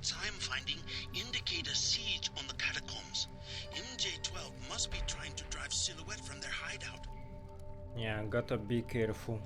reports I'm finding indicate a siege on the catacombs. MJ-12 must be trying to drive Silhouette from their hideout. Yeah, gotta be careful.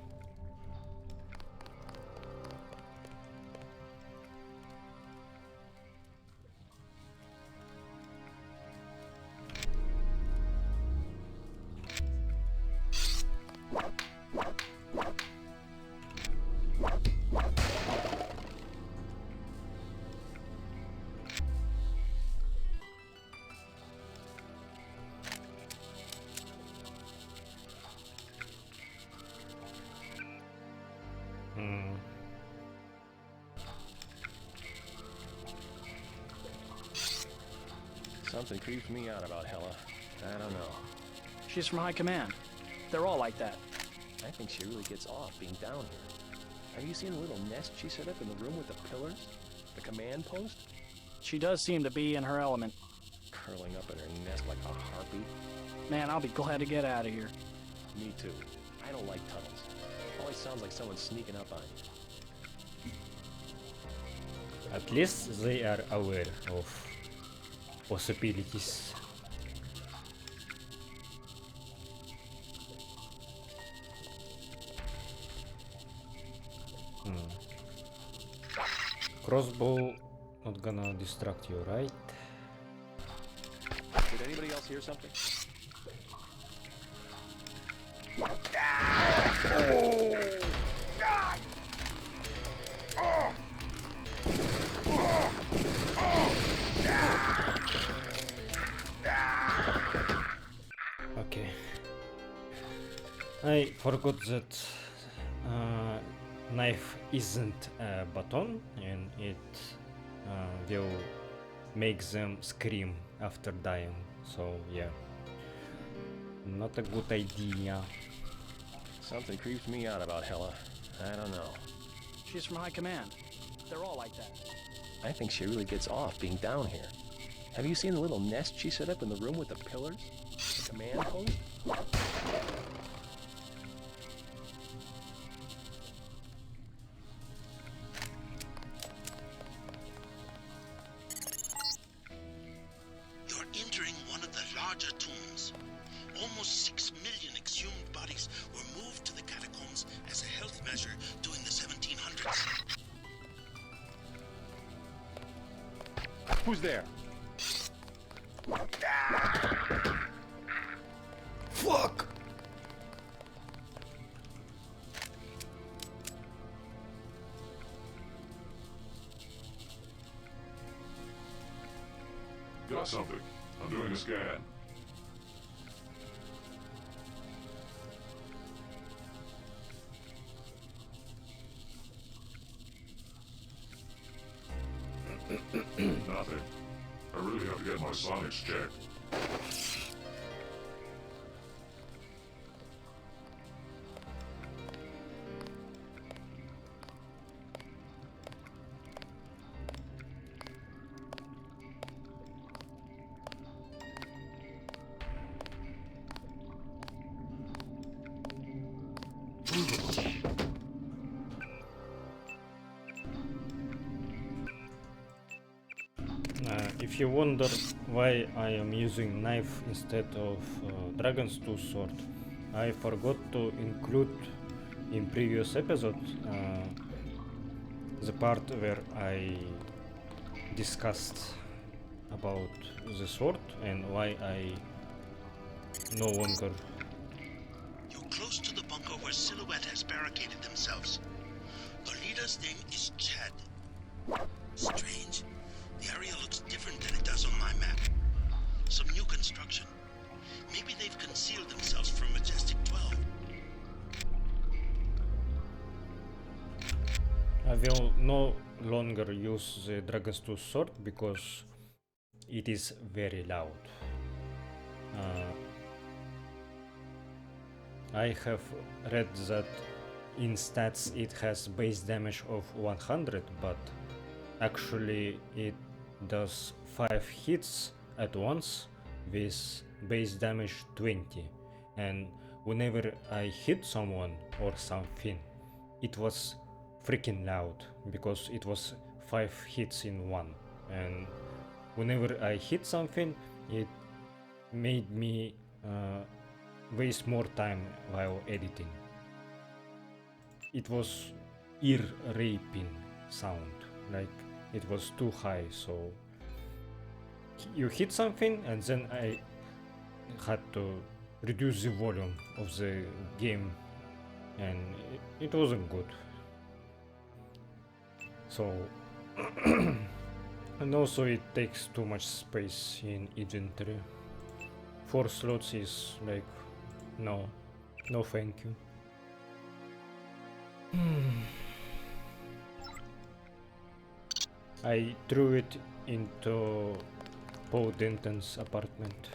Something creeps me out about Hella. I don't know. She's from High Command. They're all like that. I think she really gets off being down here. Have you seen the little nest she set up in the room with the pillars? The command post? She does seem to be in her element. Curling up in her nest like a harpy. Man, I'll be glad to get out of here. Me too. I don't like tunnels. Always sounds like someone's sneaking up on you. At least they are aware of possibilities. Crossbow not gonna distract you, right? Did anybody else hear something? Okay. I forgot that knife isn't a button and it will make them scream after dying. So yeah, not a good idea. Something creeps me out about Hella. I don't know. She's from High Command. They're all like that. I think she really gets off being down here. Have you seen the little nest she set up in the room with the pillars? The command post? You're entering one of the larger tombs. Almost 6 million exhumed bodies were moved to the catacombs as a health measure during the 1700s. Who's there? Fuck! Got something. I'm doing a scan. Nothing. I really have to get my sonics checked. If you wonder why I am using knife instead of dragon's tooth sword, I forgot to include in previous episode the part where I discussed about the sword and why I no longer. You're close to the bunker where Silhouette has barricaded themselves. The leader's name is Chad. Strange. The area looks different than it does on my map. Some new construction. Maybe they've concealed themselves from Majestic 12. I will no longer use the dragon's tooth sword because it is very loud. I have read that in stats it has base damage of 100, but actually it does 5 hits at once with base damage 20, and whenever I hit someone or something, it was freaking loud because it was 5 hits in one. and whenever I hit something, it made me waste more time while editing. It was ear-raping sound, like it was too high, so you hit something and then I had to reduce the volume of the game, and it wasn't good. So and also it takes too much space in inventory. 4 slots is like no thank you. I threw it into Paul Denton's apartment.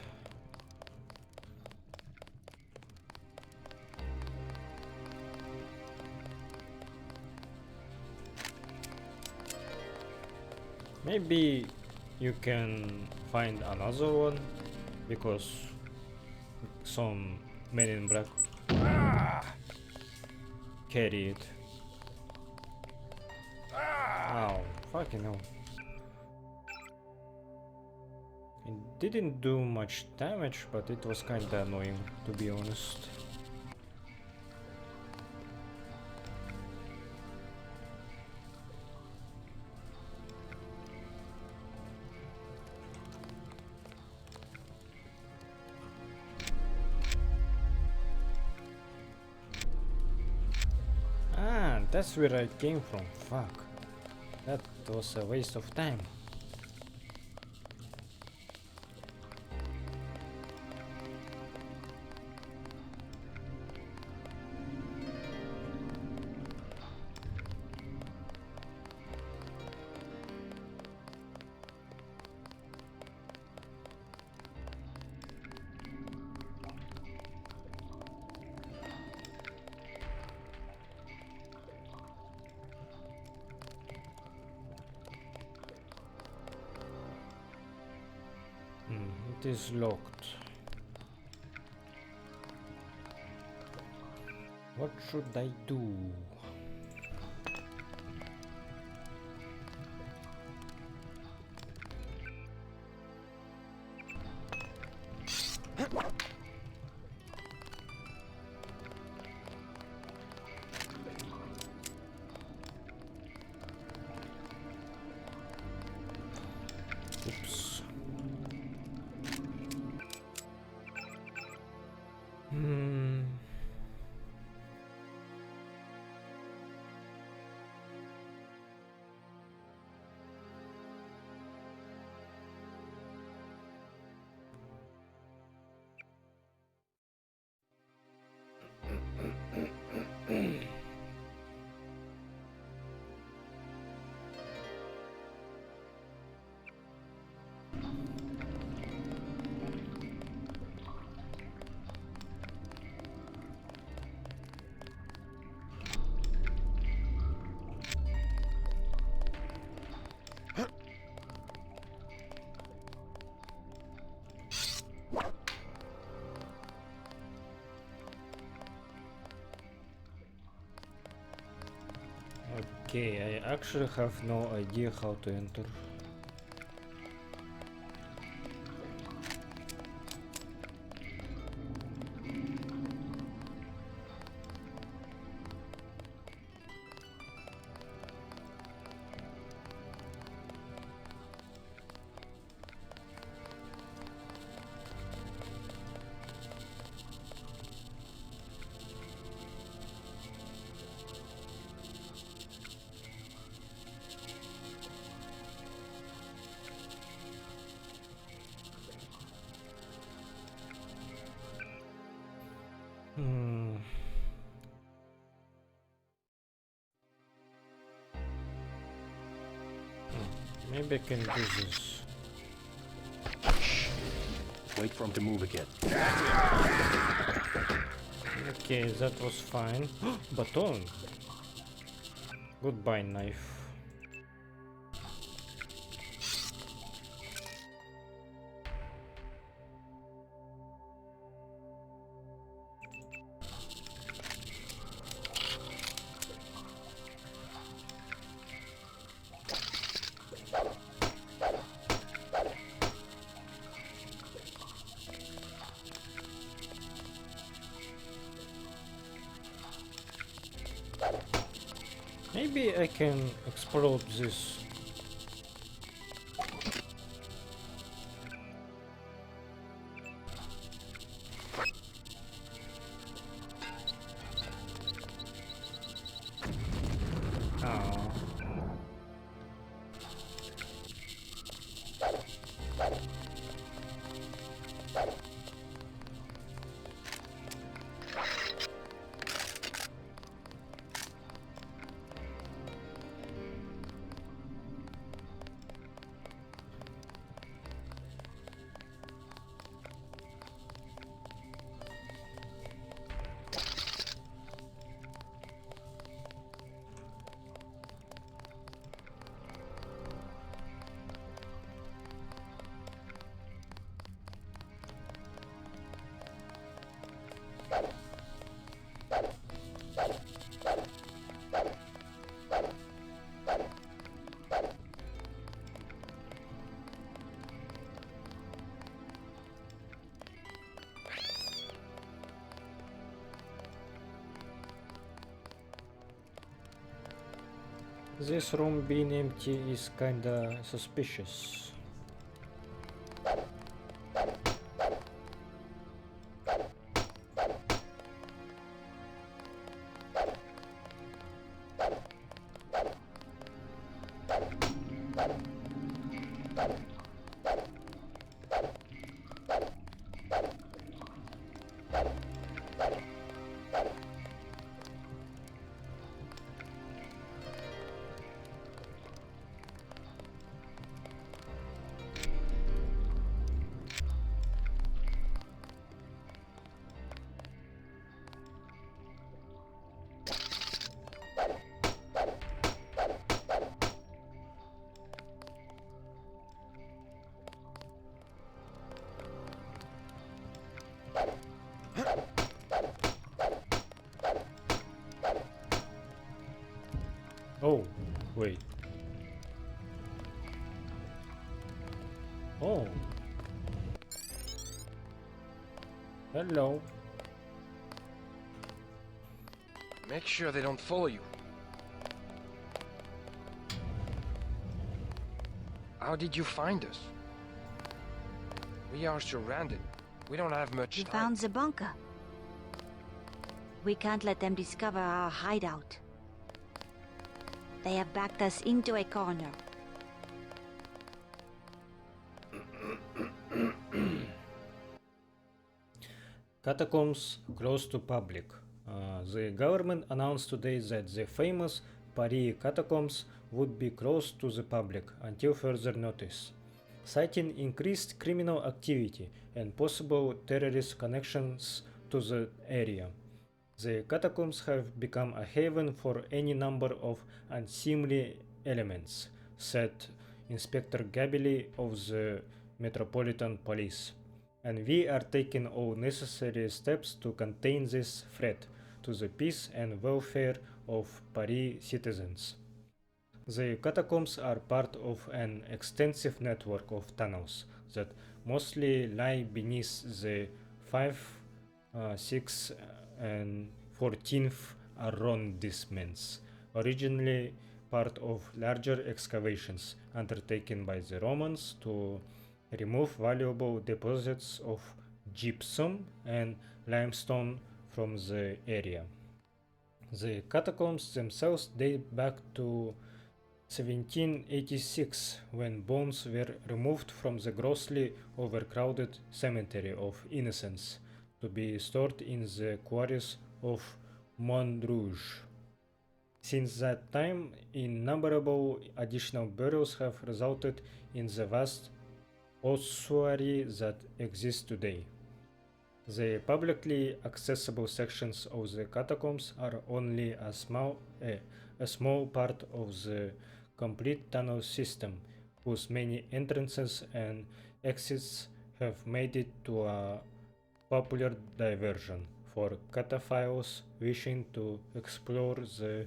Maybe you can find another one, because some men in black carry it. Ow, fucking hell. It didn't do much damage, but it was kinda annoying, to be honest. Ah, that's where I came from. Fuck. That was a waste of time. It is locked. What should I do? Oops. Okay, I actually have no idea how to enter. Maybe I can do this. Wait for him to move again. Okay, that was fine. Baton! Goodbye, knife. Maybe I can explode this. Oh. This room being empty is kinda suspicious. Oh, wait. Oh. Hello. Make sure they don't follow you. How did you find us? We are surrounded. We don't have much We time. found the bunker. We can't let them discover our hideout. They have backed us into a corner. Catacombs closed to public. The government announced today that the famous Paris catacombs would be closed to the public until further notice, citing increased criminal activity and possible terrorist connections to the area. The catacombs have become a haven for any number of unseemly elements, said Inspector Gabili of the Metropolitan Police, and we are taking all necessary steps to contain this threat to the peace and welfare of Paris citizens. The catacombs are part of an extensive network of tunnels that mostly lie beneath the 5, 6, and 14th arrondissements, originally part of larger excavations undertaken by the Romans to remove valuable deposits of gypsum and limestone from the area. The catacombs themselves date back to 1786, when bones were removed from the grossly overcrowded cemetery of Innocents to be stored in the quarries of Montrouge. Since that time, innumerable additional burials have resulted in the vast ossuary that exists today. The publicly accessible sections of the catacombs are only a small part of the complete tunnel system, whose many entrances and exits have made it to a popular diversion for cataphiles wishing to explore the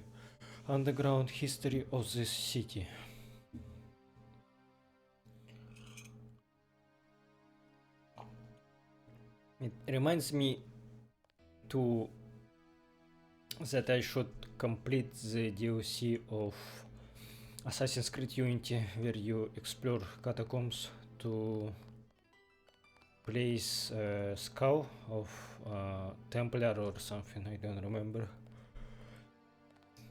underground history of this city. It reminds me to that I should complete the DLC of Assassin's Creed Unity, where you explore catacombs to place a skull of Templar or something, I don't remember.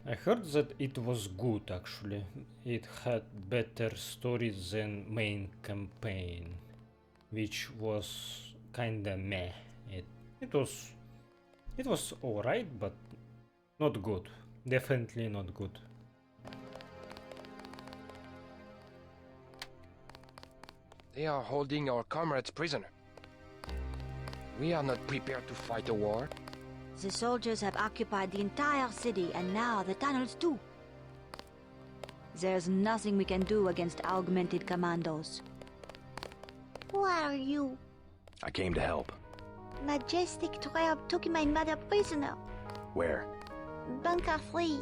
I heard that it was good actually. It had better story than main campaign, which was kinda meh. It was alright, but not good. Definitely not good. They are holding our comrades prisoner. We are not prepared to fight a war. The soldiers have occupied the entire city and now the tunnels too. There's nothing we can do against augmented commandos. Who are you? I came to help. Majestic 12 took my mother prisoner. Where? Bunker 3.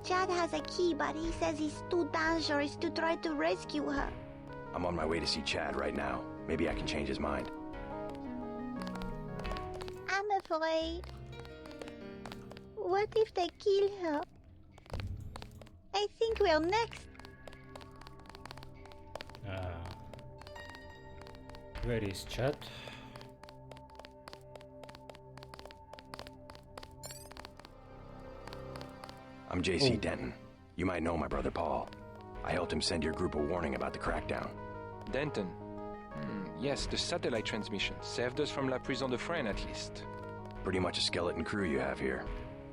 Chad has a key, but he says it's too dangerous to try to rescue her. I'm on my way to see Chad right now. Maybe I can change his mind. I'm afraid. What if they kill her? I think we're next. Where is Chad? I'm JC Denton. You might know my brother Paul. I helped him send your group a warning about the crackdown. Denton. Yes, the satellite transmission saved us from La Prison de Fresnes at least. Pretty much a skeleton crew you have here.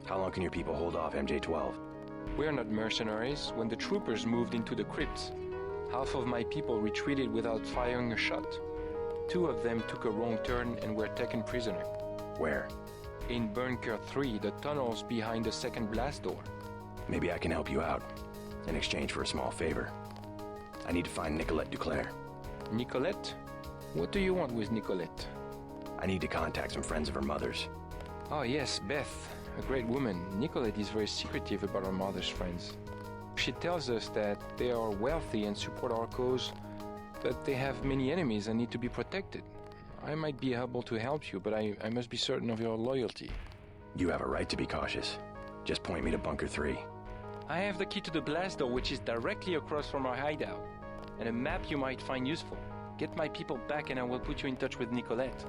How long can your people hold off MJ-12? We're not mercenaries. When the troopers moved into the crypts, half of my people retreated without firing a shot. 2 of them took a wrong turn and were taken prisoner. Where? In Bunker 3, the tunnels behind the second blast door. Maybe I can help you out, in exchange for a small favor. I need to find Nicolette Duclair. Nicolette? What do you want with Nicolette? I need to contact some friends of her mother's. Oh yes, Beth. A great woman. Nicolette is very secretive about her mother's friends. She tells us that they are wealthy and support our cause, but they have many enemies and need to be protected. I might be able to help you, but I must be certain of your loyalty. You have a right to be cautious. Just point me to Bunker 3. I have the key to the blast door, which is directly across from our hideout, and a map you might find useful. Get my people back and I will put you in touch with Nicolette.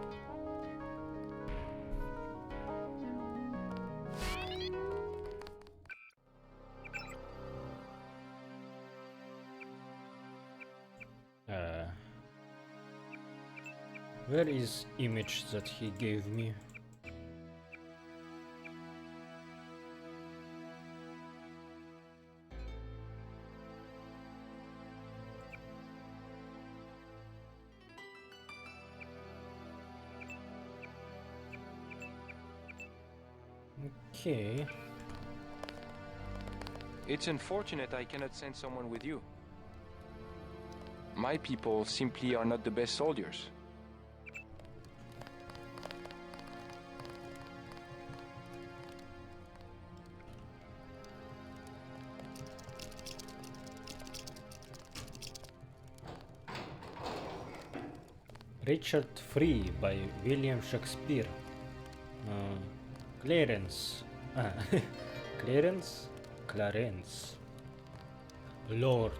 Where is image that he gave me? Okay. It's unfortunate I cannot send someone with you. My people simply are not the best soldiers. Richard Free by William Shakespeare. Clarence. Clarence. Lord,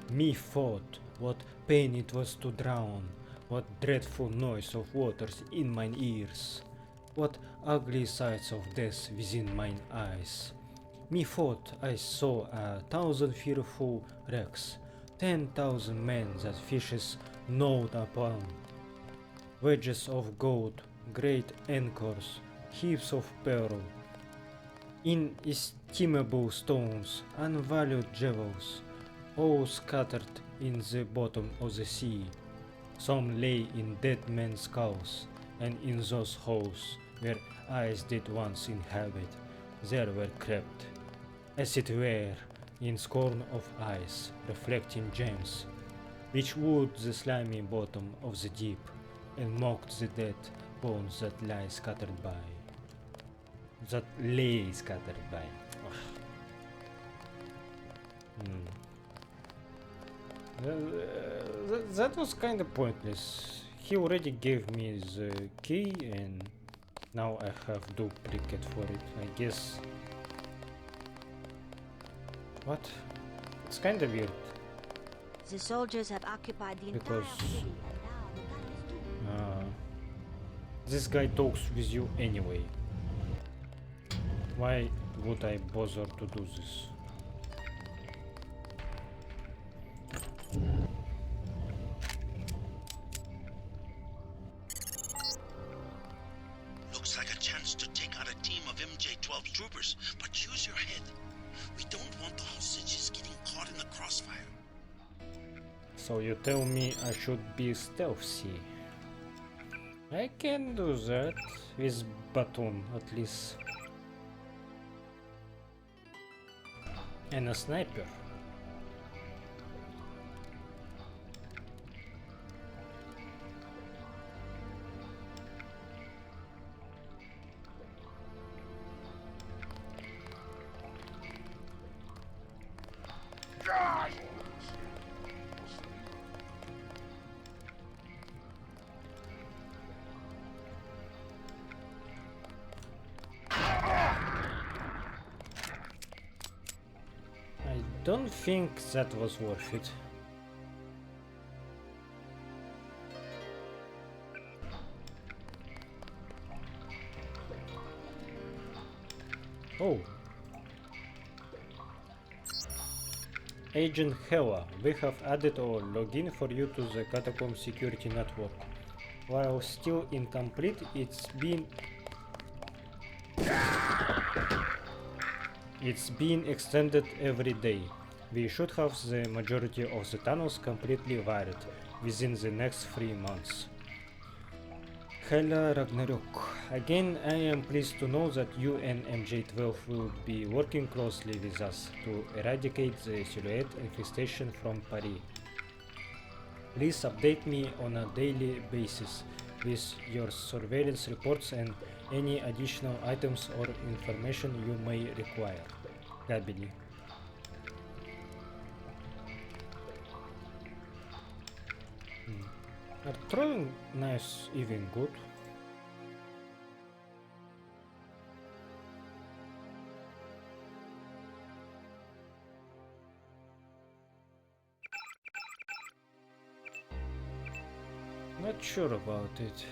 me thought what pain it was to drown, what dreadful noise of waters in mine ears, what ugly sights of death within mine eyes. Methought I saw 1,000 fearful wrecks, 10,000 men that fishes gnawed upon, wedges of gold, great anchors, heaps of pearl, inestimable stones, unvalued jewels, all scattered in the bottom of the sea. Some lay in dead men's skulls, and in those holes where eyes did once inhabit, there were crept, as it were, in scorn of eyes, reflecting gems, which wooed the slimy bottom of the deep, and mocked the dead bones that lay scattered by. That was kinda pointless. He already gave me the key and Now I have duplicate for it, I guess. What? It's kinda weird. The soldiers have occupied the entire Because city, and now the gunners too. this guy talks with you anyway. Why would I bother to do this? Looks like a chance to take out a team of MJ-12 troopers, but use your head. We don't want the hostages getting caught in the crossfire. So you tell me I should be stealthy. I can do that with baton at least. And a sniper. I don't think that was worth it. Oh. Agent Hella, we have added a login for you to the Catacomb security network. While still incomplete, it's been extended every day. We should have the majority of the tunnels completely wired within the next 3 months. Hela Ragnarok. Again, I am pleased to know that you and MJ-12 will be working closely with us to eradicate the Silhouette infestation from Paris. Please update me on a daily basis with your surveillance reports and any additional items or information you may require. Gabini. Are throwing knives even good? Not sure about it.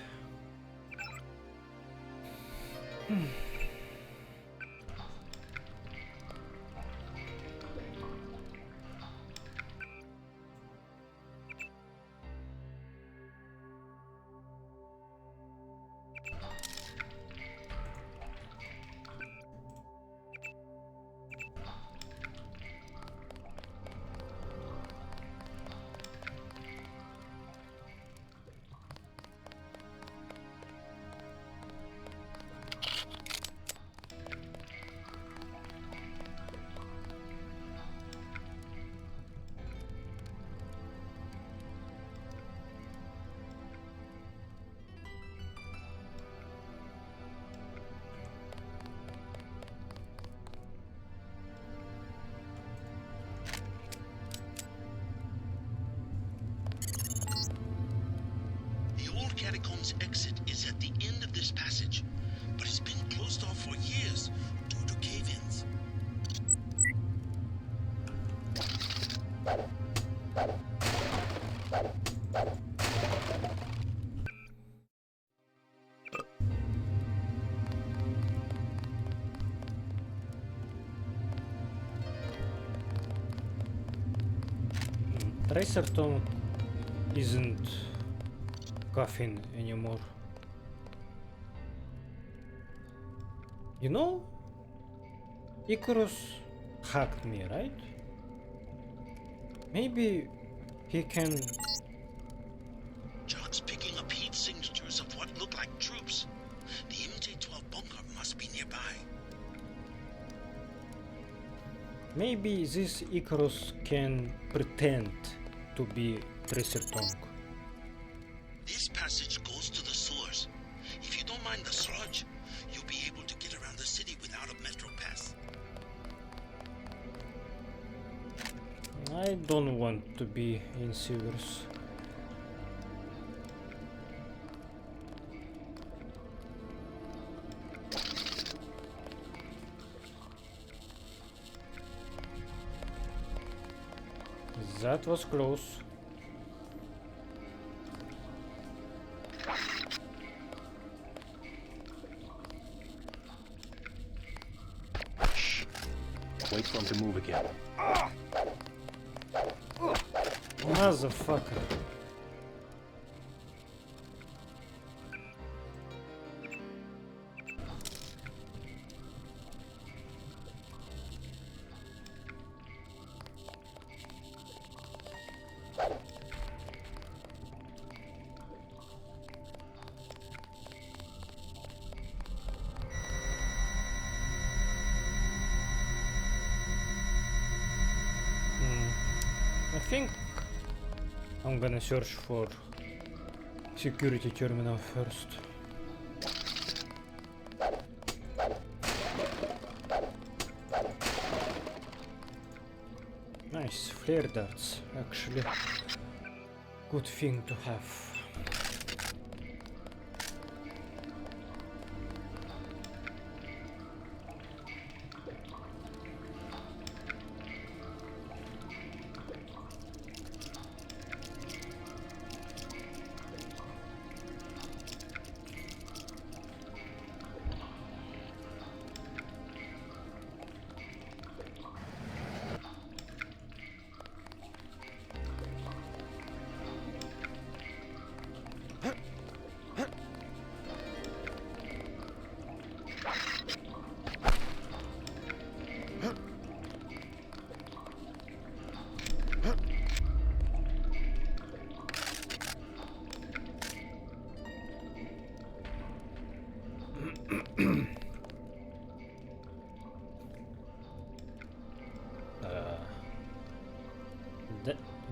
The old catacombs exit is at the end of this passage, but it's been closed off for years due to cave-ins. Tracerton isn't coughing anymore. You know, Icarus hacked me, right? Maybe he can... Jock's picking up heat signatures of what look like troops. The MJ-12 bunker must be nearby. Maybe this Icarus can pretend to be Tracerton. This passage goes to the sewers. If you don't mind the sludge, you'll be able to get around the city without a metro pass. I don't want to be in sewers. That was close. Wait for him to move again. Motherfucker. I think I'm gonna search for security terminal first. Nice, flare darts, actually. Good thing to have.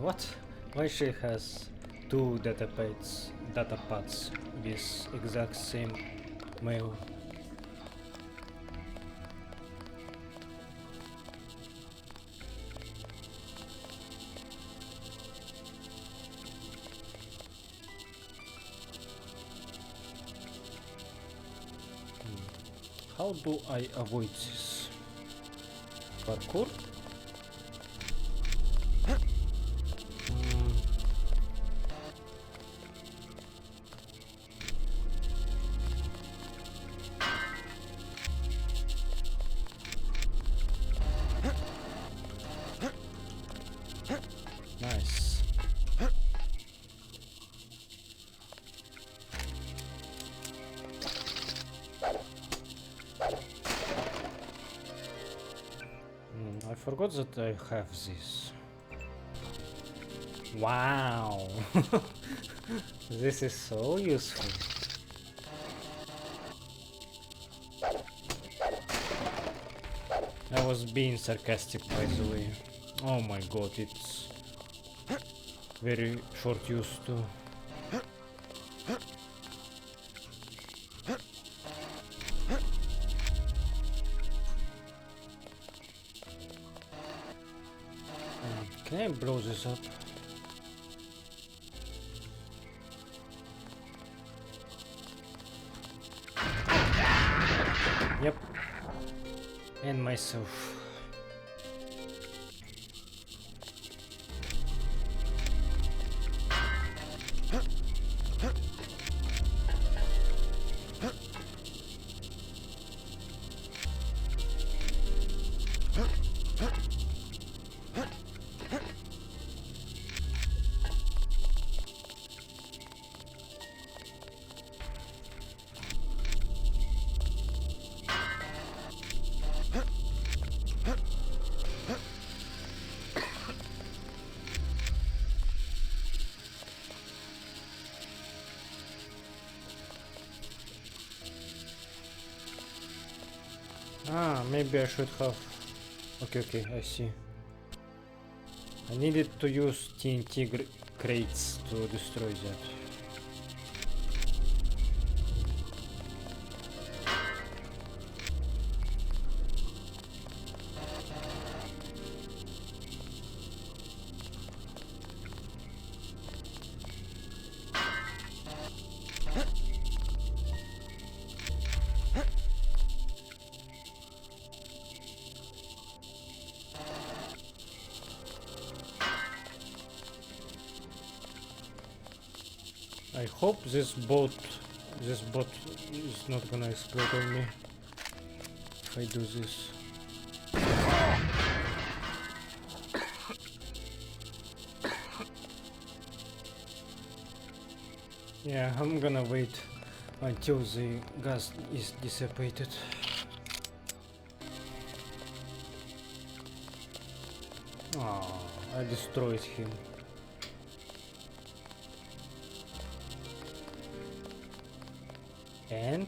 What? Why she has two datapads with exact same mail? How do I avoid this? Parkour? Nice. I forgot that I have this. Wow! This is so useful. I was being sarcastic, by the way. Oh my god, it's very short use too. Can I blow this up? Yep. And myself. Ah, maybe I should have... Okay, I see. I needed to use TNT crates to destroy that. I hope this bot is not gonna explode on me if I do this. Yeah, I'm gonna wait until the gas is dissipated. Oh, I destroyed him. And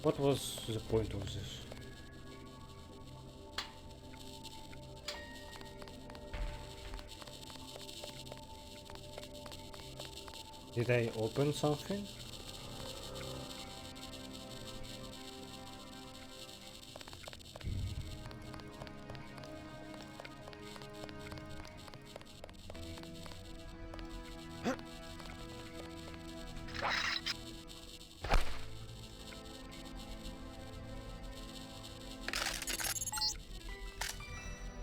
what was the point of this? Did I open something?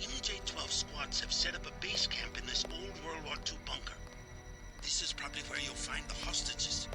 MJ-12 squads have set up a base camp in this old World War II bunker. This is probably where you'll find the hostages.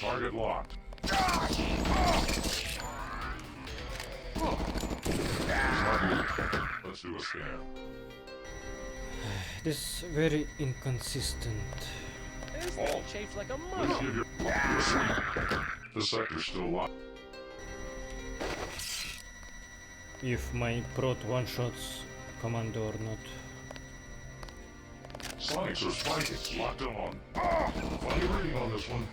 Target locked. Let's do a scan. This is very inconsistent. This thing chafed like a Let's mother. give your a sweep. The sector's still locked. If my prot one-shots commander or not. Sonics are spiking. Locked on. Funny reading on this one.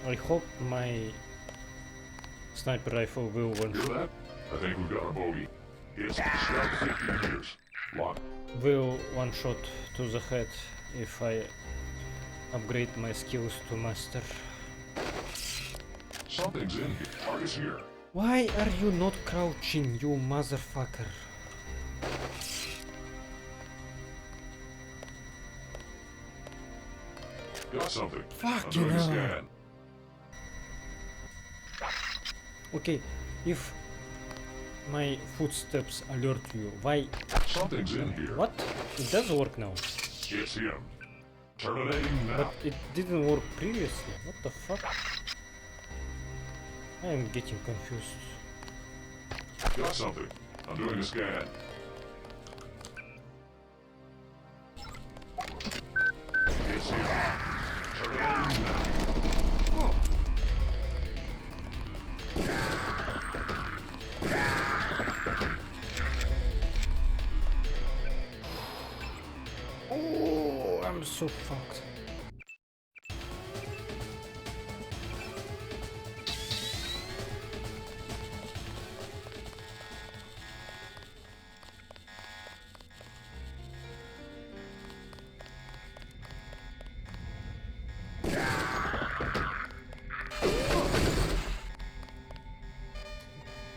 I hope my sniper rifle will Hear one-shot. that? I think we've got a bogey. It's scout 50 meters. Locked. Will one-shot to the head if I upgrade my skills to master. Something's in here. Target's here. Why are you not crouching, you motherfucker? Got something. Fucking I'm doing a hell. scan. Okay, if my footsteps alert you, why? Something's in here. What? It does work now, It's him. Terminating now. but it didn't work previously. What the fuck? I am getting confused. Got something. I'm doing a scan. It's him. Terminating now. Oh, I'm so fucked.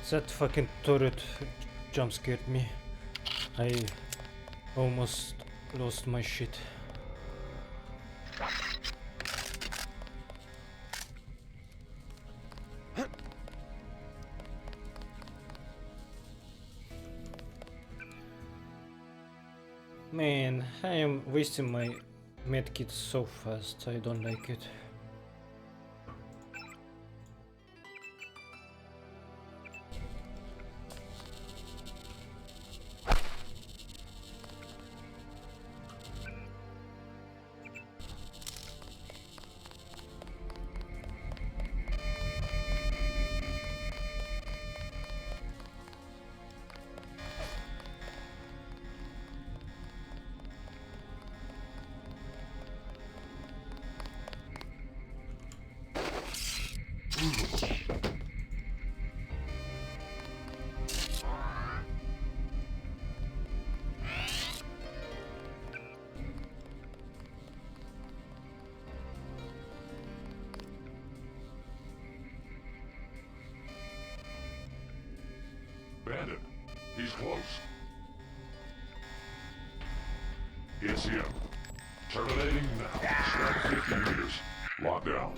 That fucking turret jump scared me. I almost lost my shit. Man, I am wasting my medkit so fast, I don't like it. abandoned. He's close. It's him. Terminating now. Start 50 meters. Lock down.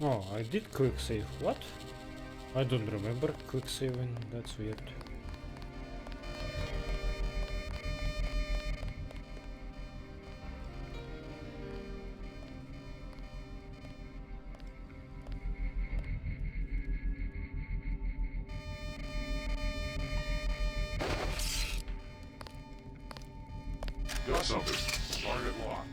Oh, I did quick save. What? I don't remember quick saving. That's weird. Got something. Target locked.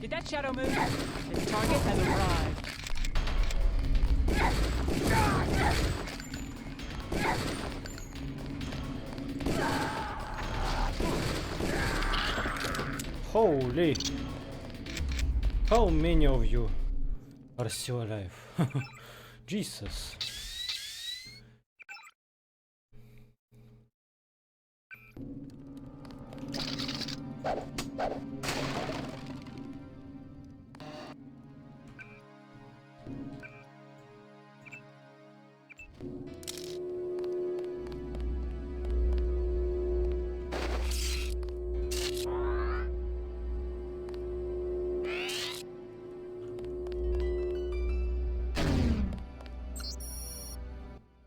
Did that shadow move? Its target has arrived. Holy! How many of you are still alive? Jesus!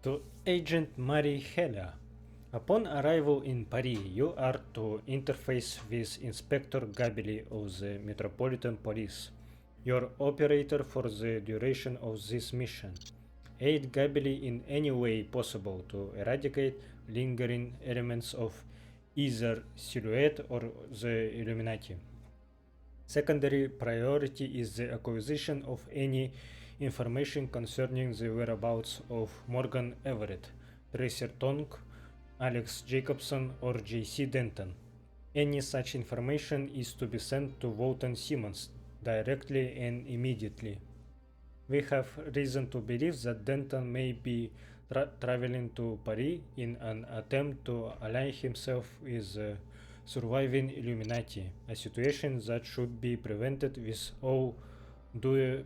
To Agent Marie Heller. Upon arrival in Paris, you are to interface with Inspector Gabili of the Metropolitan Police, your operator for the duration of this mission. Aid Gabili in any way possible to eradicate lingering elements of either Silhouette or the Illuminati. Secondary priority is the acquisition of any information concerning the whereabouts of Morgan Everett, Tracer Tong, Alex Jacobson, or J.C. Denton. Any such information is to be sent to Walton Simmons directly and immediately. We have reason to believe that Denton may be traveling to Paris in an attempt to ally himself with the surviving Illuminati, a situation that should be prevented with all due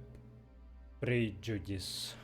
prejudice.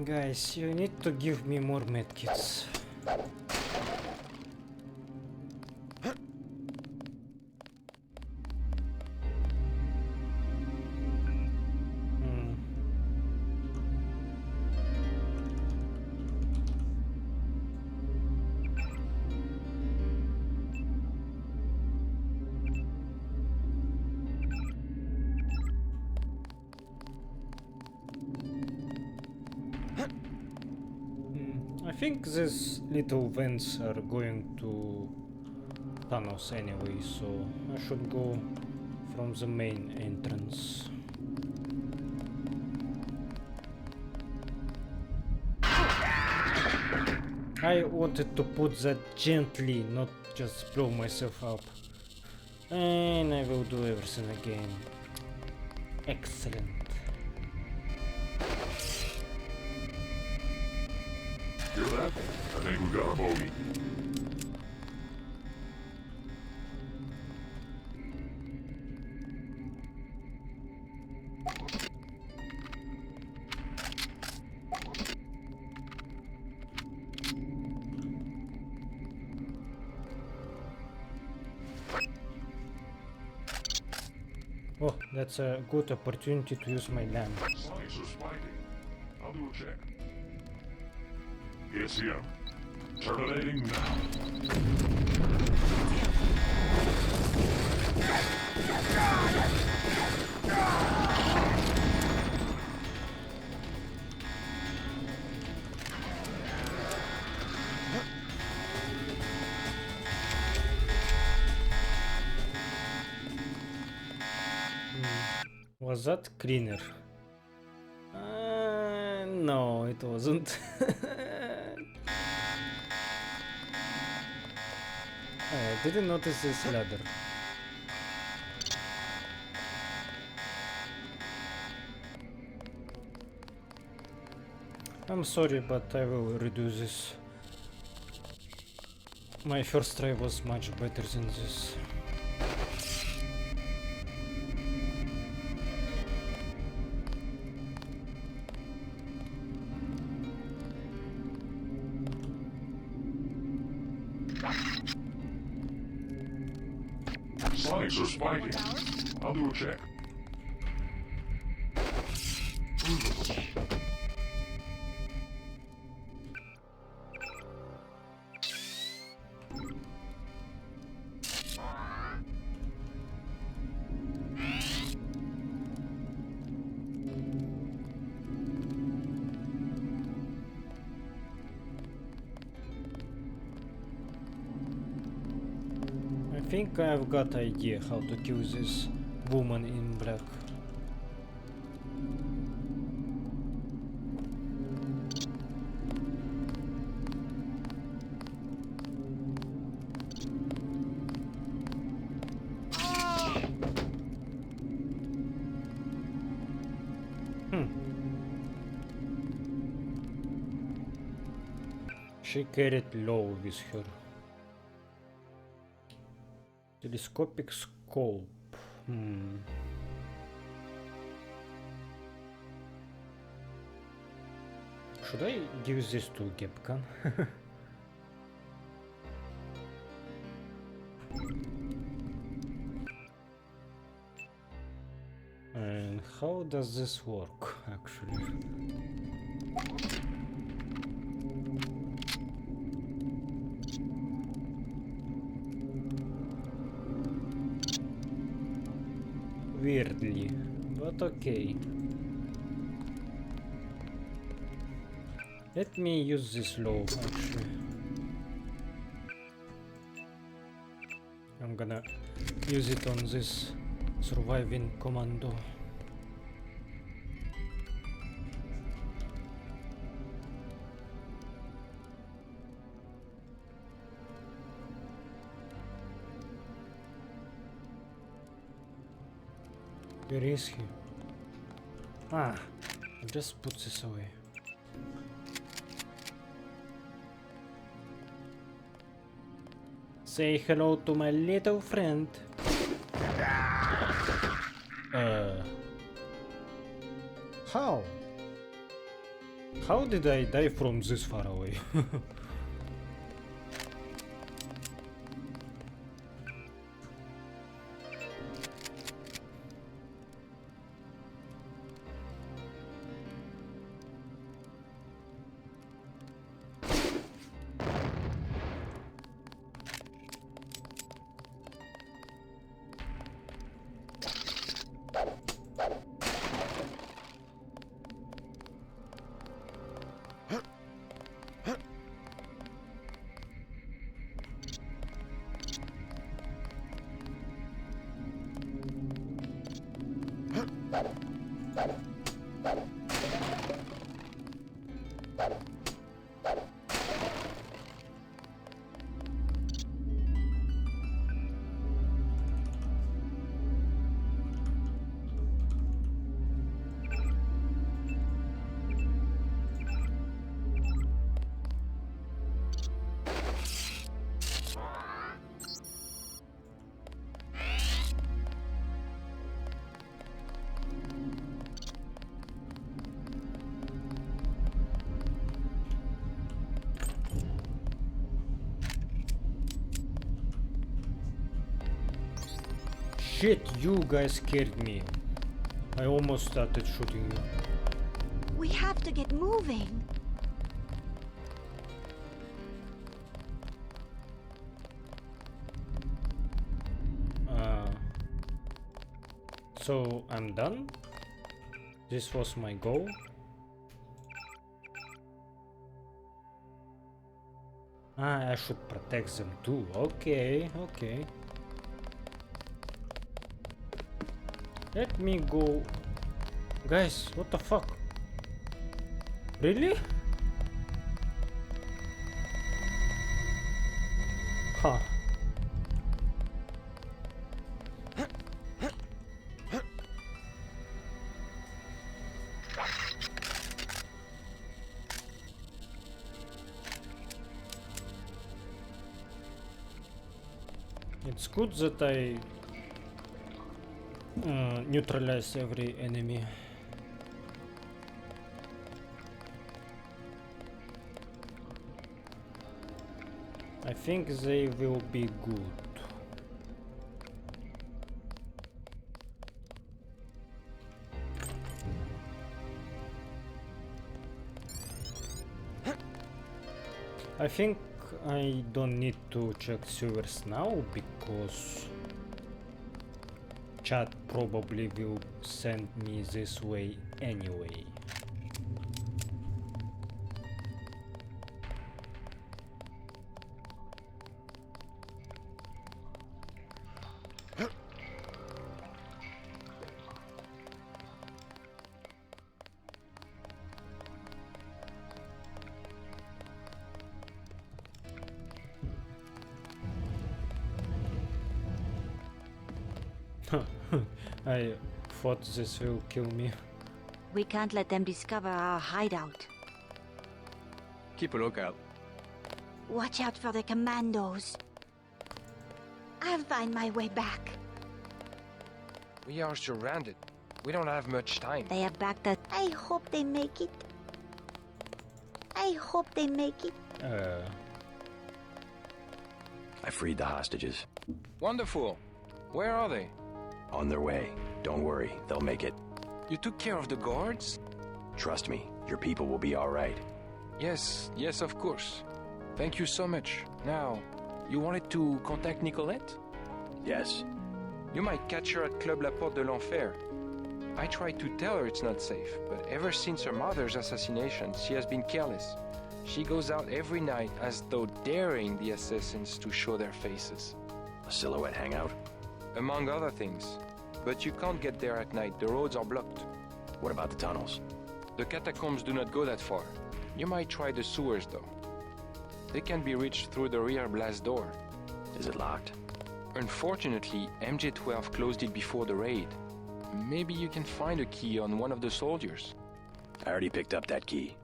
Guys, you need to give me more medkits. I think these little vents are going to tunnels anyway, so I should go from the main entrance. I wanted to put that gently, not just blow myself up. And I will do everything again. Excellent. Hear that? I think we got a bogey. Oh, that's a good opportunity to use my lamp. Signs are spiking. I'll do a check. It's him. Terminating now. Was that cleaner? No, it wasn't. I didn't notice this ladder. I'm sorry, but I will redo this. My first try was much better than this. Sonics are spiking. I'll do a check. I think I've got idea how to kill this woman in black. She carried low with her. Telescopic scope. Should I give this to Gepkan? And how does this work actually? Weirdly, but okay. Let me use this low actually. I'm gonna use it on this surviving commando. Where is he? Ah, I'll just put this away. Say hello to my little friend. How? How did I die from this far away? Shit, you guys scared me. I almost started shooting you. We have to get moving. So I'm done? This was my goal? Ah, I should protect them too. Okay, okay. Let me go. Guys, what the fuck? Really? Huh. It's good that I neutralize every enemy. I think they will be good. I think I don't need to check servers now because chat probably will send me this way anyway. I thought this will kill me. We can't let them discover our hideout. Keep a lookout. Watch out for the commandos. I'll find my way back. We are surrounded. We don't have much time. They have backed us. I hope they make it. I hope they make it. I freed the hostages. Wonderful. Where are they? On their way. Don't worry, they'll make it. You took care of the guards? Trust me, your people will be all right. Yes, yes, of course. Thank you so much. Now, you wanted to contact Nicolette? Yes. You might catch her at Club La Porte de l'Enfer. I tried to tell her it's not safe, but ever since her mother's assassination, she has been careless. She goes out every night as though daring the assassins to show their faces. A silhouette hangout? Among other things. But you can't get there at night, the roads are blocked. What about the tunnels? The catacombs do not go that far. You might try the sewers though. They can be reached through the rear blast door. Is it locked? Unfortunately, MJ-12 closed it before the raid. Maybe you can find a key on one of the soldiers. I already picked up that key.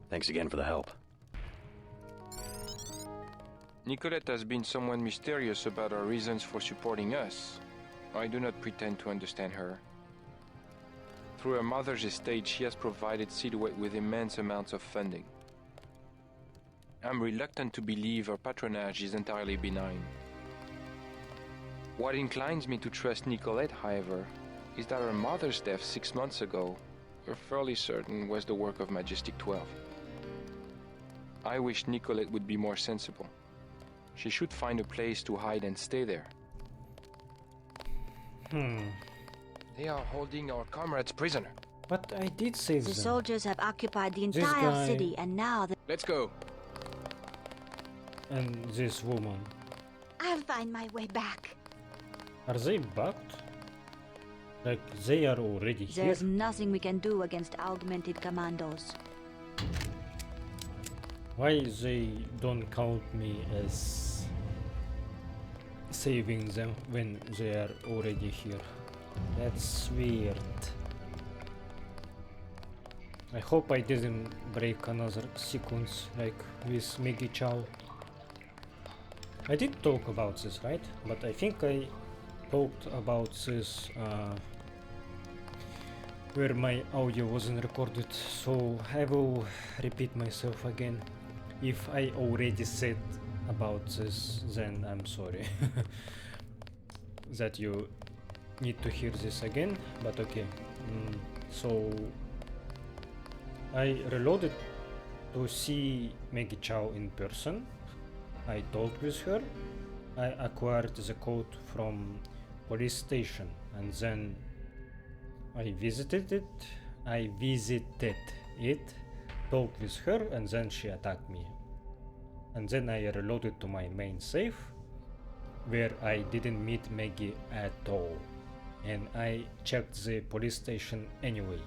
Thanks again for the help. Nicolette has been someone mysterious about her reasons for supporting us. I do not pretend to understand her. Through her mother's estate, she has provided Silhouette with immense amounts of funding. I'm reluctant to believe her patronage is entirely benign. What inclines me to trust Nicolette, however, is that her mother's death 6 months ago, we're fairly certain was the work of Majestic 12. I wish Nicolette would be more sensible. She should find a place to hide and stay there. They are holding our comrades prisoner. But I did save The them. soldiers have occupied the This entire guy- city, and now Let's go. And this woman. I'll find my way back. Are they bugged? Like they are already here? There's nothing we can do against augmented commandos. Why they don't count me as saving them when they are already here? That's weird. I hope I didn't break another sequence like with Maggie Chow. I did talk about this, right? But I think I talked about this where my audio wasn't recorded, so I will repeat myself again. If I already said about this, then I'm sorry that you need to hear this again, but okay. So I reloaded to see Maggie Chow in person. I talked with her. I acquired the code from police station, and then I visited it, talked with her, and then she attacked me. And then I reloaded to my main save, where I didn't meet Maggie at all. and I checked the police station anyway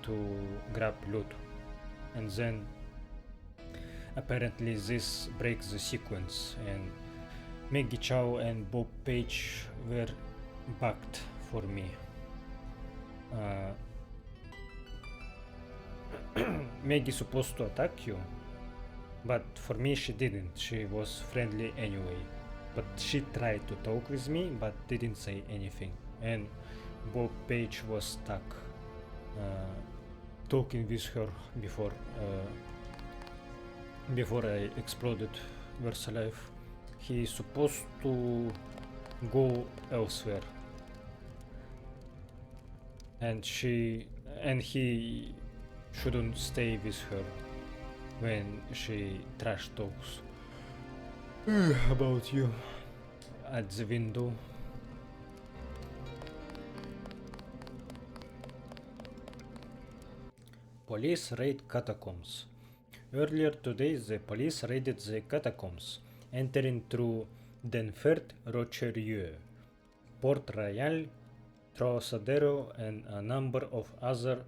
to grab loot. And then apparently this breaks the sequence, and Maggie Chow and Bob Page were bugged for me. Maggie supposed to attack you, but for me she didn't. She was friendly anyway. But she tried to talk with me but didn't say anything. And Bob Page was stuck talking with her before I exploded Versalife. He is supposed to go elsewhere, and he shouldn't stay with her when she trash talks about you at the window. Police raid catacombs. Earlier today, the police raided the catacombs, entering through Denfert Rocherieux, Port Royal, Trocadero, and a number of other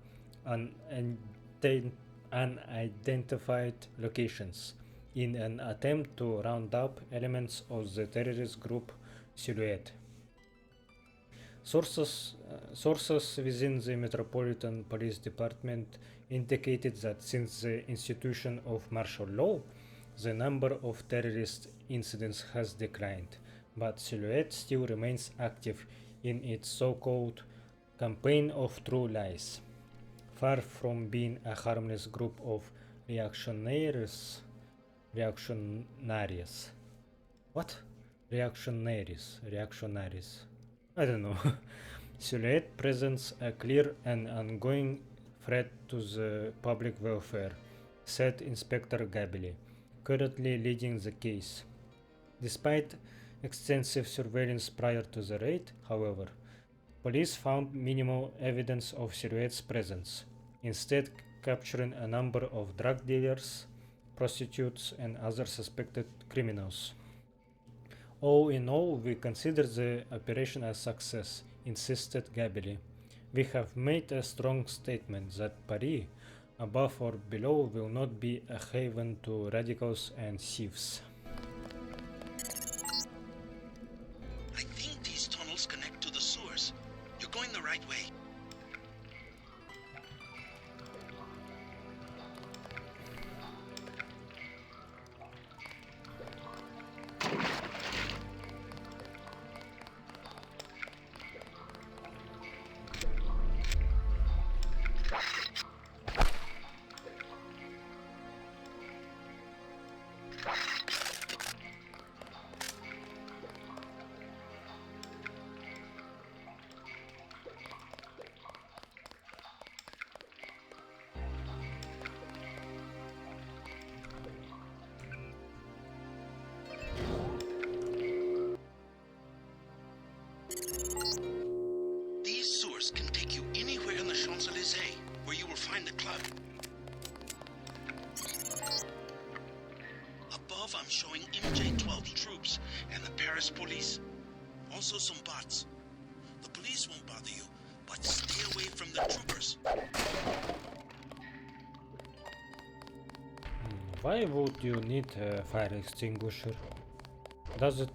unidentified locations in an attempt to round up elements of the terrorist group Silhouette. Sources within the Metropolitan Police Department indicated that since the institution of martial law, the number of terrorist incidents has declined, but Silhouette still remains active in its so-called campaign of true lies. Far from being a harmless group of reactionaries. What? Reactionaries. I don't know. Silhouette presents a clear and ongoing threat to the public welfare, said Inspector Gabili, currently leading the case. Despite extensive surveillance prior to the raid, however, police found minimal evidence of Silhouette's presence, instead capturing a number of drug dealers, prostitutes, and other suspected criminals. All in all, we consider the operation a success, insisted Gabili. We have made a strong statement that Paris, above or below, will not be a haven to radicals and thieves. I think these tunnels connect to the sewers. You're going the right way. These sewers can take you anywhere in the Champs-Élysées, where you will find the club. Above, I'm showing MJ-12 troops and the Paris police. Also some bots. The police won't bother you, but stay away from the troopers. Why would you need a fire extinguisher? Does it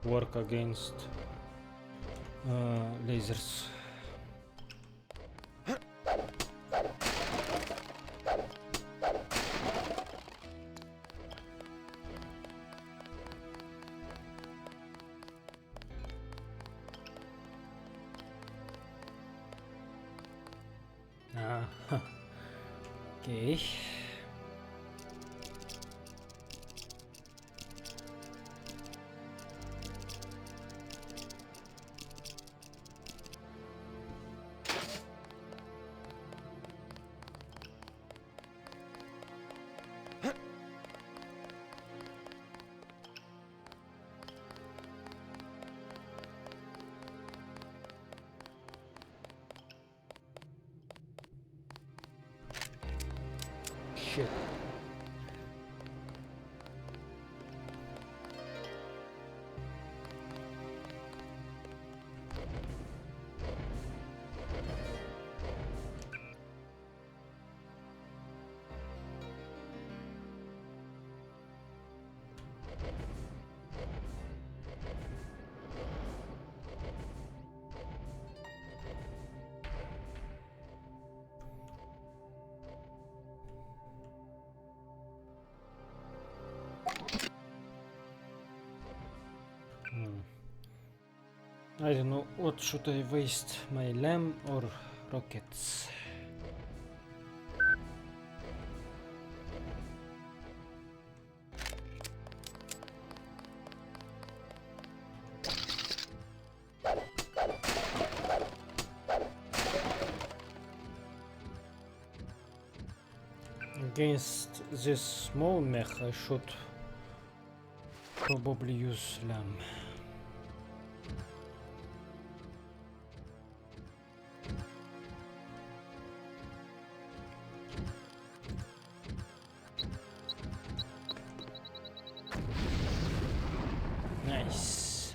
work against lasers? Okay. I don't know what should I waste, my lamb or rockets. Against this small mech I should probably use lamb. Nice.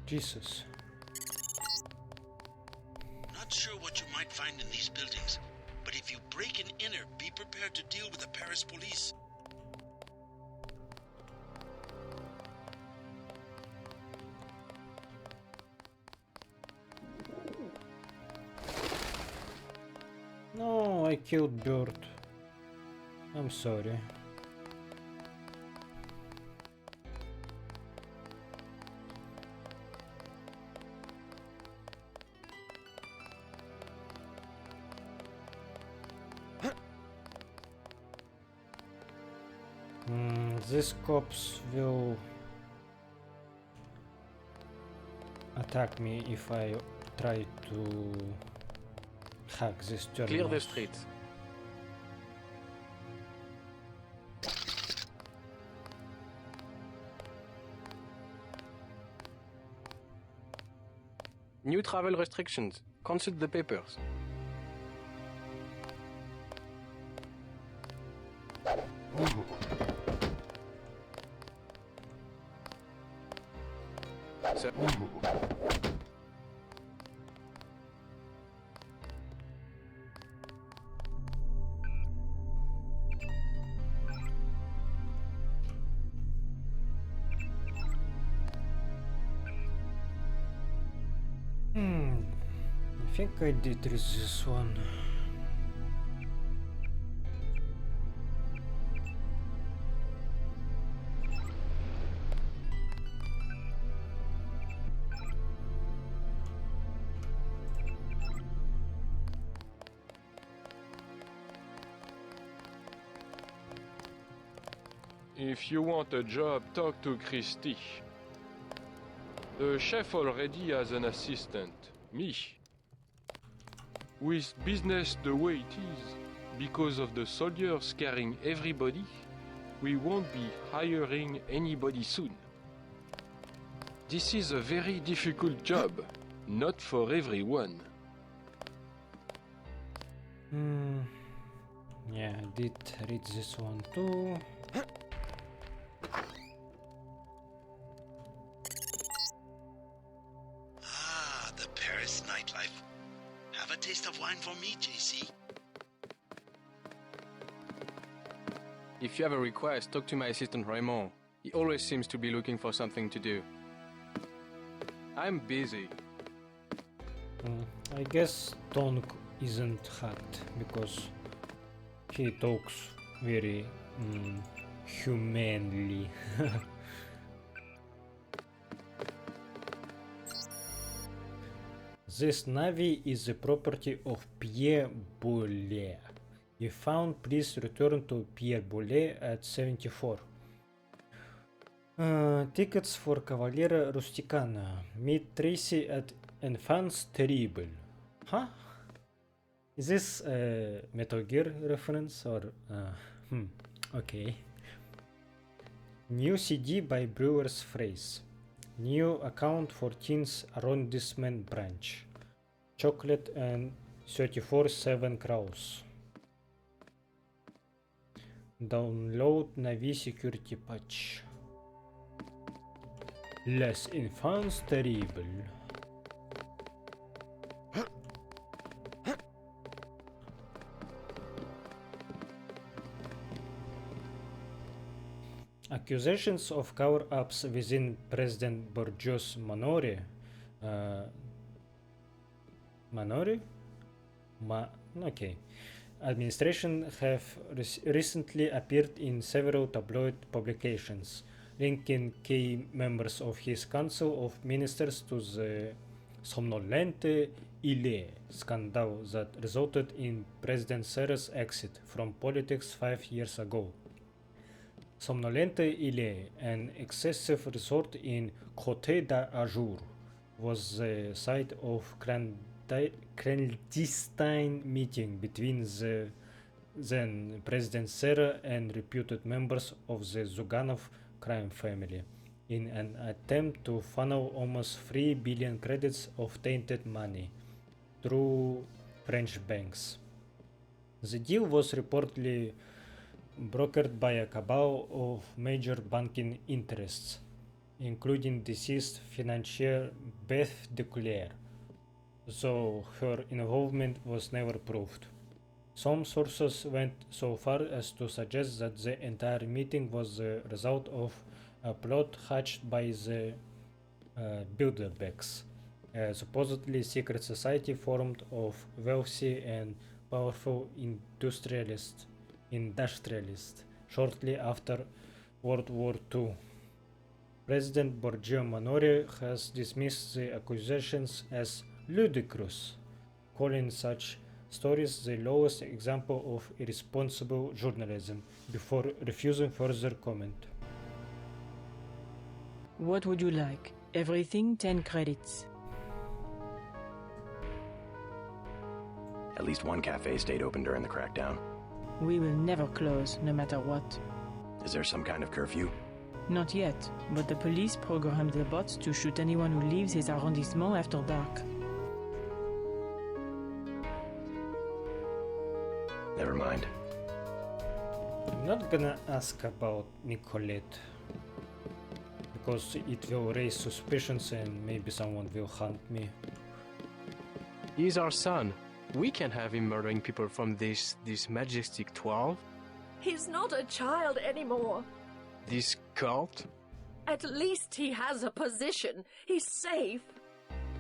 Jesus. Not sure what you might find in these buildings, but if you break and enter, be prepared to deal with the Paris police. No, I killed bird. I'm sorry. These cops will attack me if I try to hack this terminal. Clear the street. New travel restrictions. Consult the papers. Sir. I think I did read this one. If you want a job, talk to Christy. The chef already has an assistant, me. With business the way it is, because of the soldiers scaring everybody, we won't be hiring anybody soon. This is a very difficult job, not for everyone. Yeah, I did read this one too. Ah, the Paris nightlife. Have a taste of wine for me, JC. If you have a request, talk to my assistant Raymond. He always seems to be looking for something to do. I'm busy. I guess Tonk isn't hacked because he talks very humanly. This Navi is the property of Pierre Boulez. If found, please return to Pierre Boulez at 74. Tickets for Cavaliere Rusticana. Meet Tracy at Enfance Terrible. Huh? Is this a Metal Gear reference or... okay. New CD by Brewer's Phrase. New account for Teens Arrondissement branch. Chocolate and 34-7 Kraus. Download Navi security patch. Les enfants terribles. Accusations of cover-ups within President Borgios administration have recently appeared in several tabloid publications, linking key members of his Council of Ministers to the Somnolente Ile scandal that resulted in President Serra's exit from politics 5 years ago. Somnolente Ile, an excessive resort in Côte d'Azur, was the site of clandestine meeting between the then President Serra and reputed members of the Zuganov crime family in an attempt to funnel almost 3 billion credits of tainted money through French banks. The deal was reportedly brokered by a cabal of major banking interests, including deceased financier Beth de Coulier, though her involvement was never proved. Some sources went so far as to suggest that the entire meeting was the result of a plot hatched by the Bilderbecks, a supposedly secret society formed of wealthy and powerful industrialists shortly after World War II. President Borgia Manore has dismissed the accusations as ludicrous, calling such stories the lowest example of irresponsible journalism, before refusing further comment. What would you like? Everything 10 credits. At least one cafe stayed open during the crackdown. We will never close, no matter what. Is there some kind of curfew? Not yet, but the police programmed the bots to shoot anyone who leaves his arrondissement after dark. Never mind. I'm not gonna ask about Nicolette, because it will raise suspicions and maybe someone will hunt me. He's our son. We can't have him murdering people from this Majestic 12. He's not a child anymore. This cult? At least he has a position. He's safe.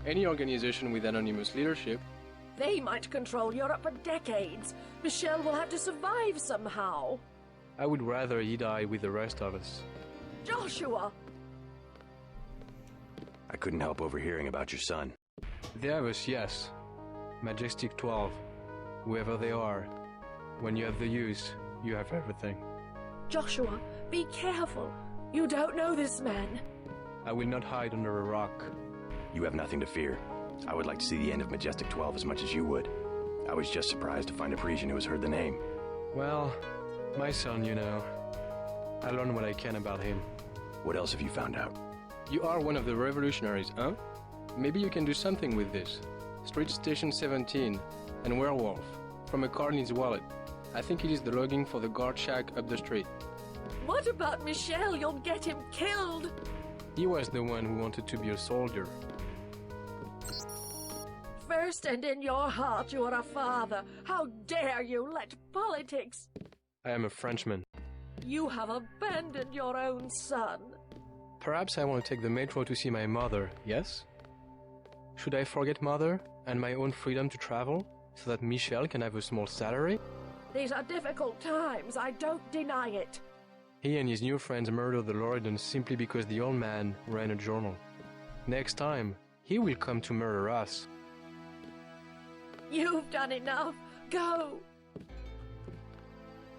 Any organization with anonymous leadership. They might control Europe for decades. Michelle will have to survive somehow. I would rather he die with the rest of us. Joshua! I couldn't help overhearing about your son. The others, yes. Majestic 12. Whoever they are. When you have the use, you have everything. Joshua, be careful. You don't know this man. I will not hide under a rock. You have nothing to fear. I would like to see the end of Majestic 12 as much as you would. I was just surprised to find a Parisian who has heard the name. Well, my son, you know. I learned what I can about him. What else have you found out? You are one of the revolutionaries, huh? Maybe you can do something with this. Street Station 17 and Werewolf from a car in his wallet. I think it is the logging for the guard shack up the street. What about Michel? You'll get him killed. He was the one who wanted to be a soldier. First and in your heart you are a father. How dare you let politics... I am a Frenchman. You have abandoned your own son. Perhaps I want to take the metro to see my mother, yes? Should I forget mother and my own freedom to travel so that Michel can have a small salary? These are difficult times, I don't deny it. He and his new friends murdered the Loredans simply because the old man ran a journal. Next time, he will come to murder us. You've done enough. Go.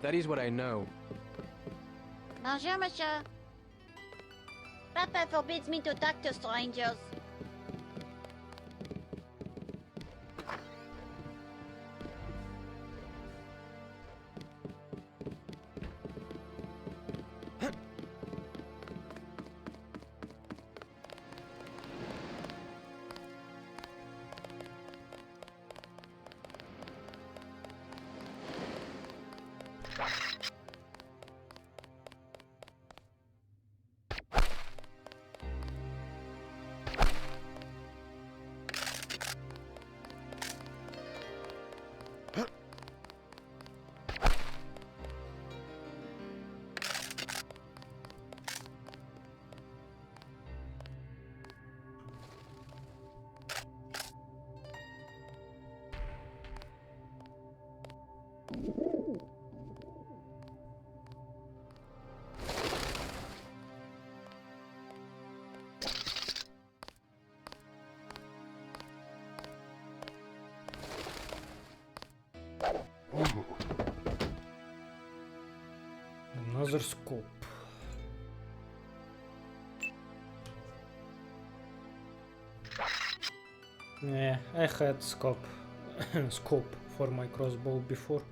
That is what I know. Bonjour, monsieur. Papa forbids me to talk to strangers. another scope. Yeah, I had scope for my crossbow before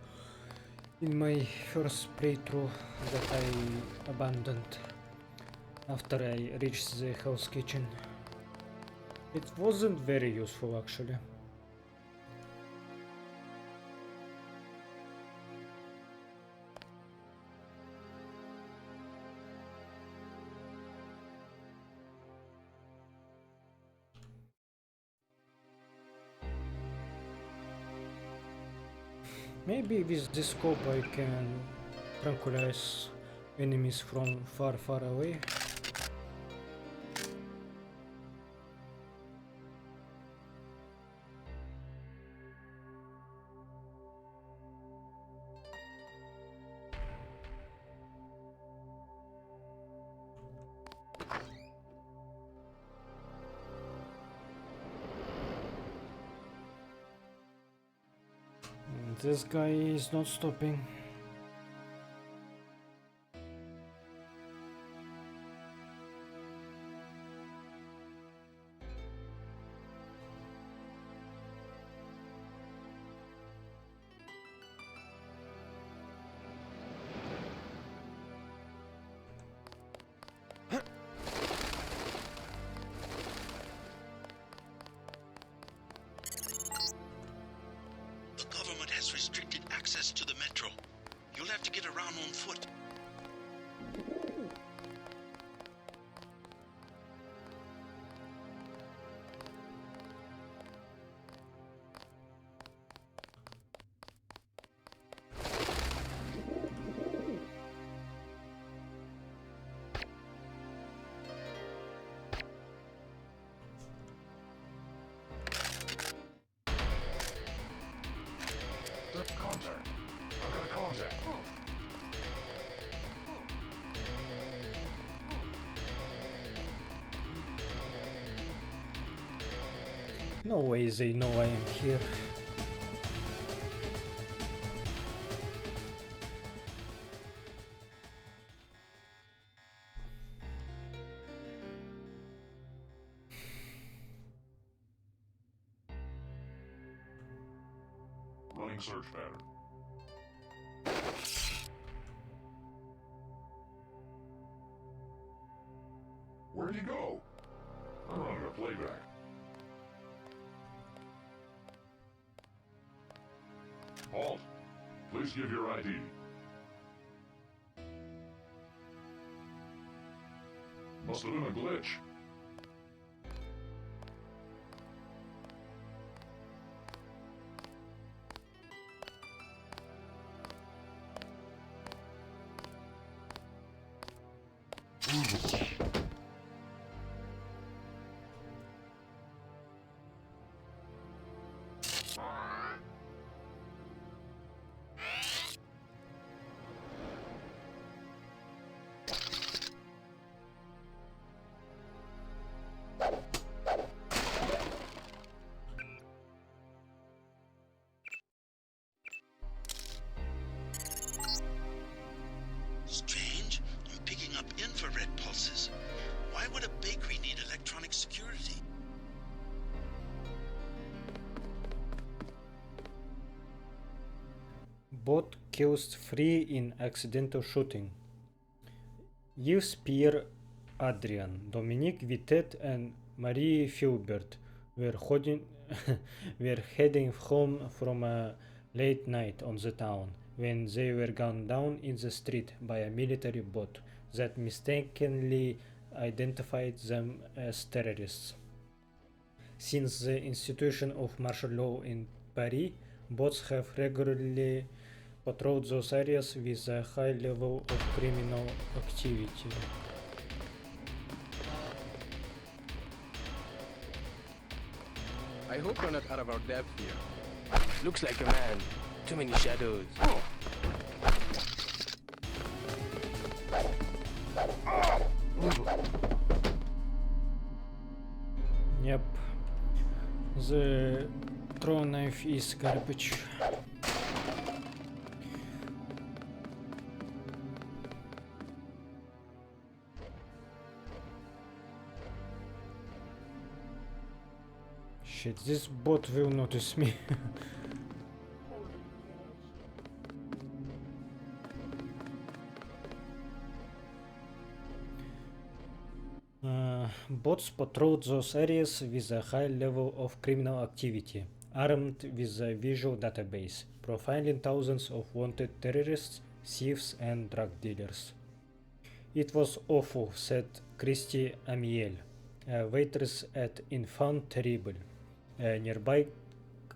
in my first playthrough that I abandoned after I reached the Hell's Kitchen. It wasn't very useful actually. Maybe with this scope I can tranquilize enemies from far away. This guy is not stopping. Restricted access to the metro. You'll have to get around on foot. Contact. I've got a contact. No way they know I am here. Running search pattern. Where'd he go? I'm running a playback. Halt! Please give your ID. Must have been a glitch. Strange. I'm picking up infrared pulses. Why would a bakery need electronic security? Bot kills 3 in accidental shooting. Yves Pierre Adrian, Dominique Vitet and Marie Filbert were heading home from a late night on the town when they were gunned down in the street by a military bot that mistakenly identified them as terrorists. Since the institution of martial law in Paris, bots have regularly patrolled those areas with a high level of criminal activity. I hope we're not out of our depth here. Looks like a man. Too many shadows. Yep. The throw knife is garbage. Shit, this bot will notice me. Bots patrol those areas with a high level of criminal activity, armed with a visual database, profiling thousands of wanted terrorists, thieves, and drug dealers. It was awful, said Christy Amiel, a waitress at Enfant Terrible, a nearby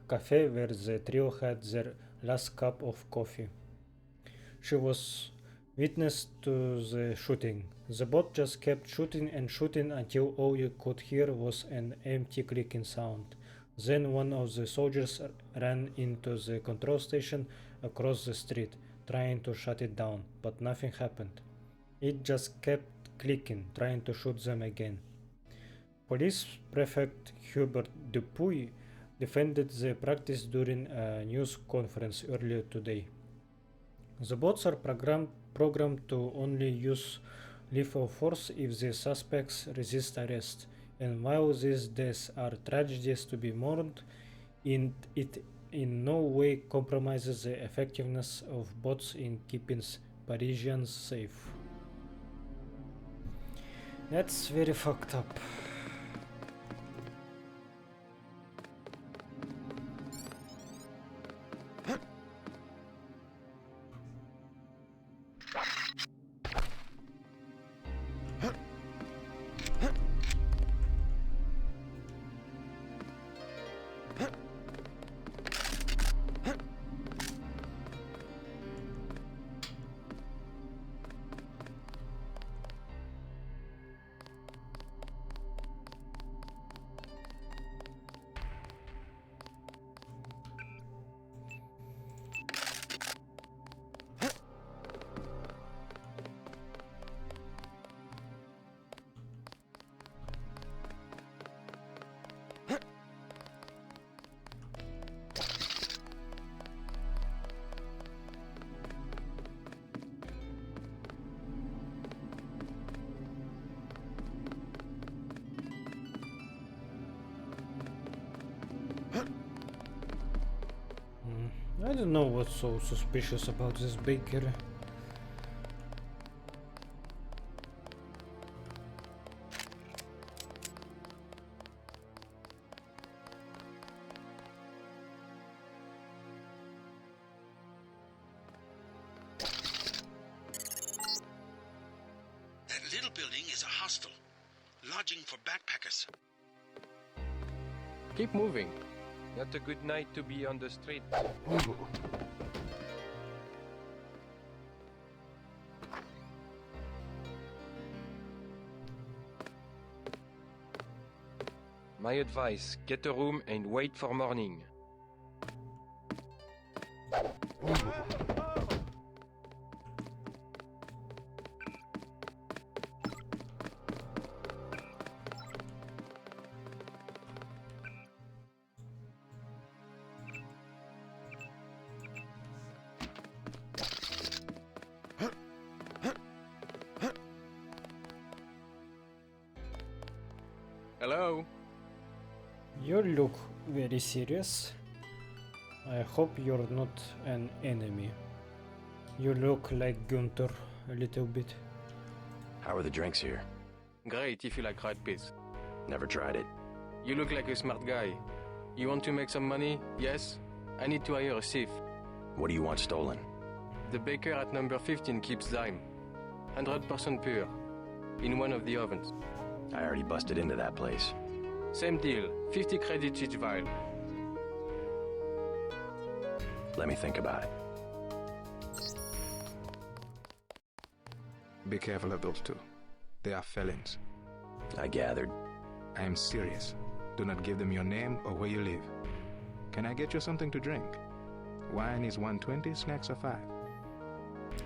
cafe where the trio had their last cup of coffee. She was witness to the shooting. The bot just kept shooting and shooting until all you could hear was an empty clicking sound. Then one of the soldiers ran into the control station across the street, trying to shut it down, but nothing happened. It just kept clicking, trying to shoot them again. Police Prefect Hubert Dupuy defended the practice during a news conference earlier today. The bots are programmed to only use lethal force if the suspects resist arrest, and while these deaths are tragedies to be mourned, it in no way compromises the effectiveness of bots in keeping Parisians safe. That's very fucked up. I don't know what's so suspicious about this baker. That little building is a hostel, lodging for backpackers. Keep moving. Not a good night to be on the street. My advice, get a room and wait for morning. Hello? You look very serious. I hope you're not an enemy. You look like Gunther a little bit. How are the drinks here? Great if you like rat piss. Never tried it. You look like a smart guy. You want to make some money? Yes? I need to hire a thief. What do you want stolen? The baker at number 15 keeps Zyme. 100% pure. In one of the ovens. I already busted into that place. Same deal. 50 credits each vial. Let me think about it. Be careful of those two. They are felons. I gathered. I am serious. Do not give them your name or where you live. Can I get you something to drink? Wine is 120, snacks are 5.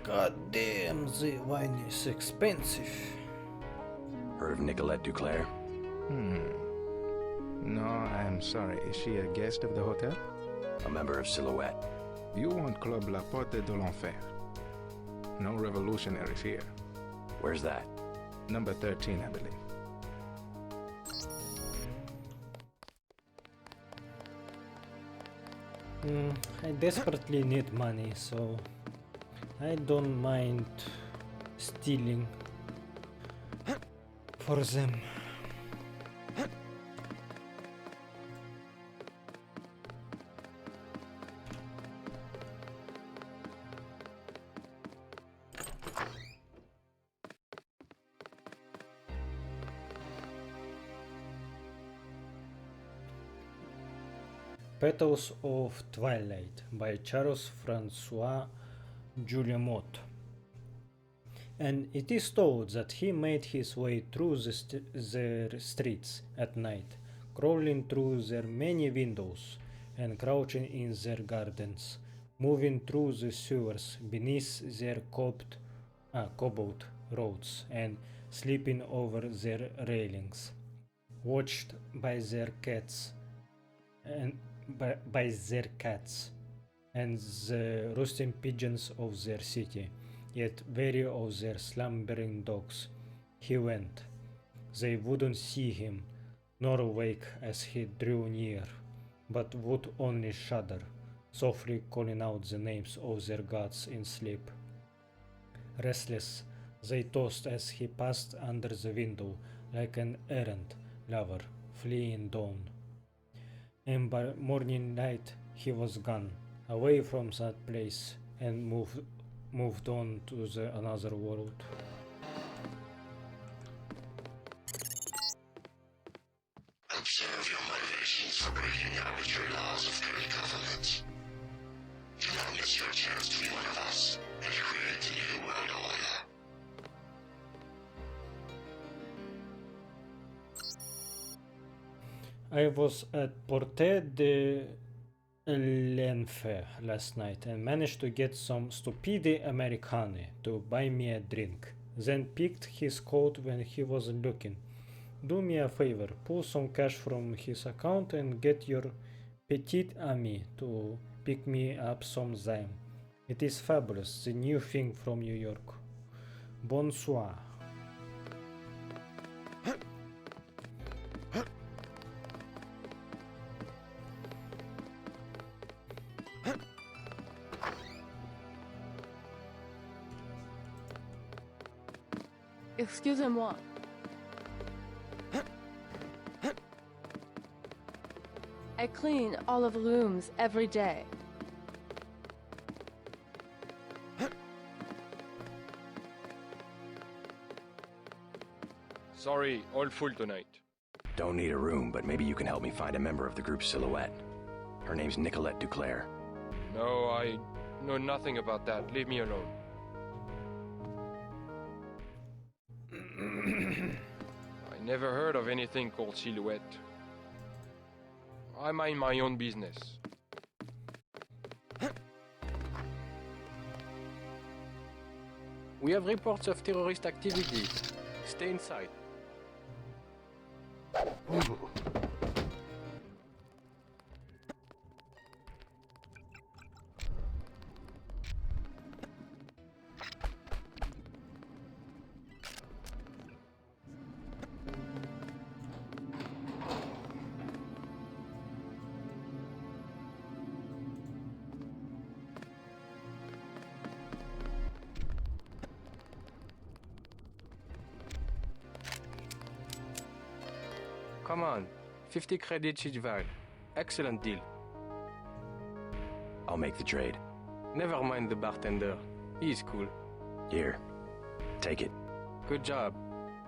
God damn, the wine is expensive. Heard of Nicolette Duclair? No, I'm sorry. Is she a guest of the hotel? A member of Silhouette. You want Club La Porte de l'Enfer. No revolutionaries here. Where's that? Number 13, I believe. I desperately need money, so I don't mind stealing for them. Petals of Twilight by Charles Francois Guillemot. And it is told that he made his way through their streets at night, crawling through their many windows, and crouching in their gardens, moving through the sewers beneath their cobbled roads, and sleeping over their railings, watched by their cats and by their cats and the roosting pigeons of their city, yet wary of their slumbering dogs. He went. They wouldn't see him, nor wake as he drew near, but would only shudder, softly calling out the names of their gods in sleep. Restless, they tossed as he passed under the window, like an errant lover fleeing dawn. And by morning light he was gone, away from that place, and moved on to another world. Observe your motivations for breaking arbitrary laws of great government. Do not miss your chance to be one of us and create the new world order. I was at Porte de Lenfe last night and managed to get some stupide Americane to buy me a drink. Then picked his coat when he wasn't looking. Do me a favor, pull some cash from his account and get your petite amie to pick me up some zyme. It is fabulous, the new thing from New York. Bonsoir. Excusez-moi. I clean all of the rooms every day. Sorry, all full tonight. Don't need a room, but maybe you can help me find a member of the group Silhouette. Her name's Nicolette Duclair. No, I know nothing about that. Leave me alone. I never heard of anything called Silhouette. I mind my own business. We have reports of terrorist activity. Stay inside. Come on, 50 credits each vial. Excellent deal. I'll make the trade. Never mind the bartender. He's cool. Here, take it. Good job.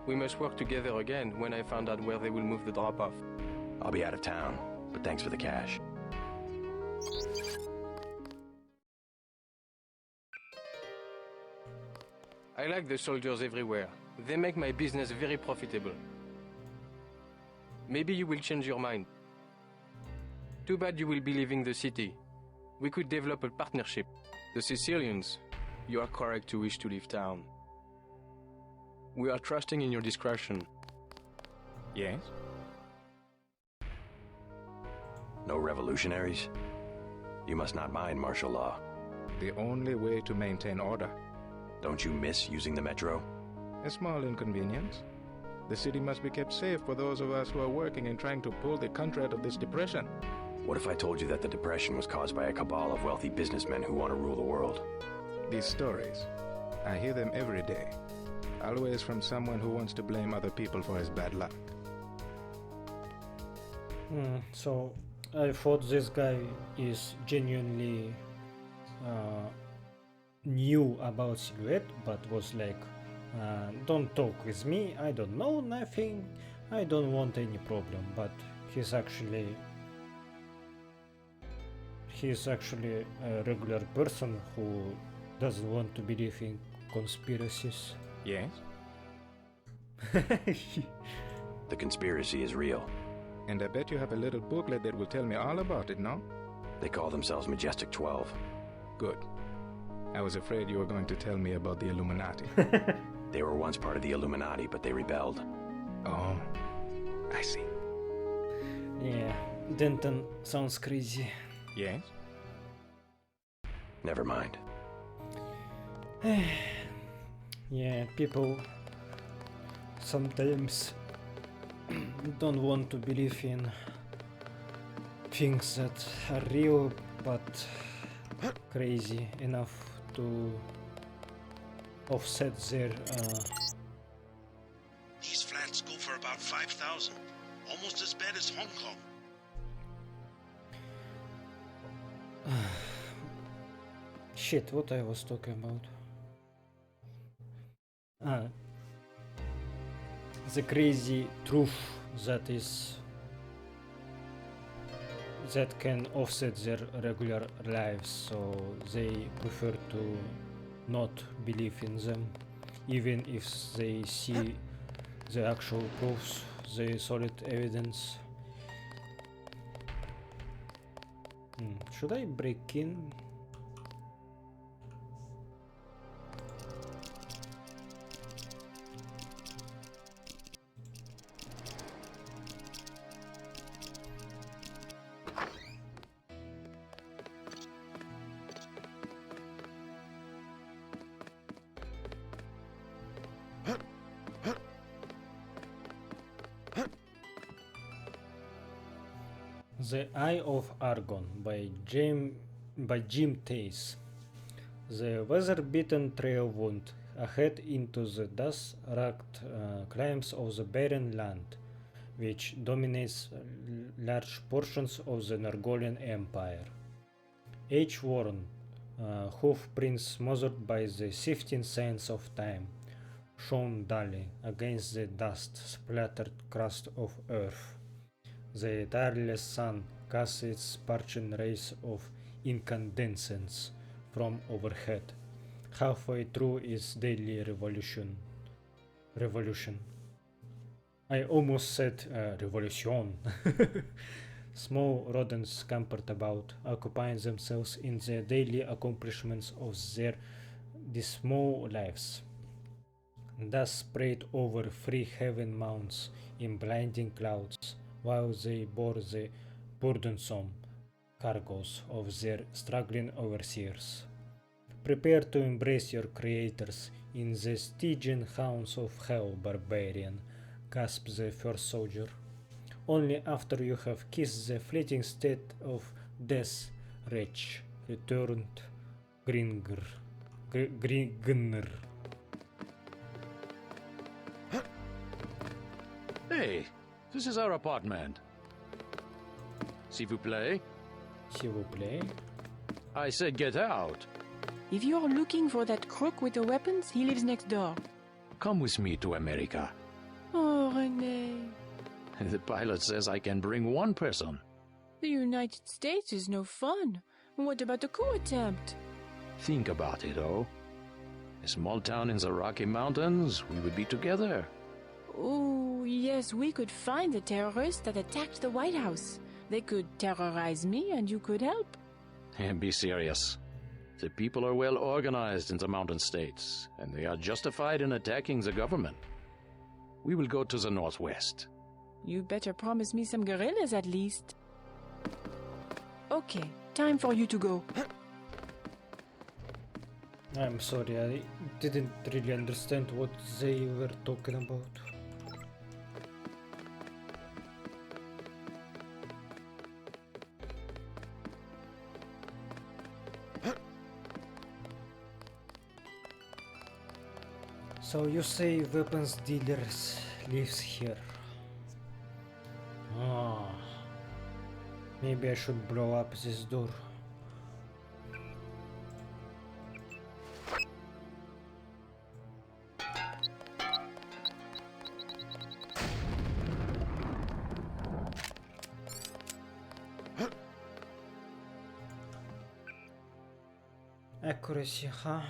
We must work together again when I find out where they will move the drop-off. I'll be out of town, but thanks for the cash. I like the soldiers everywhere. They make my business very profitable. Maybe you will change your mind. Too bad you will be leaving the city. We could develop a partnership. The Sicilians, you are correct to wish to leave town. We are trusting in your discretion. Yes? No revolutionaries? You must not mind martial law. The only way to maintain order. Don't you miss using the metro? A small inconvenience. The city must be kept safe for those of us who are working and trying to pull the country out of this depression. What if I told you that the Depression was caused by a cabal of wealthy businessmen who want to rule the world? These stories, I hear them every day. Always from someone who wants to blame other people for his bad luck. So I thought this guy is genuinely knew about Silhouette, but was like, don't talk with me, I don't know nothing, I don't want any problem. But he's actually a regular person who doesn't want to believe in conspiracies. Yes? The conspiracy is real. And I bet you have a little booklet that will tell me all about it, no? They call themselves Majestic 12. Good. I was afraid you were going to tell me about the Illuminati. They were once part of the Illuminati, but they rebelled. Oh, I see. Yeah, Denton sounds crazy. Yes? Never mind. Yeah, people sometimes don't want to believe in things that are real but crazy enough to offset their These flats go for about 5,000. Almost as bad as Hong Kong. shit, what I was talking about. The crazy truth that can offset their regular lives, so they prefer to not believe in them, even if they see the actual proofs, the solid evidence. Should I break in? The Eye of Argon by Jim Tace. The weather-beaten trail wound ahead into the dust-racked climes of the barren land, which dominates large portions of the Nargolian Empire. Age-worn, hoof-prints smothered by the sifting sands of time, shone dully against the dust-splattered crust of earth. The tireless sun casts its parching rays of incandescence from overhead, halfway through its daily revolution. I almost said revolution. Small rodents scampered about, occupying themselves in the daily accomplishments of their dismal lives. Dust sprayed over three heaven mounts in blinding clouds, while they bore the burdensome cargoes of their struggling overseers. Prepare to embrace your creators in the Stygian hounds of hell, barbarian, gasped the first soldier. Only after you have kissed the fleeting state of death, wretch, returned Gringr. Hey, this is our apartment. S'il vous plaît? S'il vous plaît? I said get out. If you are looking for that crook with the weapons, he lives next door. Come with me to America. Oh, René. The pilot says I can bring one person. The United States is no fun. What about the coup attempt? Think about it, oh. A small town in the Rocky Mountains, we would be together. Oh, yes, we could find the terrorists that attacked the White House. They could terrorize me and you could help. And be serious. The people are well organized in the Mountain States, and they are justified in attacking the government. We will go to the northwest. You better promise me some guerrillas at least. Okay, time for you to go. I'm sorry, I didn't really understand what they were talking about. So you say weapons dealers lives here. Ah, maybe I should blow up this door. Accuracy, huh?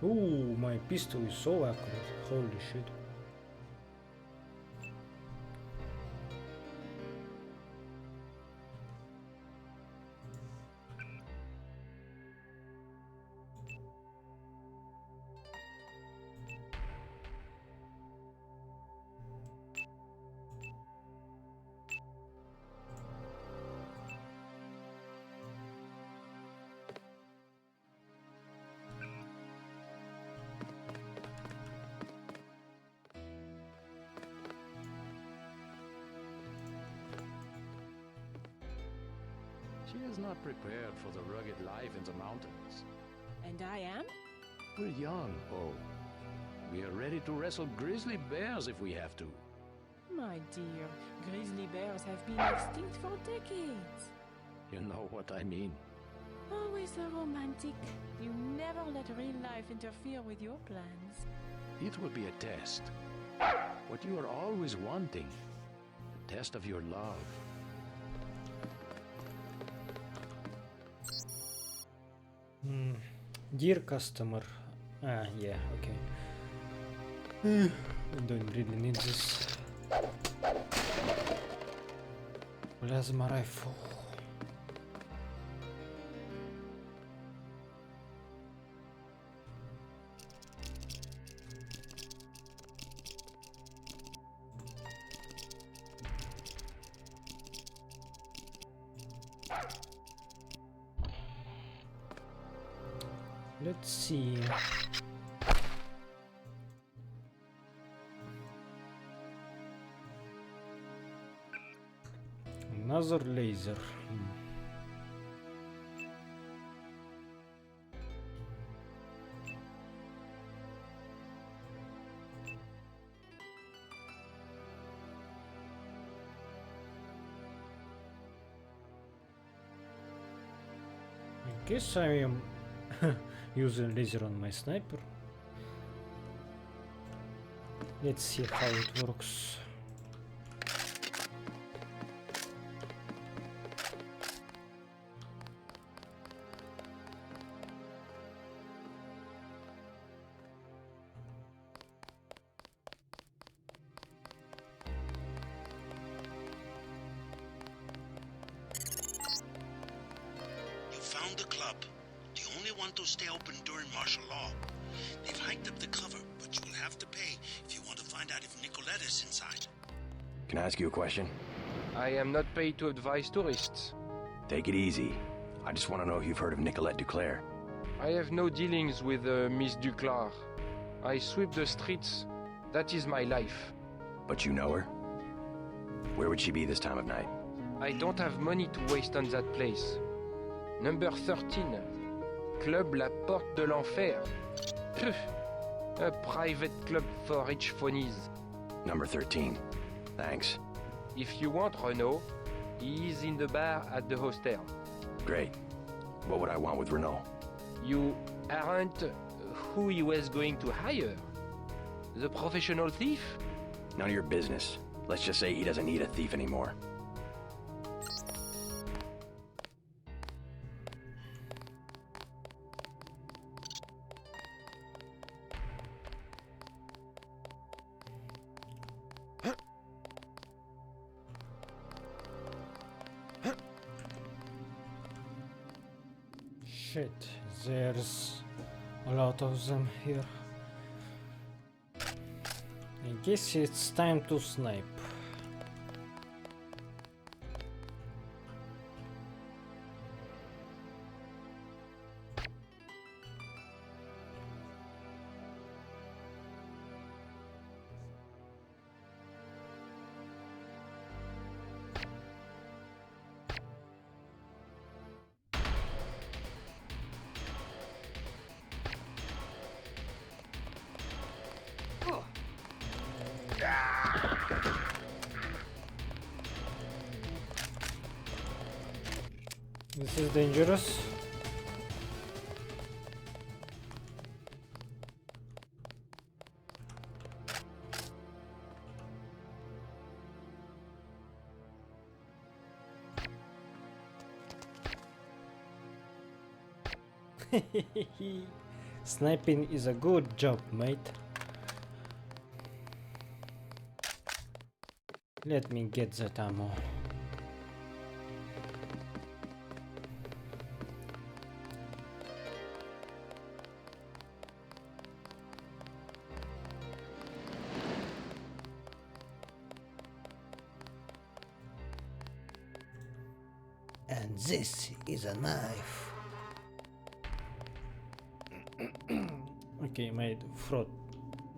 Ooh, my pistol is so accurate. Holy shit. She is not prepared for the rugged life in the mountains. And I am? We're young, oh. We are ready to wrestle grizzly bears if we have to. My dear, grizzly bears have been extinct for decades. You know what I mean. Always a romantic. You never let real life interfere with your plans. It will be a test. What you are always wanting. A test of your love. Dear customer. Ah, yeah, okay. I don't really need this. Plasma rifle. Let's see. Another laser. I guess I am using laser on my sniper. Let's see how it works. You found the club. The only one to stay open during martial law. They've hiked up the cover, but you will have to pay if you want to find out if Nicolette is inside. Can I ask you a question? I am not paid to advise tourists. Take it easy. I just want to know if you've heard of Nicolette Duclair. I have no dealings with Miss Duclair. I sweep the streets. That is my life. But you know her? Where would she be this time of night? I don't have money to waste on that place. Number 13. Club La Porte de l'Enfer. Phew. A private club for rich phonies. Number 13. Thanks. If you want Renault, he is in the bar at the hostel. Great. What would I want with Renault? You aren't who he was going to hire? The professional thief? None of your business. Let's just say he doesn't need a thief anymore. Shit, there's a lot of them here. I guess it's time to snipe. This is dangerous. Sniping is a good job, mate. Let me get that ammo. And this is a knife. Okay, my throat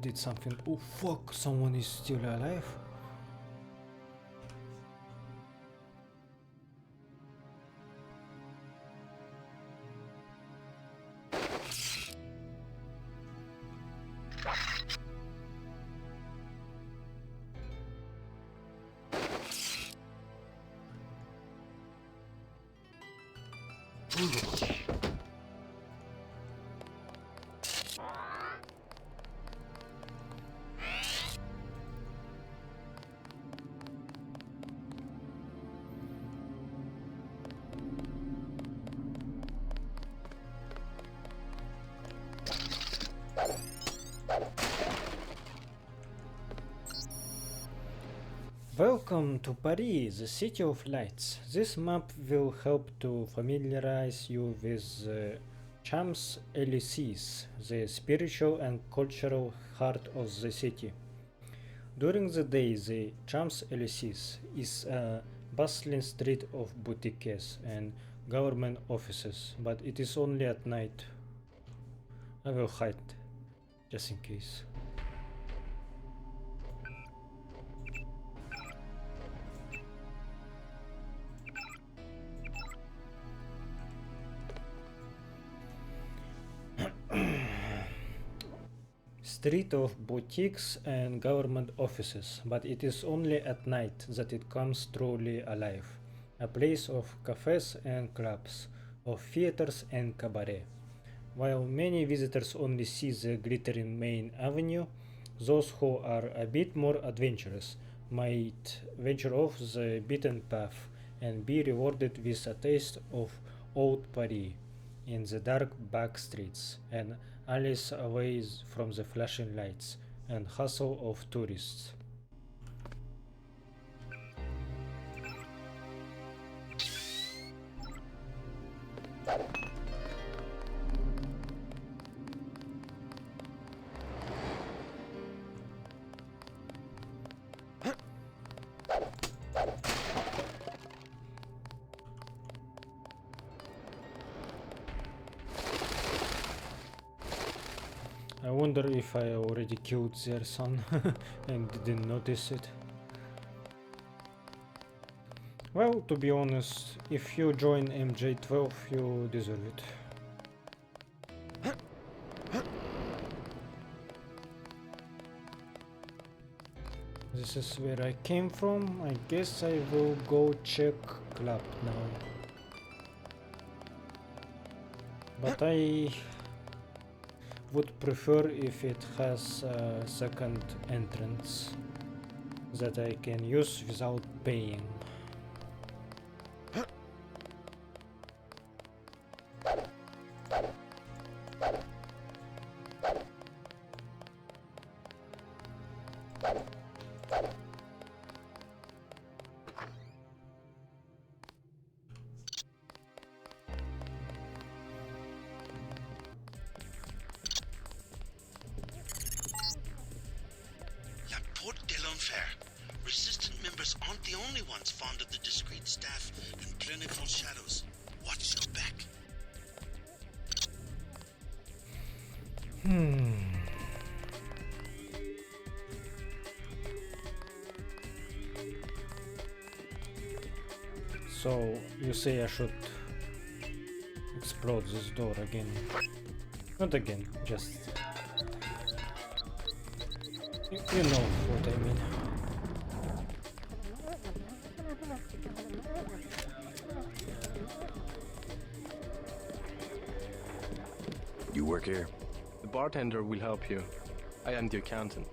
did something. Oh fuck, someone is still alive. Welcome to Paris, the City of Lights. This map will help to familiarize you with the Champs-Élysées, the spiritual and cultural heart of the city. During the day, the Champs-Élysées is a bustling street of boutiques and government offices, but it is only at night. I will hide, just in case. Street of boutiques and government offices, but it is only at night that it comes truly alive. A place of cafes and clubs, of theaters and cabaret. While many visitors only see the glittering main avenue, those who are a bit more adventurous might venture off the beaten path and be rewarded with a taste of old Paris in the dark back streets and alleys away from the flashing lights and hustle of tourists. I wonder if I already killed their son and didn't notice it. Well, to be honest, if you join MJ12, you deserve it. This is where I came from. I guess I will go check club now. But I would prefer if it has a second entrance that I can use without paying. Resistant members aren't the only ones fond of the discreet staff and clinical shadows. Watch your back. So, you say I should explode this door again? Not again, just... You know what I mean. work here? The bartender will help you. I am the accountant.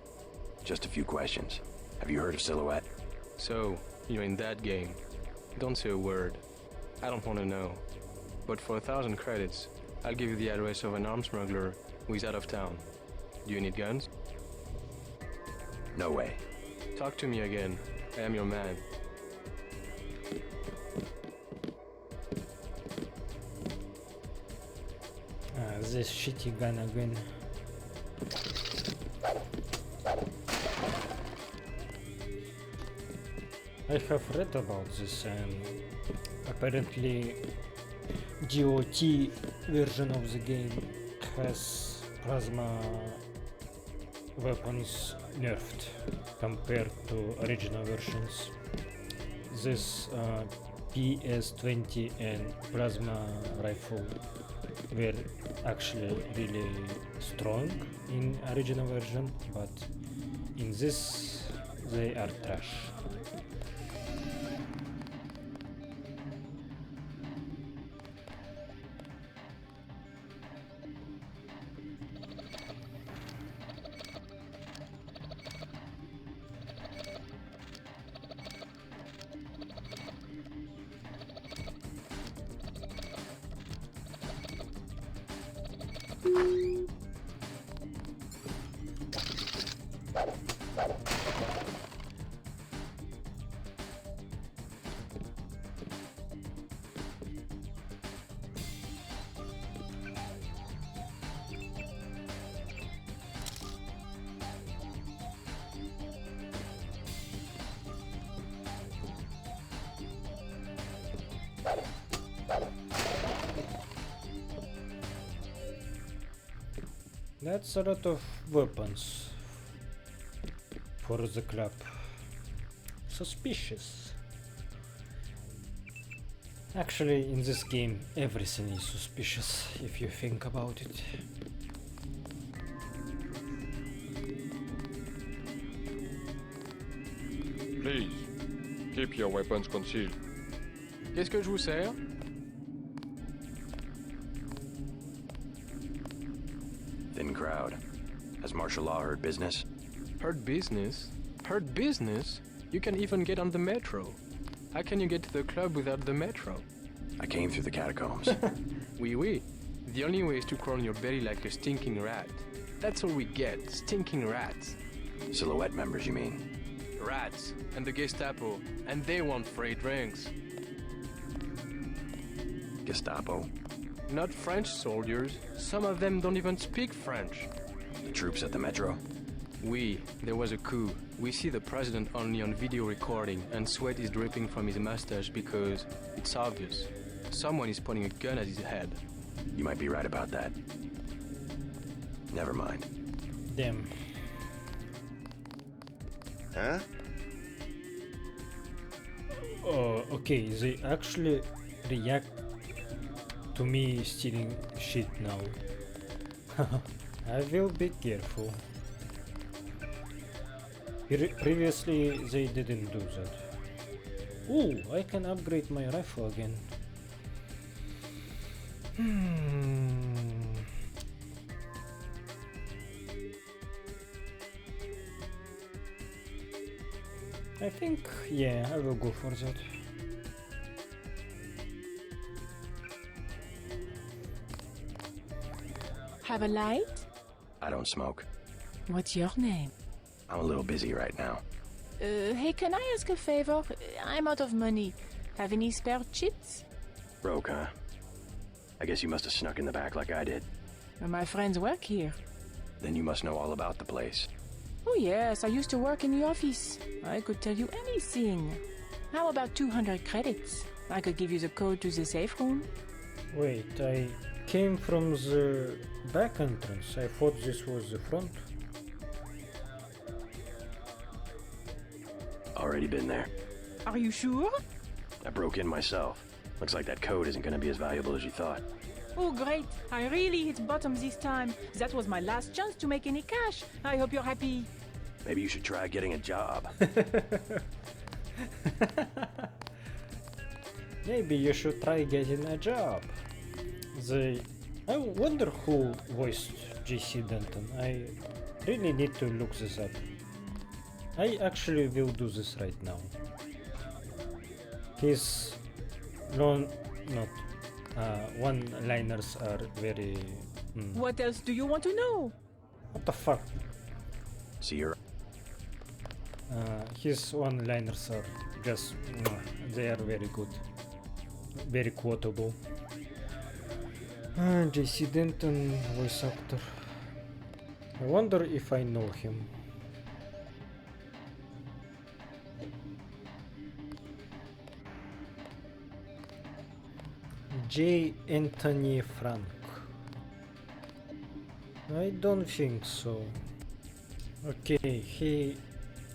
Just a few questions. Have you heard of Silhouette? So, you're in that game. Don't say a word. I don't want to know. But for 1,000 credits, I'll give you the address of an arms smuggler who is out of town. Do you need guns? No way. Talk to me again. I am your man. This shitty gun again. I have read about this and apparently DOT version of the game has plasma weapons nerfed compared to original versions. This PS20 and plasma rifle were actually really strong in original version, but in this they are trash. That's a lot of weapons for the club. Suspicious. Actually, in this game, everything is suspicious if you think about it. Please, keep your weapons concealed. Qu'est-ce que je vous sers? Thin crowd. Has martial law heard business? Heard business? Heard business? You can even get on the metro. How can you get to the club without the metro? I came through the catacombs. Oui, oui. The only way is to crawl on your belly like a stinking rat. That's all we get, stinking rats. Silhouette members, you mean? Rats, and the Gestapo, and they want free drinks. Gestapo? Not French soldiers. Some of them don't even speak French. The troops at the metro? Oui, there was a coup. We see the president only on video recording, and sweat is dripping from his mustache because it's obvious. Someone is pointing a gun at his head. You might be right about that. Never mind. Damn. Huh? Okay, they actually react to me stealing shit now. I will be careful. Previously they didn't do that. Ooh, I can upgrade my rifle again. I think, yeah, I will go for that. Have a light? I don't smoke. What's your name? I'm a little busy right now. Hey, can I ask a favor? I'm out of money. Have any spare chips? Broke, huh? I guess you must have snuck in the back like I did. My friends work here. Then you must know all about the place. Oh yes, I used to work in the office. I could tell you anything. How about 200 credits? I could give you the code to the safe room. Wait, I came from the back entrance. I thought this was the front. Already been there. Are you sure? I broke in myself. Looks like that code isn't going to be as valuable as you thought. Oh great, I really hit bottom this time. That was my last chance to make any cash. I hope you're happy. Maybe you should try getting a job. Maybe you should try getting a job. They I wonder who voiced JC Denton. I really need to look this up. I actually will do this right now. His one-liners are very... What else do you want to know? What the fuck? Sierra. His one-liners are just... they are very good. Very quotable. JC Denton, voice actor. I wonder if I know him. J. Anthony Frank. I don't think so. Okay, he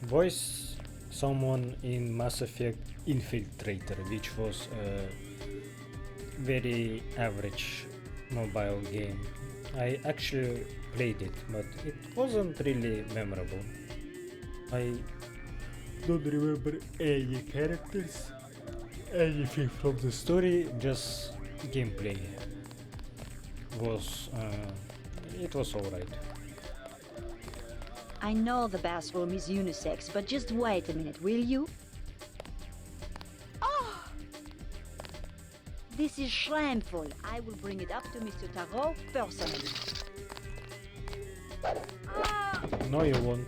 voiced someone in Mass Effect Infiltrator, which was a very average mobile game. I actually played it, but it wasn't really memorable. I don't remember any characters, anything from the story, just gameplay was it was alright. I know the bathroom is unisex, but just wait a minute, will you? Oh! This is shameful. I will bring it up to Mr. Tarot personally. No, you won't.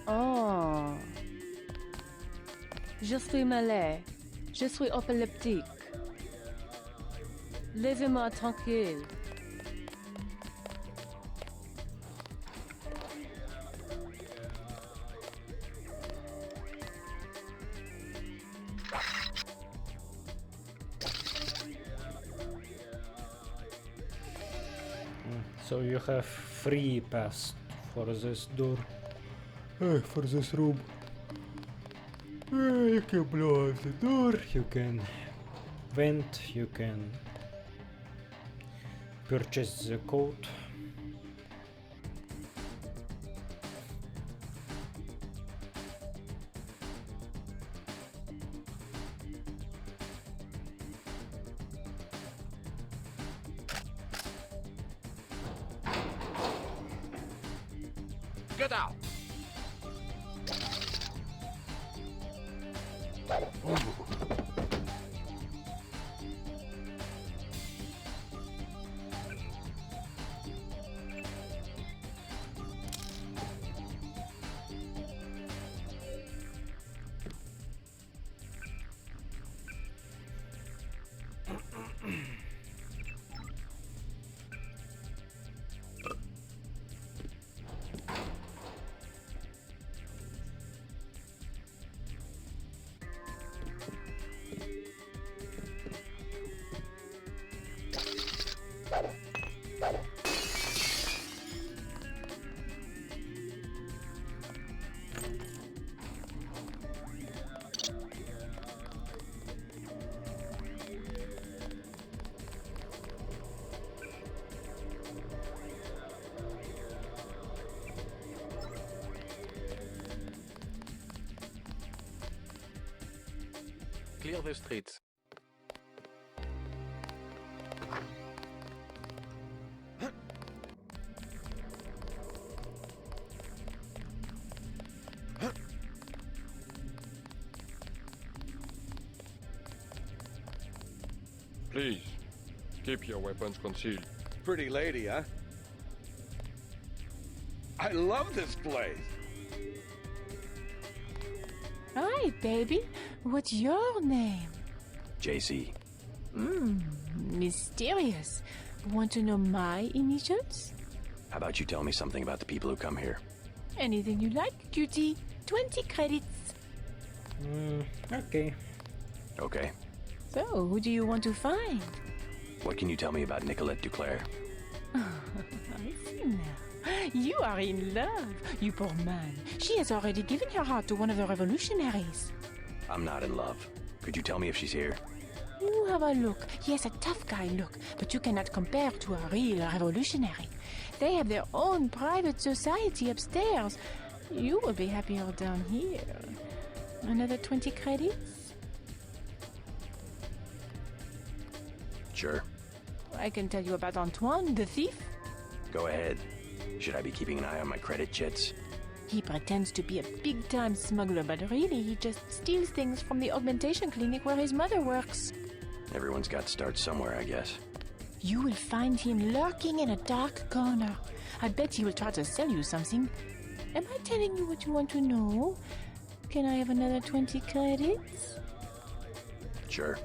Oh. Je suis malade. Je suis épileptique. Laissez-moi tranquille. So you have free pass for this door, for this room. You can blow out the door, you can vent, you can purchase the coat. Get out! Clear the streets. Please, keep your weapons concealed. Pretty lady, huh? I love this place. Hi, baby. What's your name? JC. Mysterious. Want to know my initials? How about you tell me something about the people who come here? Anything you like, cutie. 20 credits. Okay. Okay. So, who do you want to find? What can you tell me about Nicolette Duclair? I see now. You are in love, you poor man. She has already given her heart to one of the revolutionaries. I'm not in love. Could you tell me if she's here? You have a look. Yes, a tough guy look, but you cannot compare to a real revolutionary. They have their own private society upstairs. You will be happier down here. Another 20 credits? Sure. I can tell you about Antoine, the thief. Go ahead. Should I be keeping an eye on my credit chits? He pretends to be a big-time smuggler, but really he just steals things from the augmentation clinic where his mother works. Everyone's got to start somewhere, I guess. You will find him lurking in a dark corner. I bet he will try to sell you something. Am I telling you what you want to know? Can I have another 20 credits? Sure.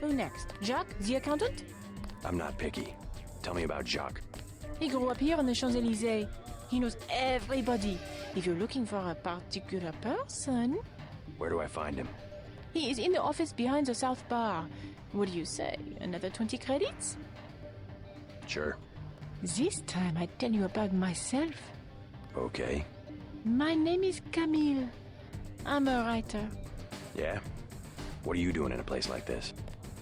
Who next? Jacques, the accountant? I'm not picky. Tell me about Jacques. He grew up here in the Champs-Élysées. He knows everybody. If you're looking for a particular person... Where do I find him? He is in the office behind the South Bar. What do you say? Another 20 credits? Sure. This time I tell you about myself. Okay. My name is Camille. I'm a writer. Yeah? What are you doing in a place like this?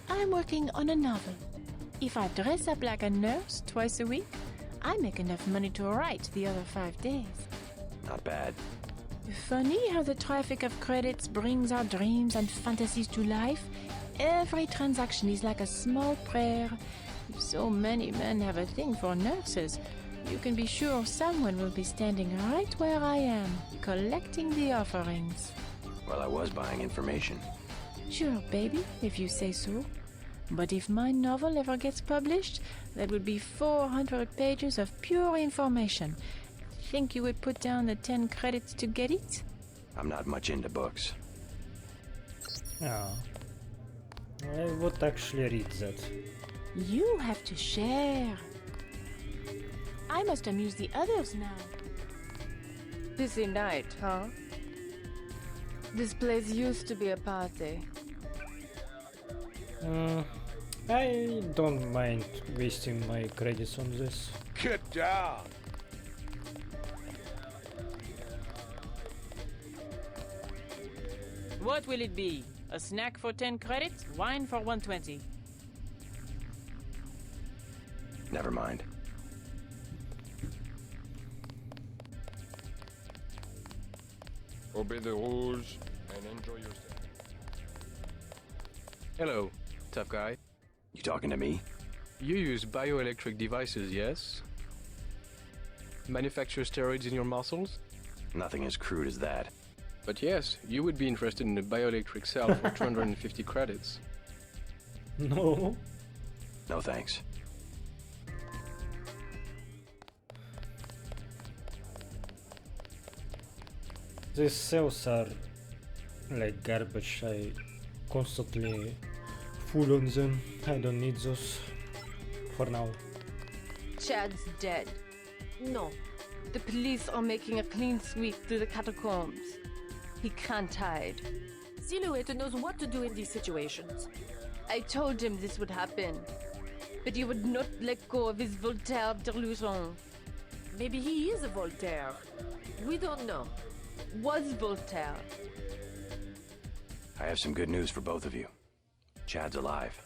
I'm working on a novel. If I dress up like a nurse twice a week, I make enough money to write the other 5 days. Not bad. Funny how the traffic of credits brings our dreams and fantasies to life. Every transaction is like a small prayer. If so many men have a thing for nurses, you can be sure someone will be standing right where I am, collecting the offerings. Well, I was buying information. Sure, baby, if you say so. But if my novel ever gets published, that would be 400 pages of pure information. Think you would put down the 10 credits to get it? I'm not much into books. Yeah. I would actually read that. You have to share. I must amuse the others now. Busy night, huh? This place used to be a party. I don't mind wasting my credits on this. Get down! What will it be? A snack for 10 credits, wine for 120. Never mind. Obey the rules and enjoy yourself. Hello, tough guy. You talking to me? You use bioelectric devices, yes? Manufacture steroids in your muscles? Nothing as crude as that. But yes, you would be interested in a bioelectric cell for 250 credits. No. No thanks. These cells are like garbage. I constantly full on them. I don't need those for now. Chad's dead. No. The police are making a clean sweep through the catacombs. He can't hide. Silhouette knows what to do in these situations. I told him this would happen, but he would not let go of his Voltaire delusion. Maybe he is a Voltaire. We don't know. Was Voltaire. I have some good news for both of you. Chad's alive.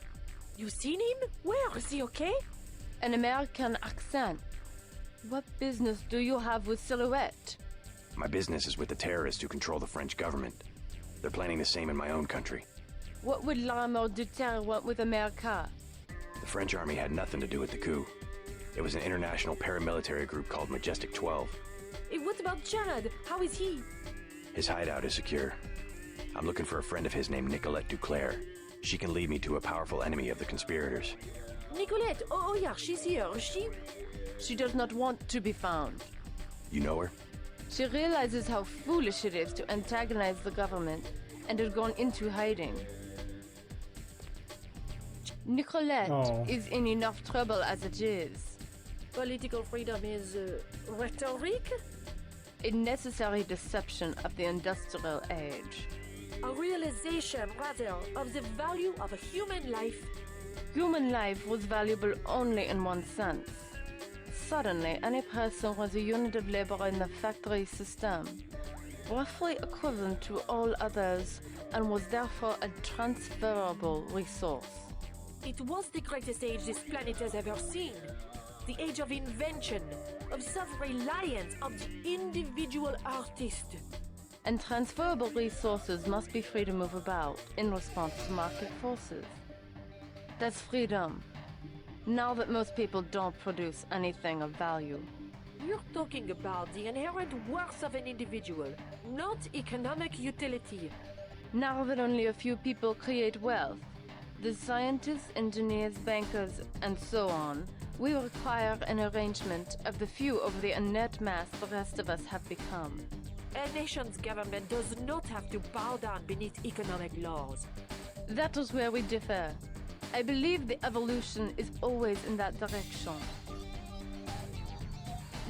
You seen him? Where? Is he okay? An American accent. What business do you have with Silhouette? My business is with the terrorists who control the French government. They're planning the same in my own country. What would l'armée de terre want with America? The French army had nothing to do with the coup. It was an international paramilitary group called Majestic 12. Hey, what about Chad? How is he? His hideout is secure. I'm looking for a friend of his named Nicolette Duclair. She can lead me to a powerful enemy of the conspirators. Nicolette, oh yeah, she's here. She does not want to be found. You know her? She realizes how foolish it is to antagonize the government and has gone into hiding. Nicolette is in enough trouble as it is. Political freedom is rhetoric? A necessary deception of the industrial age. A realization, rather, of the value of a human life. Human life was valuable only in one sense. Suddenly, any person was a unit of labor in the factory system, roughly equivalent to all others, and was therefore a transferable resource. It was the greatest age this planet has ever seen. The age of invention, of self-reliance, of the individual artist. And transferable resources must be free to move about in response to market forces. That's freedom, Now that most people don't produce anything of value. You're talking about the inherent worth of an individual, not economic utility. Now that only a few people create wealth, the scientists, engineers, bankers, and so on, we require an arrangement of the few over the inert mass the rest of us have become. A nation's government does not have to bow down beneath economic laws. That is where we differ. I believe the evolution is always in that direction.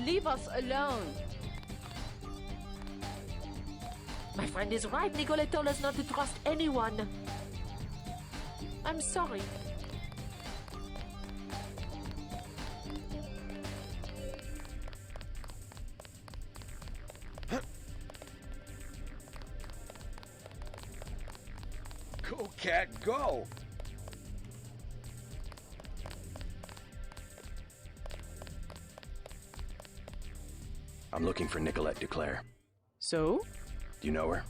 Leave us alone! My friend is right. Nicolette told us not to trust anyone. I'm sorry. Go, cat, go! I'm looking for Nicolette Duclair. So? Do you know her?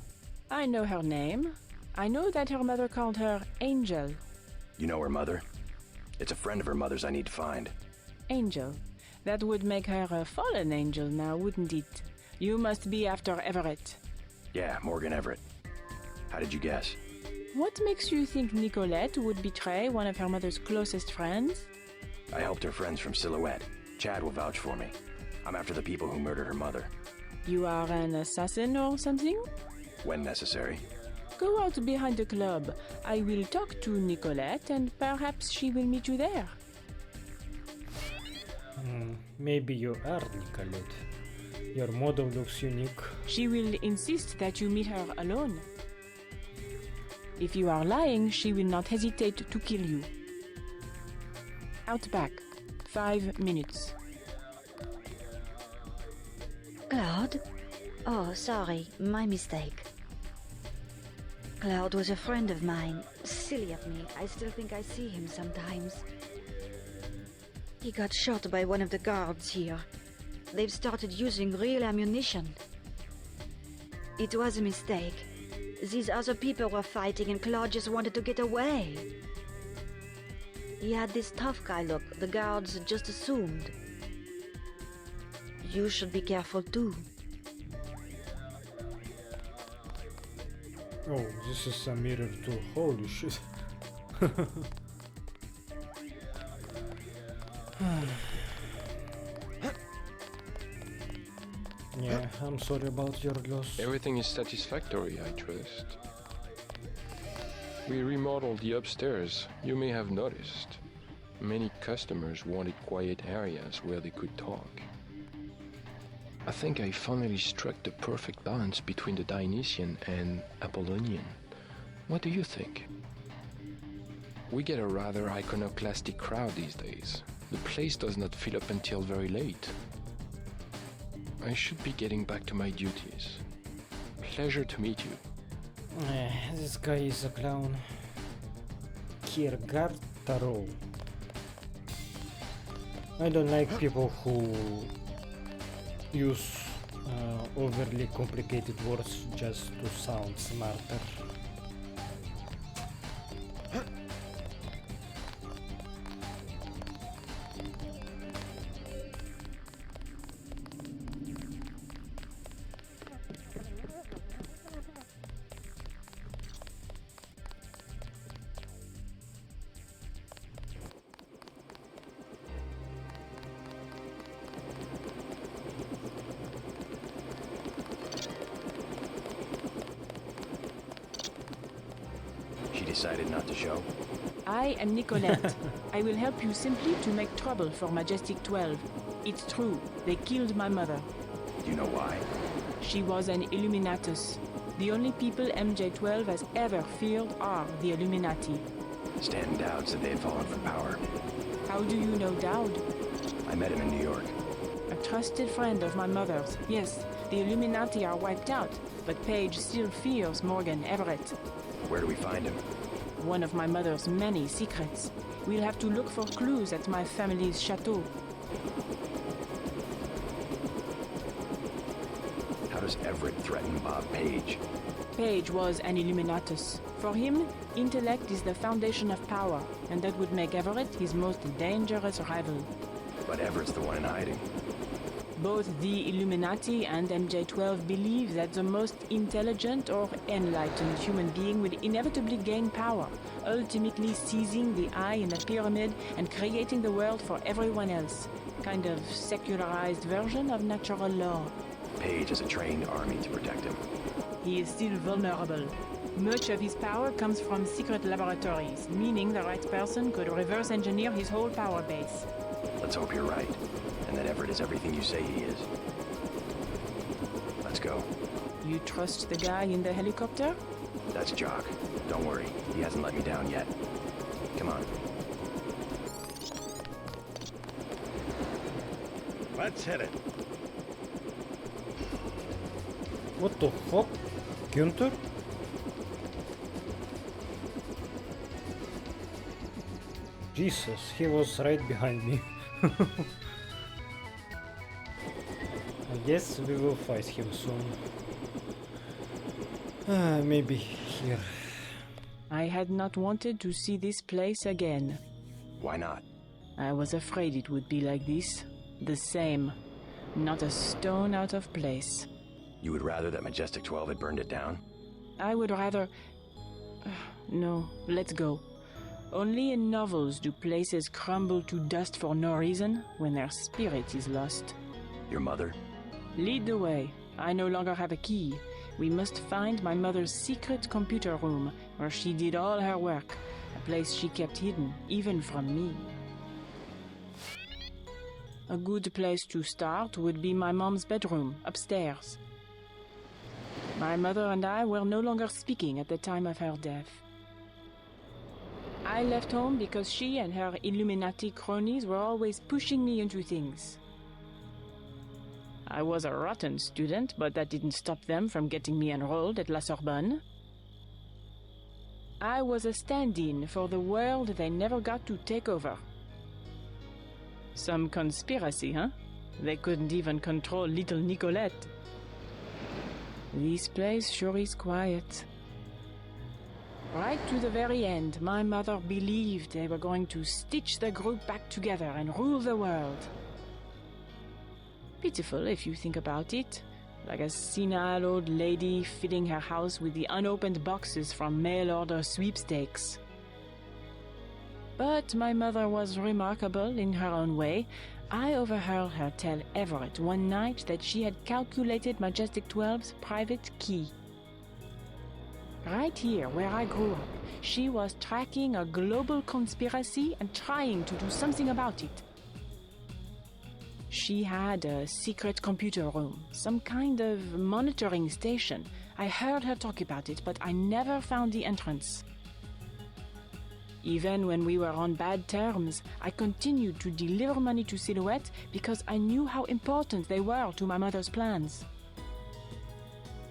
I know her name. I know that her mother called her Angel. You know her mother? It's a friend of her mother's I need to find. Angel. That would make her a fallen angel now, wouldn't it? You must be after Everett. Yeah, Morgan Everett. How did you guess? What makes you think Nicolette would betray one of her mother's closest friends? I helped her friends from Silhouette. Chad will vouch for me. I'm after the people who murdered her mother. You are an assassin or something? When necessary. Go out behind the club. I will talk to Nicolette and perhaps she will meet you there. Maybe you are Nicolette. Your model looks unique. She will insist that you meet her alone. If you are lying, she will not hesitate to kill you. Out back. 5 minutes. Cloud? Oh, sorry, my mistake. Cloud was a friend of mine. Silly of me, I still think I see him sometimes. He got shot by one of the guards here. They've started using real ammunition. It was a mistake. These other people were fighting and Claude just wanted to get away. He had this tough guy look, the guards just assumed. You should be careful too. Oh, this is a mirror too. Holy shit. Yeah, I'm sorry about your loss. Everything is satisfactory, I trust. We remodeled the upstairs. You may have noticed. Many customers wanted quiet areas where they could talk. I think I finally struck the perfect balance between the Dionysian and Apollonian. What do you think? We get a rather iconoclastic crowd these days. The place does not fill up until very late. I should be getting back to my duties. Pleasure to meet you. This guy is a clown. Kierkegaard Tarot. I don't like people who use overly complicated words just to sound smarter. Decided not to show? I am Nicolette. I will help you simply to make trouble for Majestic 12. It's true, they killed my mother. Do you know why? She was an Illuminatus. The only people MJ12 has ever feared are the Illuminati. Stanton Dowd said they had fallen from power. How do you know Dowd? I met him in New York. A trusted friend of my mother's. Yes, the Illuminati are wiped out, but Paige still fears Morgan Everett. Where do we find him? One of my mother's many secrets. We'll have to look for clues at my family's chateau. How does Everett threaten Bob Page? Page was an Illuminatus. For him, intellect is the foundation of power, and that would make Everett his most dangerous rival. But Everett's the one in hiding. Both the Illuminati and MJ-12 believe that the most intelligent or enlightened human being will inevitably gain power, ultimately seizing the eye in the pyramid and creating the world for everyone else. Kind of secularized version of natural law. Page has a trained army to protect him. He is still vulnerable. Much of his power comes from secret laboratories, meaning the right person could reverse engineer his whole power base. Let's hope you're right, and that Everett is everything you say he is. Let's go. You trust the guy in the helicopter? That's Jock. Don't worry, he hasn't let me down yet. Come on. Let's hit it. What the fuck? Günther? Jesus, he was right behind me. I guess we will fight him soon. Maybe here. I had not wanted to see this place again. Why not? I was afraid it would be like this. The same. Not a stone out of place. You would rather that Majestic 12 had burned it down? I would rather... No, let's go. Only in novels do places crumble to dust for no reason when their spirit is lost. Your mother? Lead the way. I no longer have a key. We must find my mother's secret computer room, where she did all her work, a place she kept hidden, even from me. A good place to start would be my mom's bedroom, upstairs. My mother and I were no longer speaking at the time of her death. I left home because she and her Illuminati cronies were always pushing me into things. I was a rotten student, but that didn't stop them from getting me enrolled at La Sorbonne. I was a stand-in for the world they never got to take over. Some conspiracy, huh? They couldn't even control little Nicolette. This place sure is quiet. Right to the very end, my mother believed they were going to stitch the group back together and rule the world. Pitiful if you think about it, like a senile old lady filling her house with the unopened boxes from mail-order sweepstakes. But my mother was remarkable in her own way. I overheard her tell Everett one night that she had calculated Majestic 12's private key. Right here, where I grew up, she was tracking a global conspiracy and trying to do something about it. She had a secret computer room, some kind of monitoring station. I heard her talk about it, but I never found the entrance. Even when we were on bad terms, I continued to deliver money to Silhouette because I knew how important they were to my mother's plans.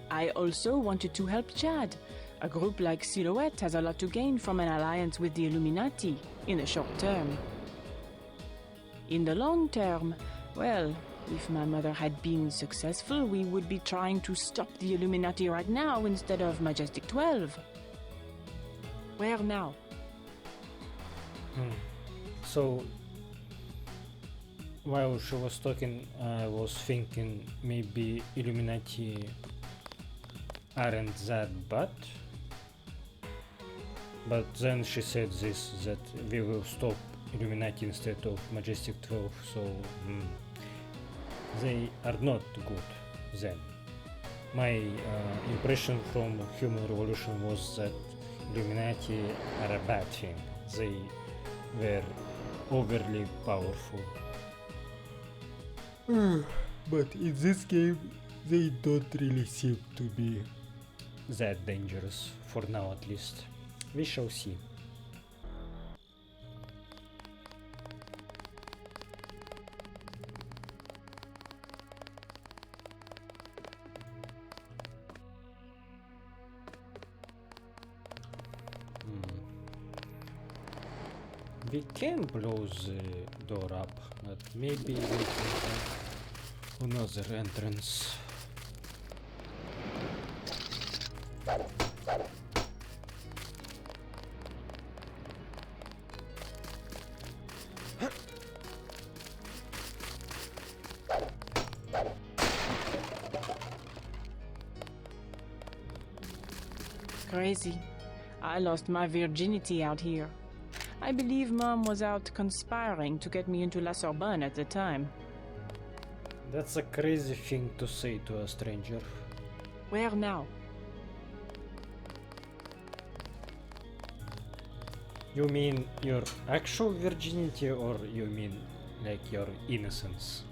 I also wanted to help Chad. A group like Silhouette has a lot to gain from an alliance with the Illuminati in the short term. In the long term, well, if my mother had been successful, we would be trying to stop the Illuminati right now instead of Majestic 12. Where now? So, while she was talking, I was thinking maybe Illuminati aren't that bad. But then she said this, that we will stop Illuminati instead of Majestic 12, so they are not good then. My impression from Human Revolution was that Illuminati are a bad thing. They were overly powerful. But in this game, they don't really seem to be that dangerous, for now at least. We shall see. We can blow the door up, but maybe we can have another entrance. crazy. I lost my virginity out here. I believe Mom was out conspiring to get me into La Sorbonne at the time. That's a crazy thing to say to a stranger. Where now? You mean your actual virginity or you mean like your innocence?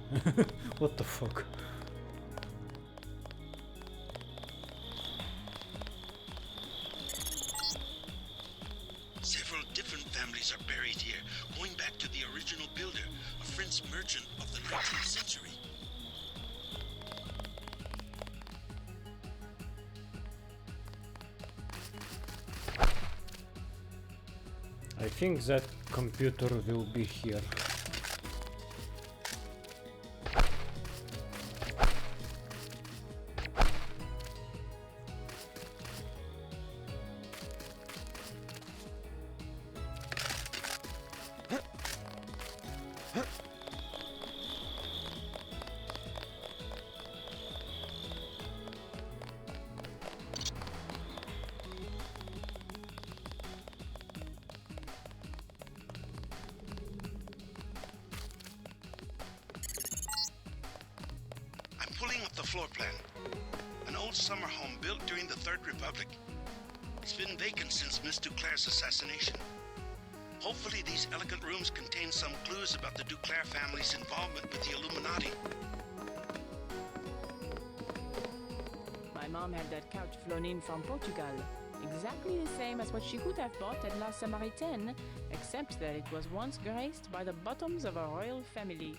What the fuck? Several different families are buried here, going back to the original builder, a French merchant of the 19th century. I think that computer will be here. Pulling up the floor plan. An old summer home built during the Third Republic. It's been vacant since Miss Duclair's assassination. Hopefully these elegant rooms contain some clues about the Duclair family's involvement with the Illuminati. My mom had that couch flown in from Portugal. Exactly the same as what she could have bought at La Samaritaine, except that it was once graced by the bottoms of a royal family.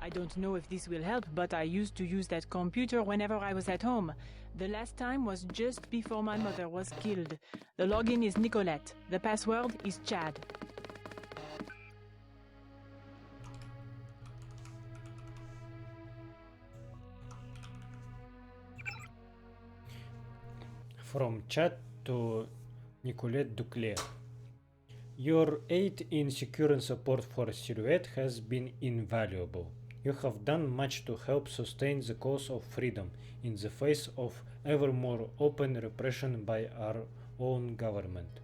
I don't know if this will help, but I used to use that computer whenever I was at home. The last time was just before my mother was killed. The login is Nicolette. The password is Chad. From Chad to Nicolette Duclair. Your aid in securing support for Silhouette has been invaluable. You have done much to help sustain the cause of freedom in the face of ever more open repression by our own government.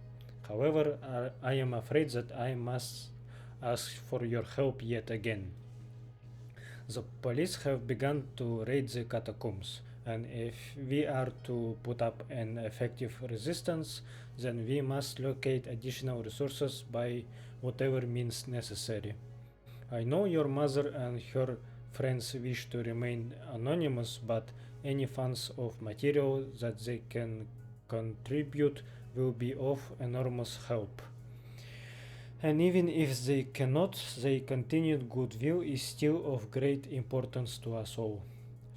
However, I am afraid that I must ask for your help yet again. The police have begun to raid the catacombs, and if we are to put up an effective resistance, then we must locate additional resources by whatever means necessary. I know your mother and her friends wish to remain anonymous, but any funds of material that they can contribute will be of enormous help. And even if they cannot, their continued goodwill is still of great importance to us all.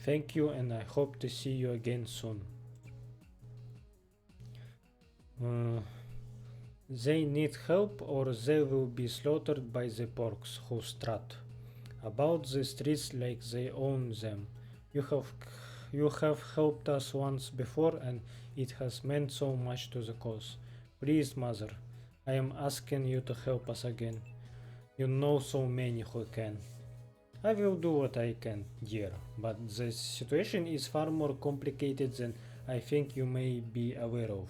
Thank you, and I hope to see you again soon. They need help or they will be slaughtered by the porks who strut about the streets like they own them. You have helped us once before and it has meant so much to the cause. Please, Mother, I am asking you to help us again. You know so many who can. I will do what I can, dear, but the situation is far more complicated than I think you may be aware of.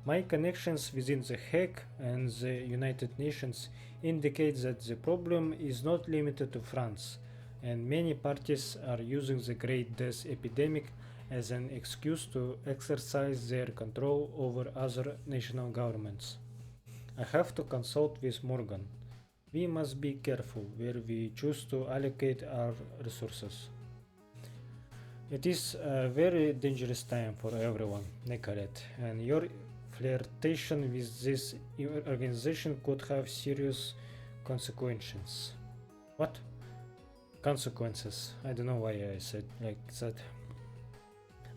My connections within the Hague and the United Nations indicate that the problem is not limited to France, and many parties are using the Great Death epidemic as an excuse to exercise their control over other national governments. I have to consult with Morgan. We must be careful where we choose to allocate our resources. It is a very dangerous time for everyone, Nicolette, and your flirtation with this organization could have serious consequences. What? Consequences. I don't know why I said like that.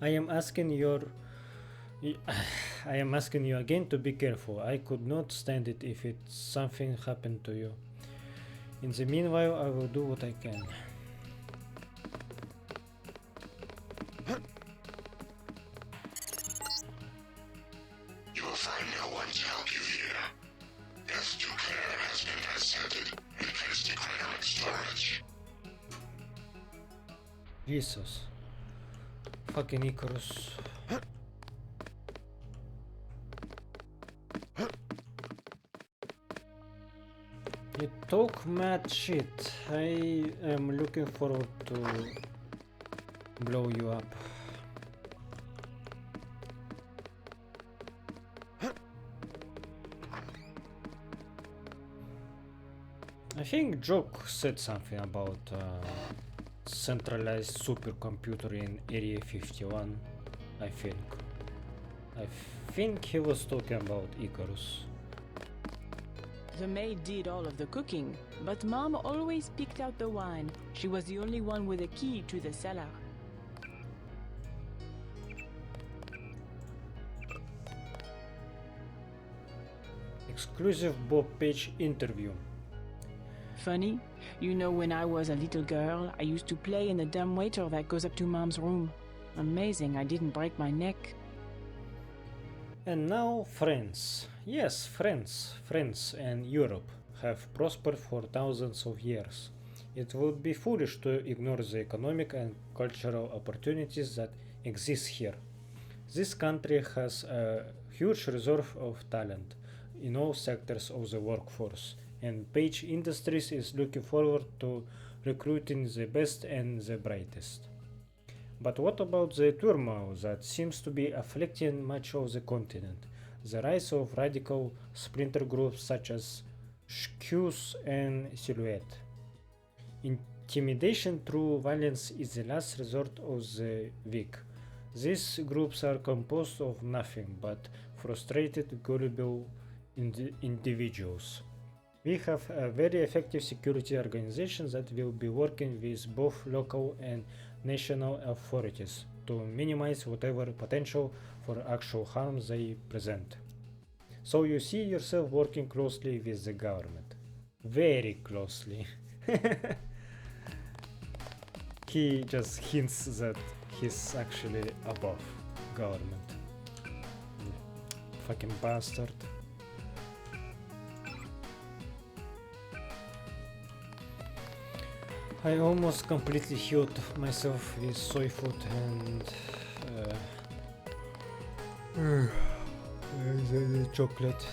I am asking you again to be careful. I could not stand it if something happened to you. In the meanwhile, I will do what I can. going to help you here. If Duclair has been ascended, please declare it storage. Jesus. Fucking Icarus. You talk mad shit. I am looking forward to blow you up. I think Joke said something about centralized supercomputer in Area 51. I think he was talking about Icarus. The maid did all of the cooking, but Mom always picked out the wine. She was the only one with a key to the cellar. Exclusive Bob Page interview. Funny, you know, when I was a little girl, I used to play in the dumbwaiter that goes up to Mom's room. Amazing I didn't break my neck. And now France. Yes, France and Europe have prospered for thousands of years. It would be foolish to ignore the economic and cultural opportunities that exist here. This country has a huge reserve of talent in all sectors of the workforce, and Page Industries is looking forward to recruiting the best and the brightest. But what about the turmoil that seems to be afflicting much of the continent? The rise of radical splinter groups such as Skews and Silhouette. Intimidation through violence is the last resort of the weak. These groups are composed of nothing but frustrated, gullible individuals. We have a very effective security organization that will be working with both local and national authorities to minimize whatever potential for actual harm they present. So you see yourself working closely with the government. Very closely. He just hints that he's actually above government. Fucking bastard. I almost completely healed myself with soy food and the chocolate.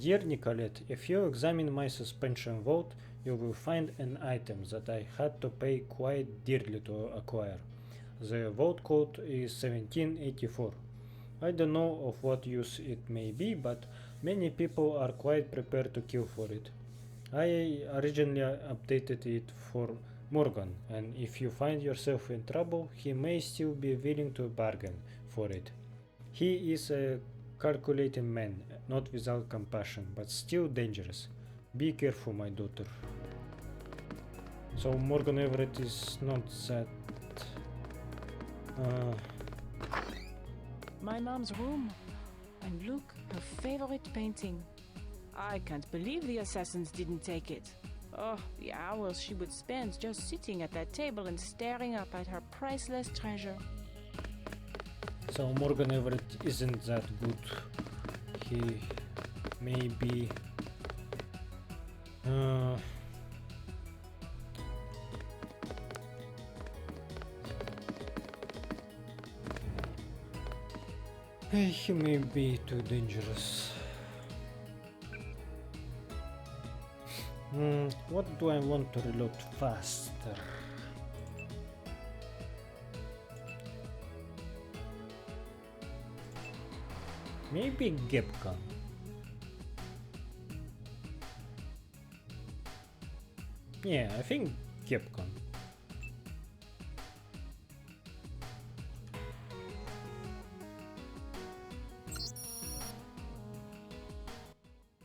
Dear Nicolette, if you examine my suspension vote, you will find an item that I had to pay quite dearly to acquire. The vote code is 1784. I don't know of what use it may be, but many people are quite prepared to kill for it. I originally updated it for Morgan, and if you find yourself in trouble, he may still be willing to bargain for it. He is a calculating man, not without compassion, but still dangerous. Be careful, my daughter. So Morgan Everett is not that... My mom's room. And look, her favorite painting. I can't believe the assassins didn't take it. Oh, the hours she would spend just sitting at that table and staring up at her priceless treasure. So Morgan Everett isn't that good. He may be... He may be too dangerous. What do I want to reload faster? Maybe Gapcon. Yeah, I think Gapcon.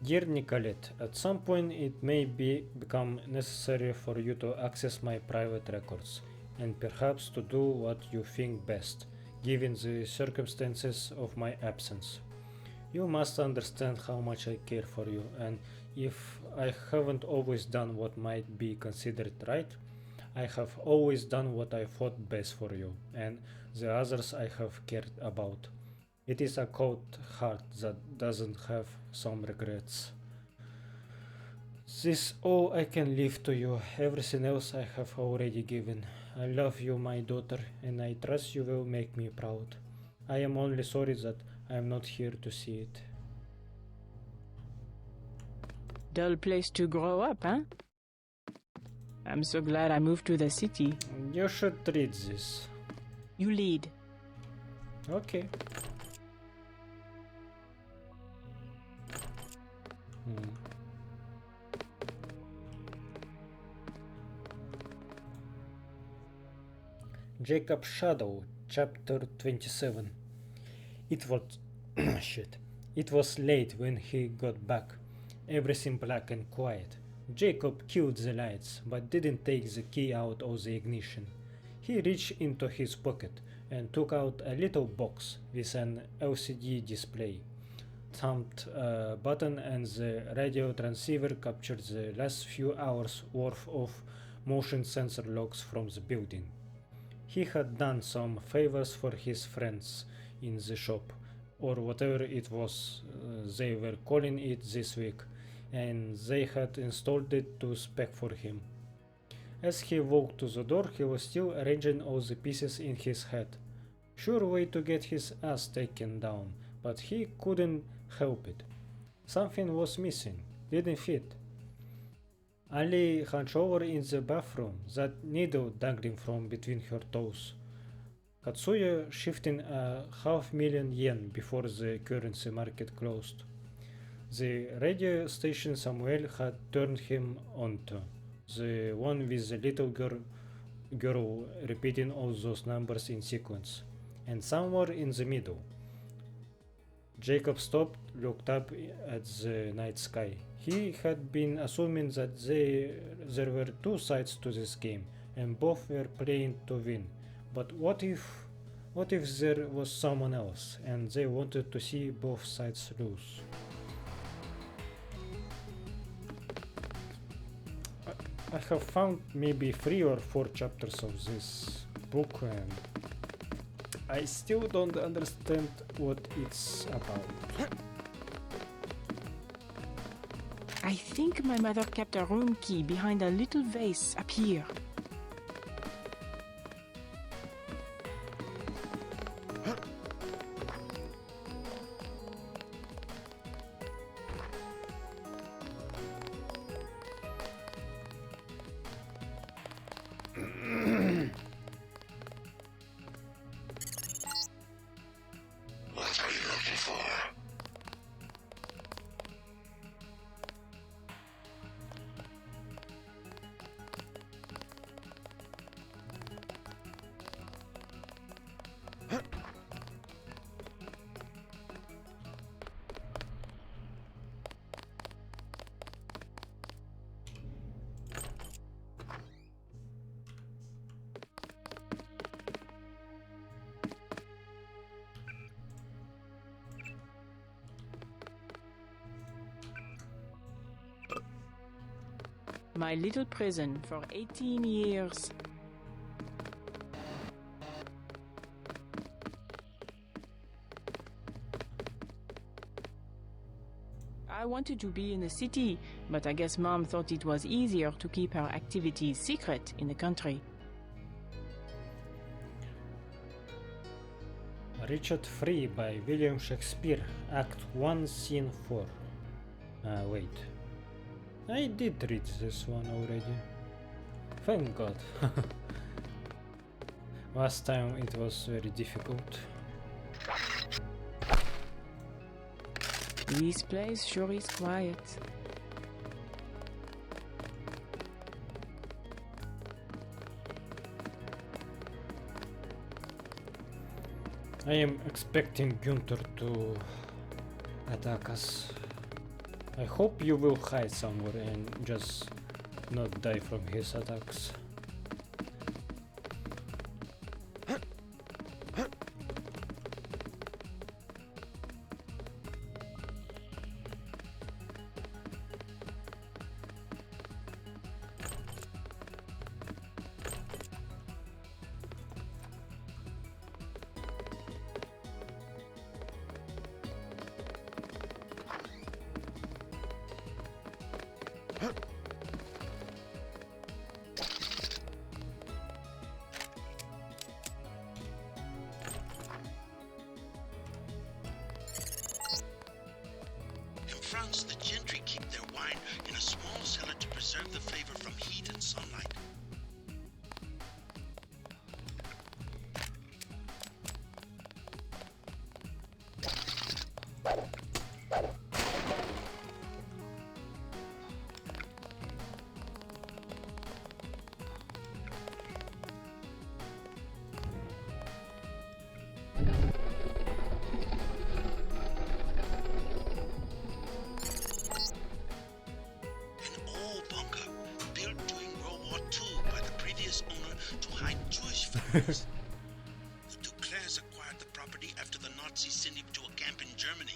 Dear Nicolette, at some point it may become necessary for you to access my private records, and perhaps to do what you think best, given the circumstances of my absence. You must understand how much I care for you, and if I haven't always done what might be considered right, I have always done what I thought best for you, and the others I have cared about. It is a cold heart that doesn't have some regrets. This is all I can leave to you. Everything else I have already given. I love you, my daughter, and I trust you will make me proud. I am only sorry that I am not here to see it. Dull place to grow up, huh? I'm so glad I moved to the city. You should read this. You lead. Okay. Jacob's Shadow, Chapter 27. It was shit. It was late when he got back. Everything black and quiet. Jacob killed the lights, but didn't take the key out of the ignition. He reached into his pocket and took out a little box with an LCD display. Thumped a button and the radio transceiver captured the last few hours worth of motion sensor logs from the building. He had done some favors for his friends in the shop, or whatever it was they were calling it this week, and they had installed it to spec for him. As he walked to the door, he was still arranging all the pieces in his head. Sure way to get his ass taken down, but he couldn't help it. Something was missing, didn't fit. Ali hunched over in the bathroom, that needle dangling from between her toes. Katsuya shifting $500,000 before the currency market closed. The radio station Samuel had turned him onto, the one with the little girl repeating all those numbers in sequence, and somewhere in the middle. Jacob stopped, looked up at the night sky. He had been assuming that there were two sides to this game, and both were playing to win. But what if there was someone else, and they wanted to see both sides lose? I have found maybe 3 or 4 chapters of this book, and I still don't understand what it's about. I think my mother kept a room key behind a little vase up here. What are you looking for? My little prison for 18 years. I wanted to be in the city, but I guess Mom thought it was easier to keep her activities secret in the country. Richard III by William Shakespeare, Act 1, Scene 4. Wait. I did read this one already. Thank God. Last time it was very difficult. This place sure is quiet. I am expecting Günther to attack us. I hope you will hide somewhere and just not die from his attacks. In France, the gentry keep their wine in a small cellar to preserve the flavor from heat and sunlight. The Duclairs acquired the property after the Nazis sent him to a camp in Germany.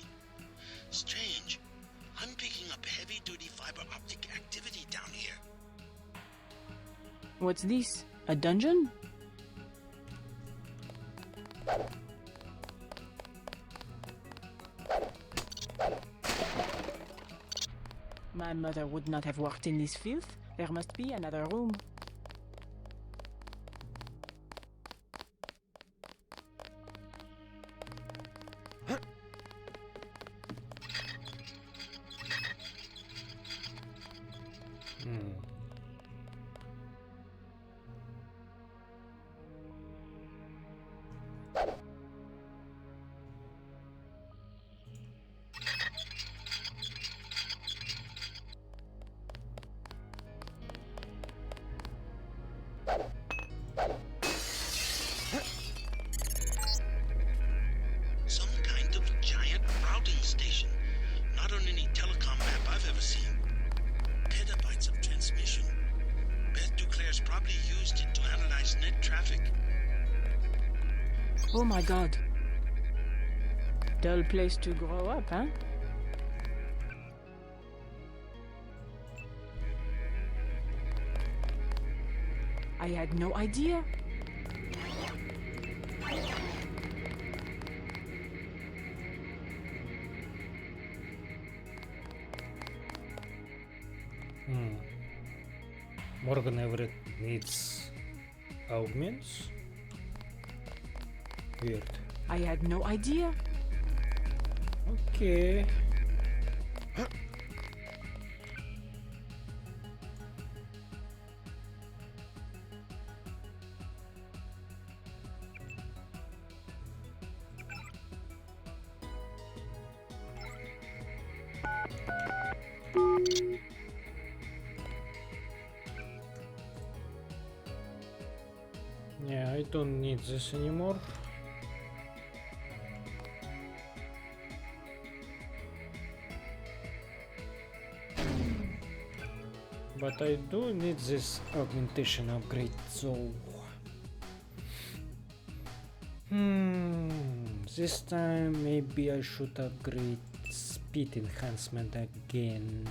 Strange. I'm picking up heavy-duty fiber optic activity down here. What's this? A dungeon? My mother would not have worked in this filth. There must be another room. Some kind of giant routing station. Not on any telecom map I've ever seen. Petabytes of transmission. Beth Duclair's probably used it to analyze net traffic. Oh my God. Dull place to grow up, huh? I had no idea. Morgan Everett needs augments? Weird. I had no idea. Okay. Yeah, I don't need this anymore. But I do need this augmentation upgrade, so... This time maybe I should upgrade speed enhancement again.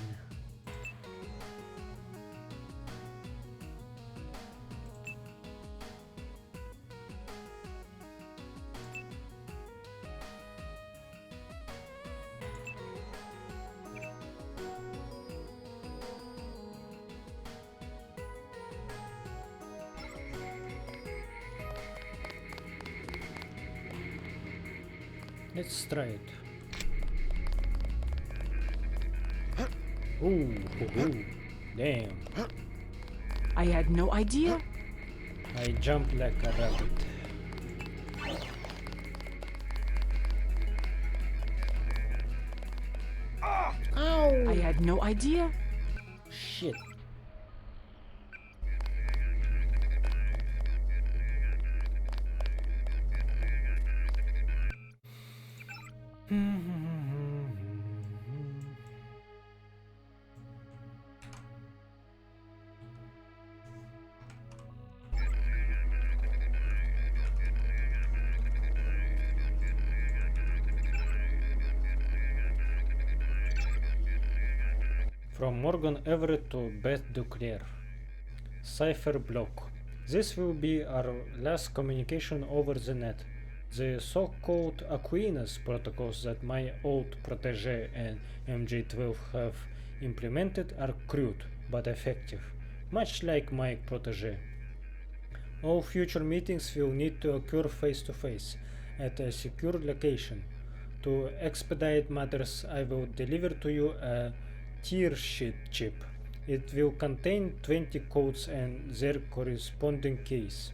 Let's try it. Ooh, damn. I had no idea. I jumped like a rabbit. Ow! I had no idea. Shit. From Morgan Everett to Beth Duclair. Cipher block. This will be our last communication over the net. The so-called Aquinas protocols that my old protege and MJ12 have implemented are crude but effective, much like my protege. All future meetings will need to occur face-to-face at a secure location. To expedite matters, I will deliver to you a tier sheet chip. It will contain 20 codes and their corresponding keys.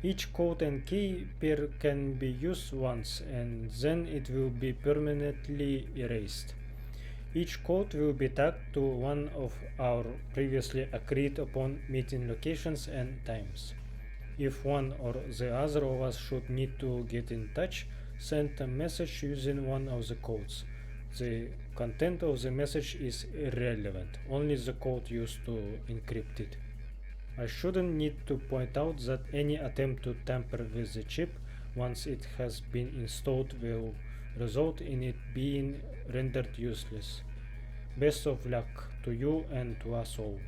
Each code and key pair can be used once and then it will be permanently erased. Each code will be tagged to one of our previously agreed upon meeting locations and times. If one or the other of us should need to get in touch, send a message using one of the codes. The content of the message is irrelevant, only the code used to encrypt it. I shouldn't need to point out that any attempt to tamper with the chip once it has been installed will result in it being rendered useless. Best of luck to you and to us all.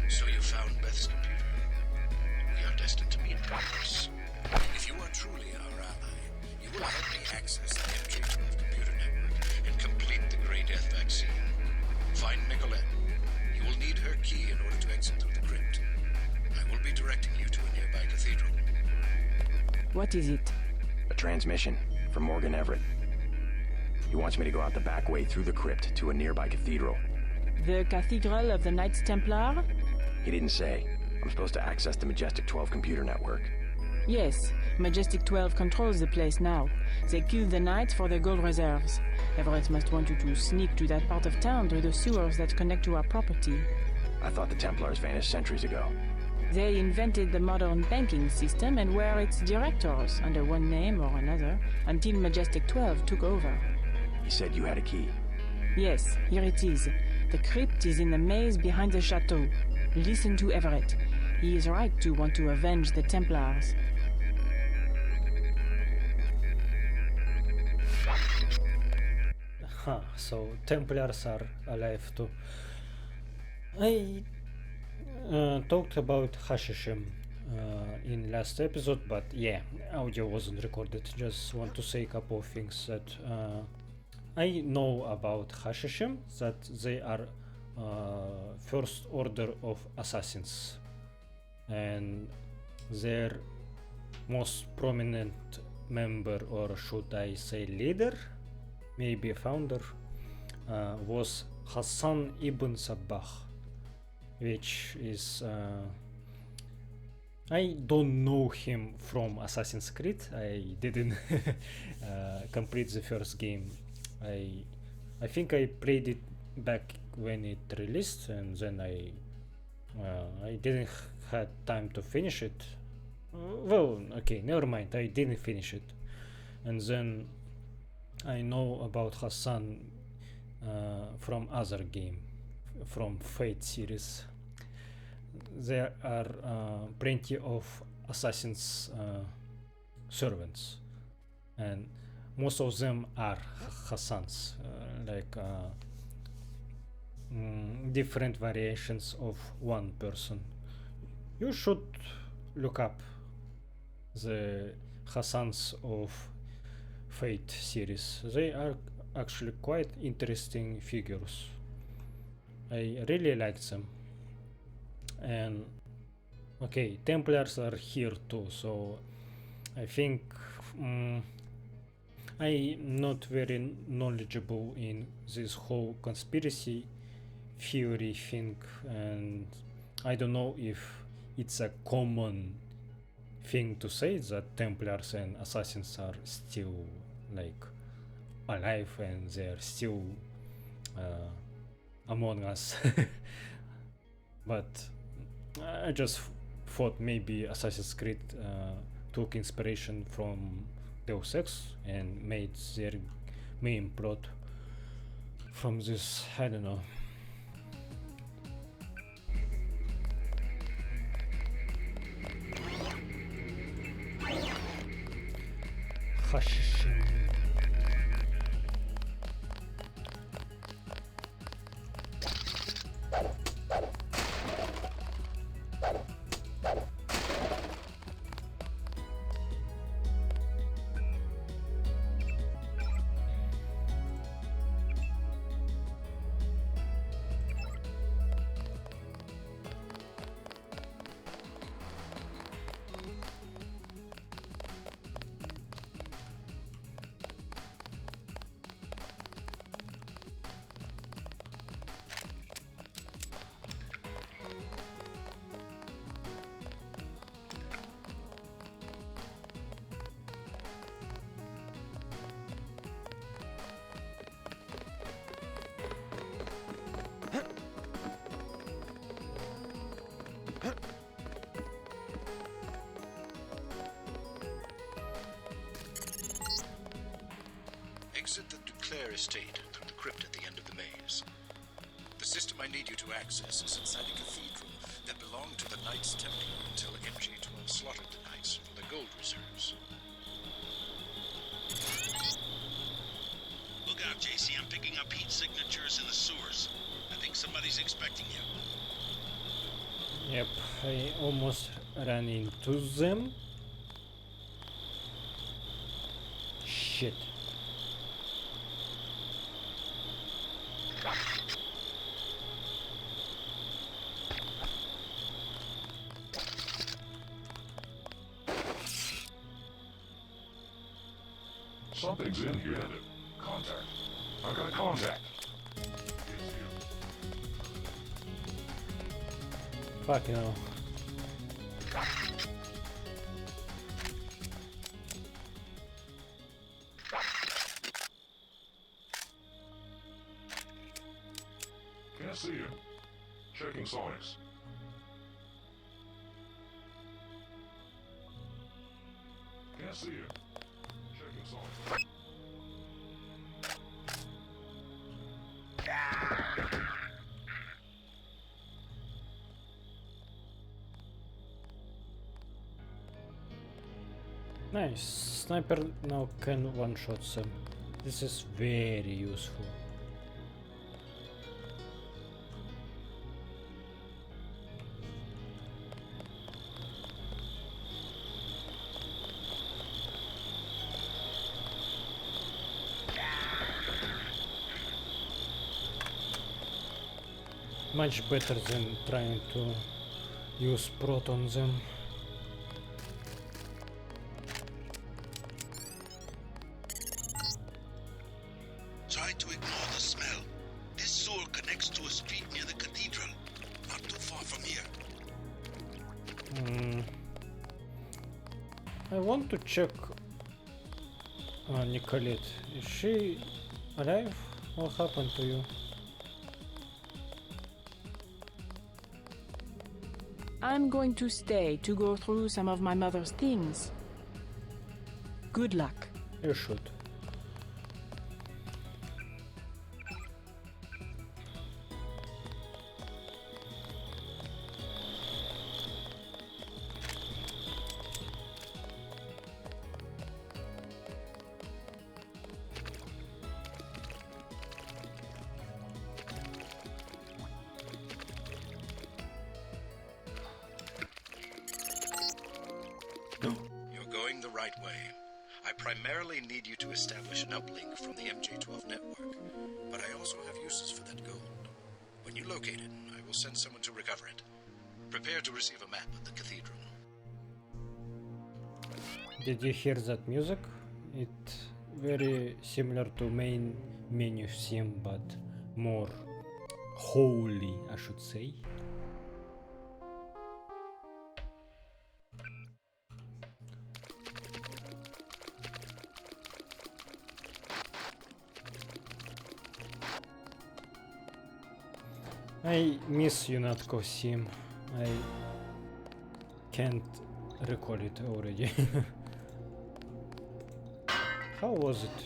So you found Beth's computer. We are destined to meet Congress. If you are truly our ally, you will help me access the MJ12 computer network and complete the Grey Death vaccine. Find Nicolette. You will need her key in order to exit through the crypt. I will be directing you to a nearby cathedral. What is it? A transmission from Morgan Everett. He wants me to go out the back way through the crypt to a nearby cathedral. The Cathedral of the Knights Templar? He didn't say. I'm supposed to access the Majestic 12 computer network. Yes, Majestic 12 controls the place now. They kill the Knights for their gold reserves. Everett must want you to sneak to that part of town through the sewers that connect to our property. I thought the Templars vanished centuries ago. They invented the modern banking system and were its directors, under one name or another, until Majestic 12 took over. He said you had a key. Yes, here it is. The crypt is in the maze behind the chateau. Listen to Everett. He is right to want to avenge the Templars. Huh, so Templars are alive too. I talked about Hashishim in last episode, but yeah, audio wasn't recorded. Just want to say a couple of things that I know about Hashishim, that they are first order of assassins, and their most prominent member, or should I say leader, maybe founder, was Hassan ibn Sabbah, which is I don't know him from Assassin's Creed. I didn't complete the first game. I think I played it back when it released, and then I didn't had time to finish it. Well, okay, never mind. I didn't finish it, and then I know about Hassan from other game, from Fate series. There are plenty of assassins servants, and most of them are Hassans, different variations of one person. You should look up the Hassans of Fate series. They are actually quite interesting figures. I really like them, and Okay, Templars are here too, so I think I'm not very knowledgeable in this whole conspiracy theory thing, and I don't know if it's a common thing to say that Templars and Assassins are still like alive and they're still among us. But I just thought maybe Assassin's Creed took inspiration from Deus Ex and made their main plot from this, I don't know. Hashishin. Exit the Duclair estate through the crypt at the end of the maze. The system I need you to access is inside a cathedral that belonged to the Knights Templar until MG-12 slaughtered the Knights for the gold reserves. Look out, JC. I'm picking up heat signatures in the sewers. I think somebody's expecting you. Yep, I almost ran into them. Shit. Something's in here. Contact. I've got a contact. Fuck you know. Can't see him. Checking sonics. Can't see him. Checking sonics. Nice. Sniper now can one-shot them. This is very useful. Much better than trying to use prot on them. Try to ignore the smell. This sewer connects to a street near the cathedral, not too far from here. I want to check Nicolette. Is she alive? What happened to you? I'm going to stay to go through some of my mother's things. Good luck. You should. You're going the right way. I primarily need you to establish an uplink from the MJ-12 network, but I also have uses for that gold. When you locate it, I will send someone to recover it. Prepare to receive a map of the cathedral. Did you hear that music? It's very similar to main menu theme, but more holy, I should say. I miss Unatco theme. I can't recall it already. How was it?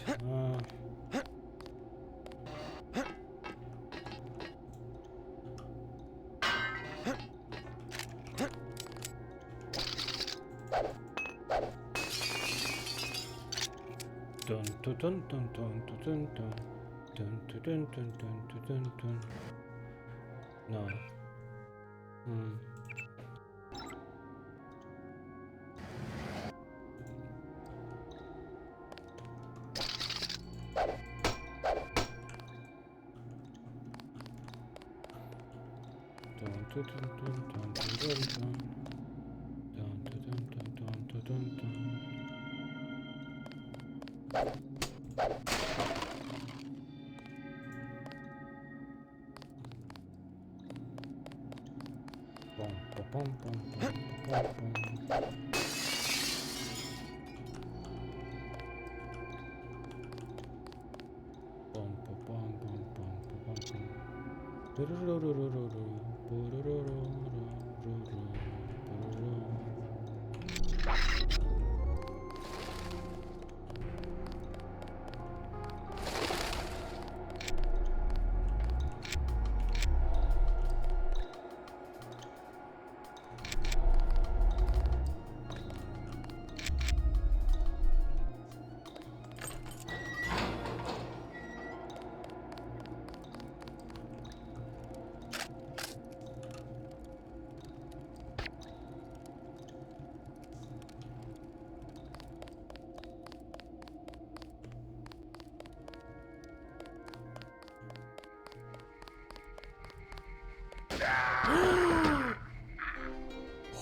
Dun dun dun dun dun dun dun dun dun dun dun dun dun dun. No.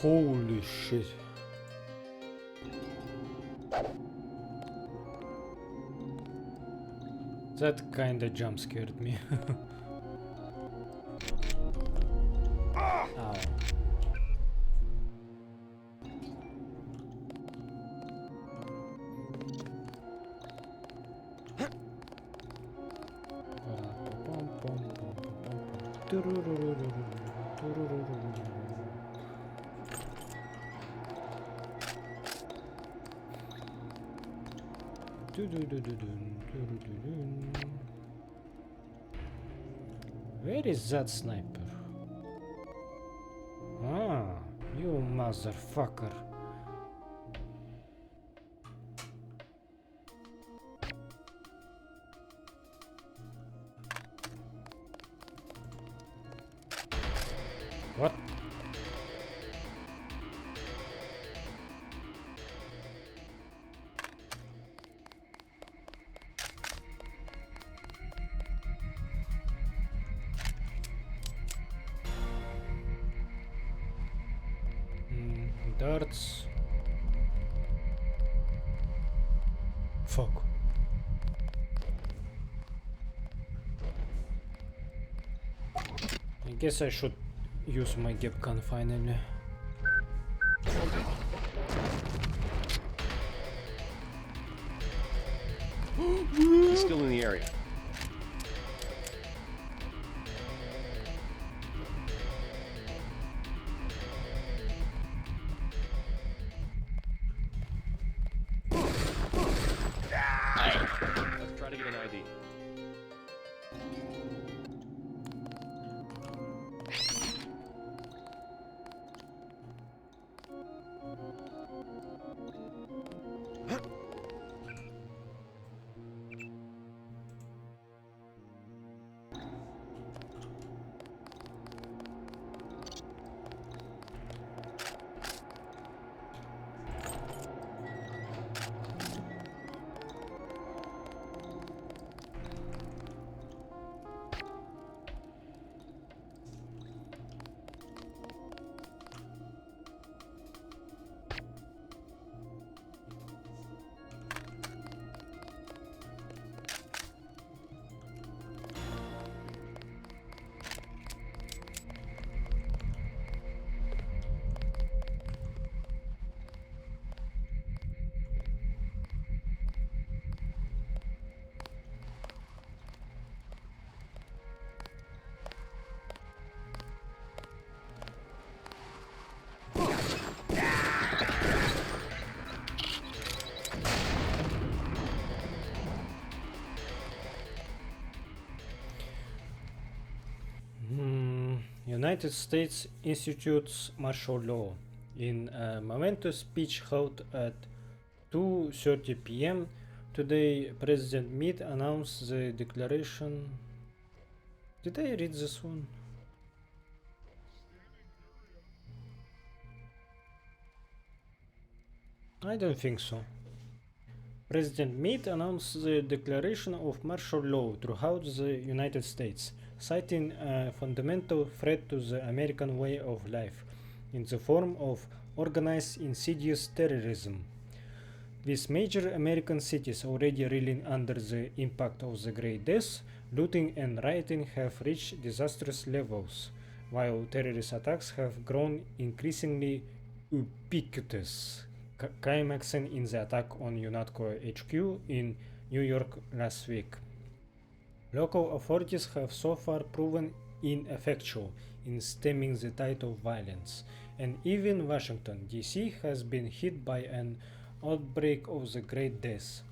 Holy shit. That kinda jump scared me. Ow. Where is that sniper? Ah, you motherfucker. What? Darts. Fuck. I guess I should use my gap gun finally. He's still in the area. Let's try to get an ID. United States institutes martial law. In a momentous speech held at 2:30 p.m. today, President Meade announced the declaration. Did I read this one? I don't think so. President Meade announced the declaration of martial law throughout the United States, citing a fundamental threat to the American way of life in the form of organized insidious terrorism. With major American cities already reeling under the impact of the Great Death, looting and rioting have reached disastrous levels, while terrorist attacks have grown increasingly ubiquitous, climaxing in the attack on UNATCO HQ in New York last week. Local authorities have so far proven ineffectual in stemming the tide of violence, and even Washington, D.C. has been hit by an outbreak of the Great Death.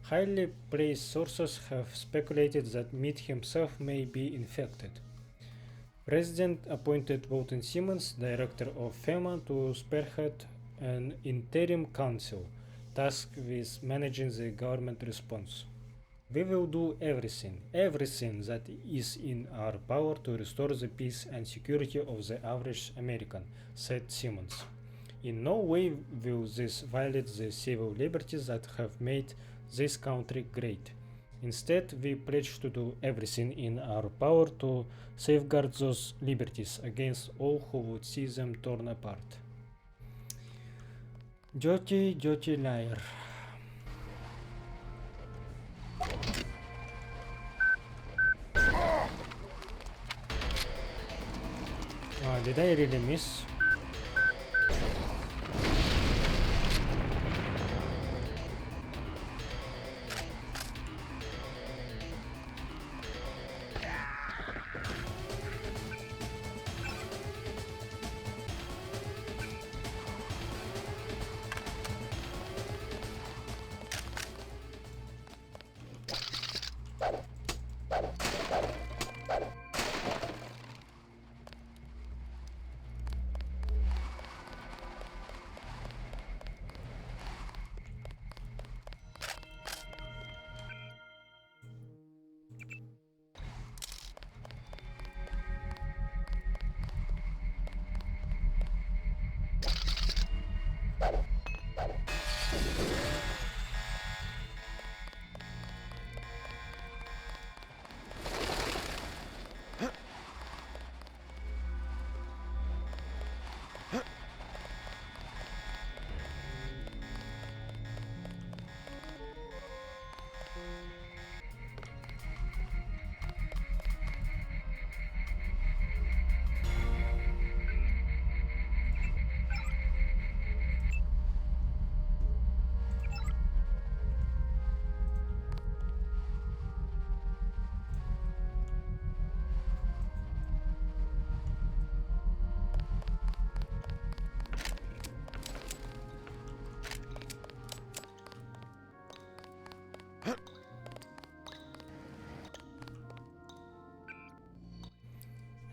Highly placed sources have speculated that Meade himself may be infected. President appointed Walton Simmons, director of FEMA, to spearhead an interim council tasked with managing the government response. We will do everything that is in our power to restore the peace and security of the average American, said Simmons. In no way will this violate the civil liberties that have made this country great. Instead, we pledge to do everything in our power to safeguard those liberties against all who would see them torn apart. Dirty, dirty liar. Did I really miss?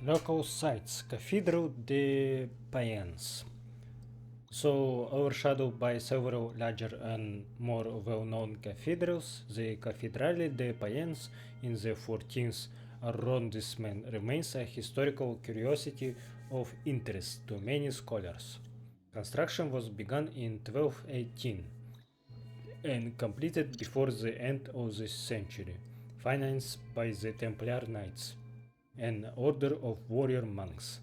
Local sites, Cathedral de Payens. So, overshadowed by several larger and more well-known cathedrals, the Cathédrale de Payens in the 14th arrondissement remains a historical curiosity of interest to many scholars. Construction was begun in 1218 and completed before the end of the century, financed by the Templar Knights, an order of warrior monks,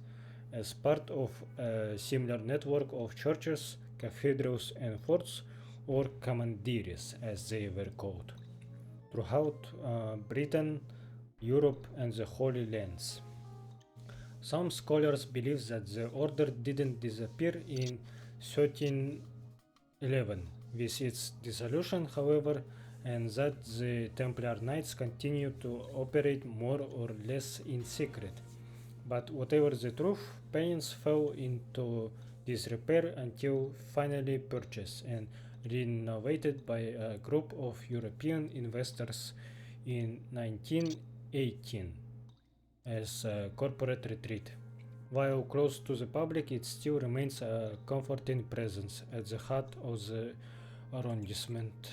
as part of a similar network of churches, cathedrals, and forts, or commanderies as they were called, throughout Britain, Europe, and the Holy Lands. Some scholars believe that the order didn't disappear in 1311 with its dissolution, however, and that the Templar Knights continued to operate more or less in secret. But whatever the truth, Payens fell into disrepair until finally purchased and renovated by a group of European investors in 1918 as a corporate retreat. While close to the public, it still remains a comforting presence at the heart of the arrondissement.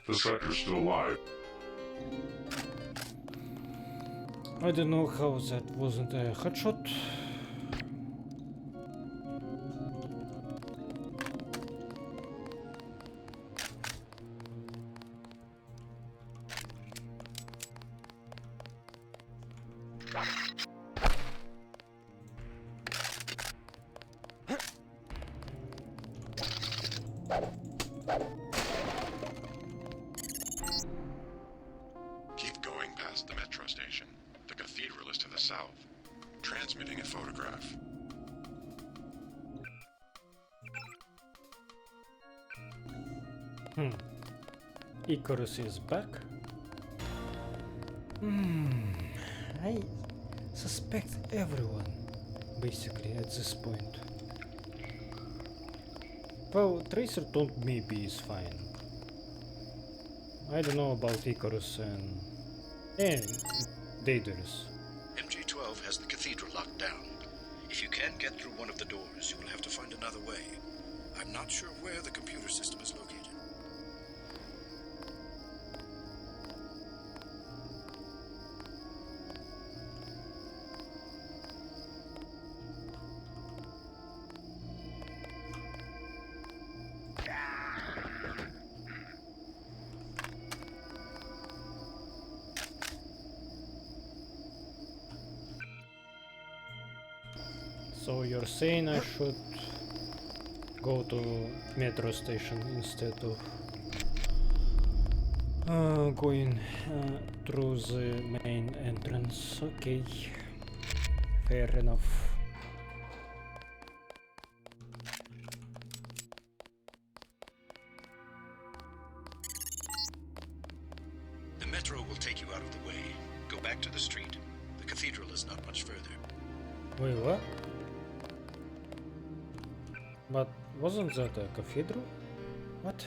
The sector's still alive. I don't know how that wasn't a headshot. Keep going past the metro station. The cathedral is to the south. Transmitting a photograph. Icarus is back. I suspect everyone, basically, at this point. Well, Tracer told maybe is fine. I don't know about Icarus and Daedalus. MG-12 has the cathedral locked down. If you can't get through one of the doors, you will have to find another way. I'm not sure where the computer system is located. So you're saying I should go to metro station instead of going through the main entrance. Okay, fair enough. The metro will take you out of the way. Go back to the street. The cathedral is not much further. Wait, what? But wasn't that a cathedral? What?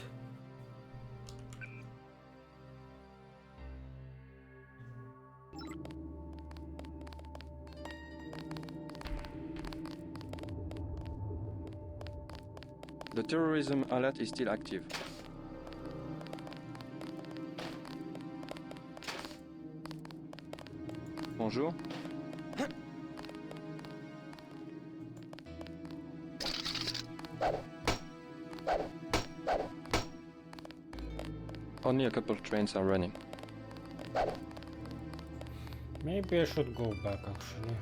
The terrorism alert is still active. Bonjour. Only a couple of trains are running. Maybe I should go back actually.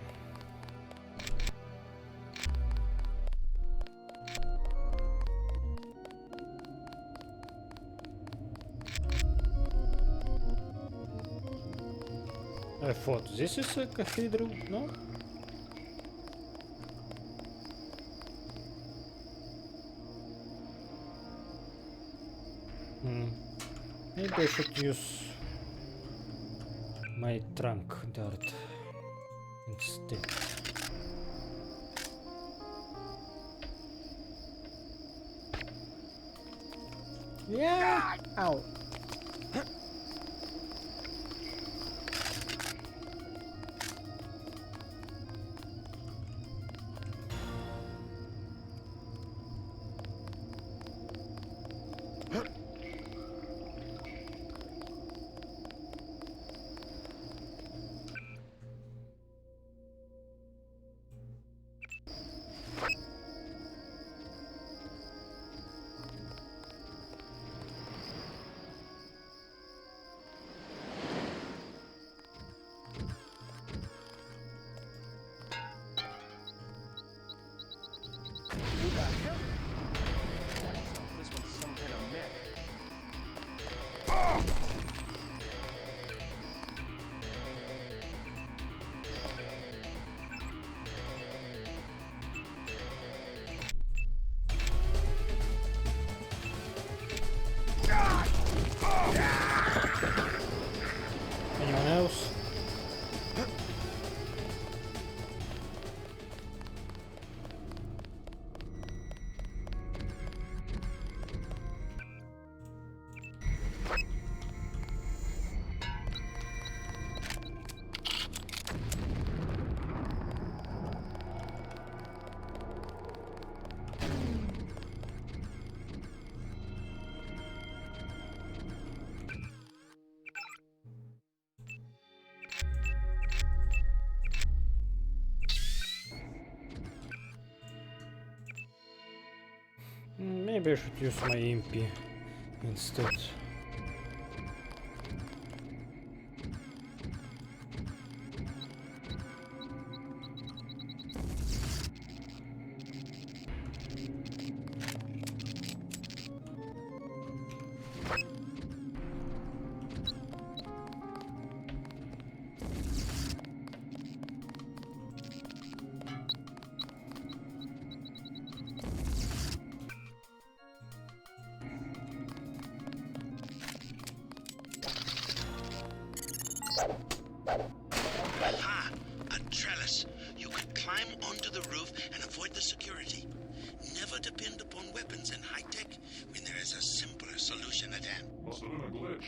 I thought this is a cathedral, no? Maybe I should use my trunk dart instead. Yeah! Ow! Maybe I should use my MP instead. Aha! A trellis. You could climb onto the roof and avoid the security. Never depend upon weapons and high tech when there is a simpler solution at hand. Must have been a glitch.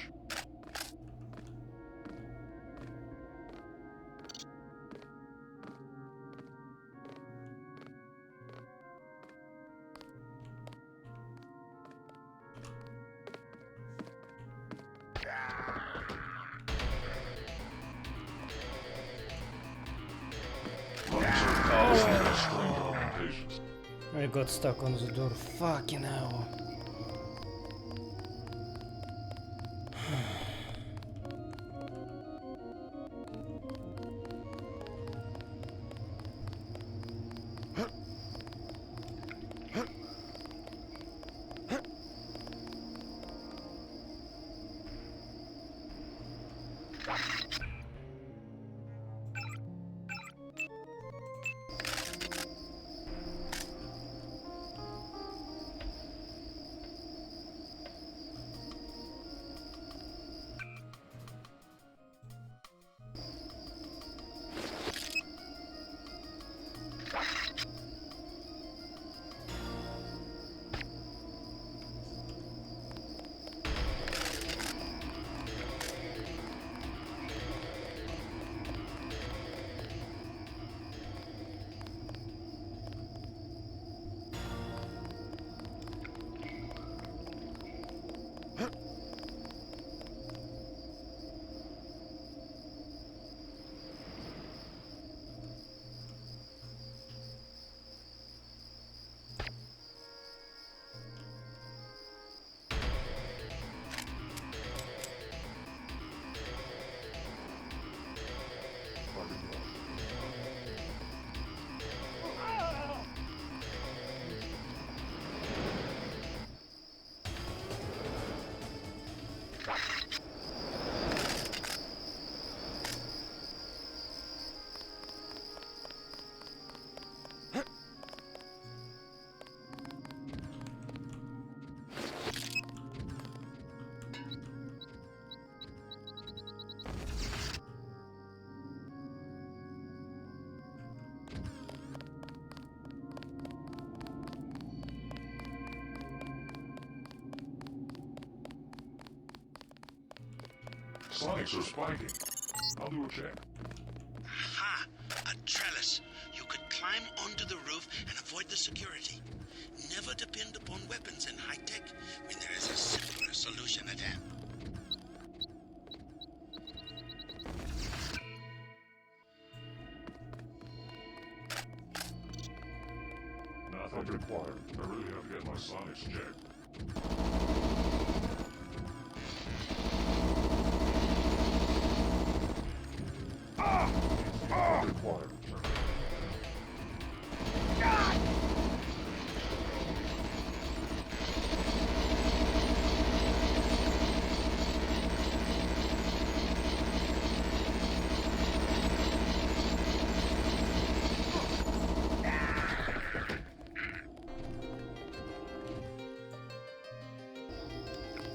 I got stuck on the door. Fucking hell. Sonics are spiking. I'll do a check. Aha! A trellis. You could climb onto the roof and avoid the security. Never depend upon weapons and high tech when there is a simpler solution at hand. Nothing required. I really have to get my Sonics checked. Nothing required, sir.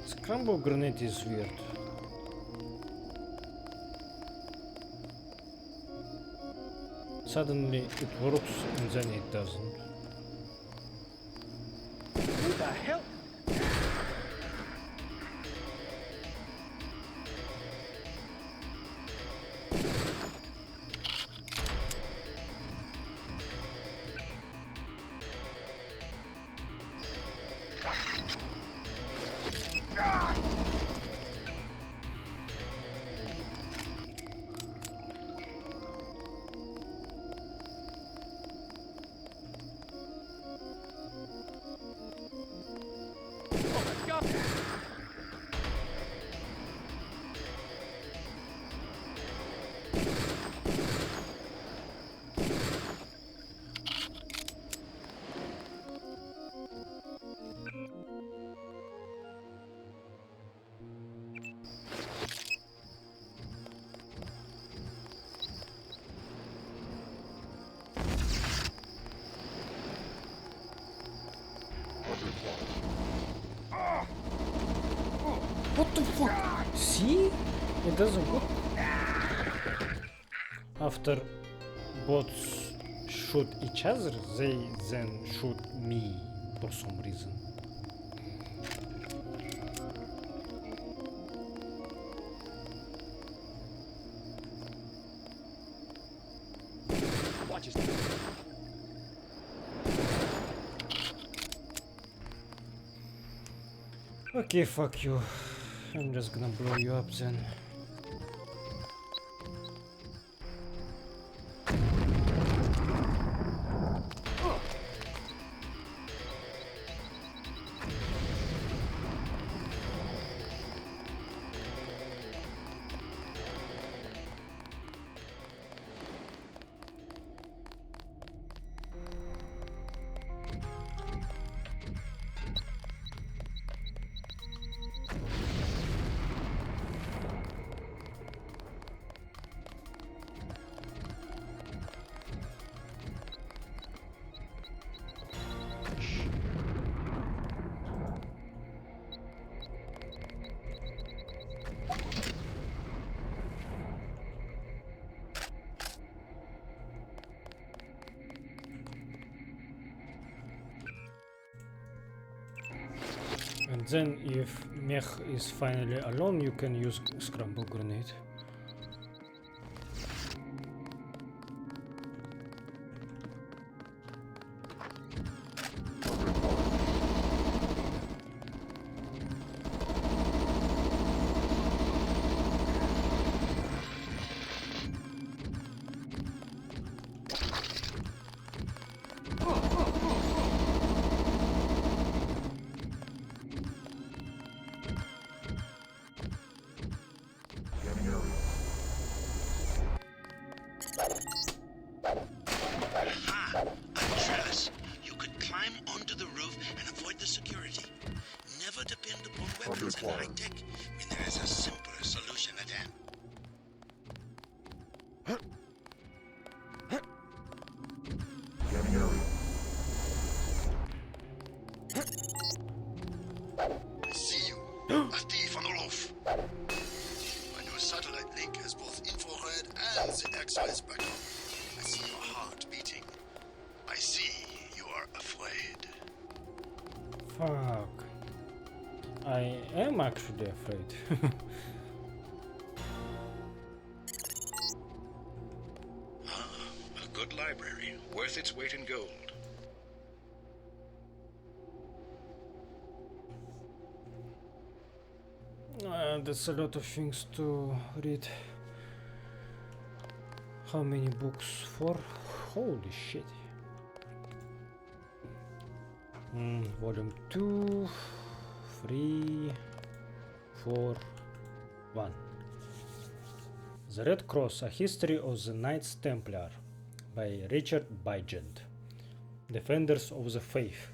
Scramble grenade is weird. Suddenly it works and then it doesn't. Who the hell? What the fuck? See? It doesn't work. After bots shoot each other, they then shoot me for some reason. Watch his Okay, fuck you. I'm just gonna blow you up then. And then if Mech is finally alone, you can use scramble grenade. Aha! A trellis. You could climb onto the roof and avoid the security. Never depend upon weapons and high tech when there is a simpler solution at hand. I see you. A thief on the roof. My new satellite link has both infrared and ZXI spectrum. I see your heart beating. I see you are afraid. Fuck. I am actually afraid. A good library, worth its weight in gold. That's a lot of things to read. How many books for? Holy shit. Volume 2, 3, 4, 1. The Red Cross, A History of the Knights Templar by Richard Bygent. Defenders of the Faith.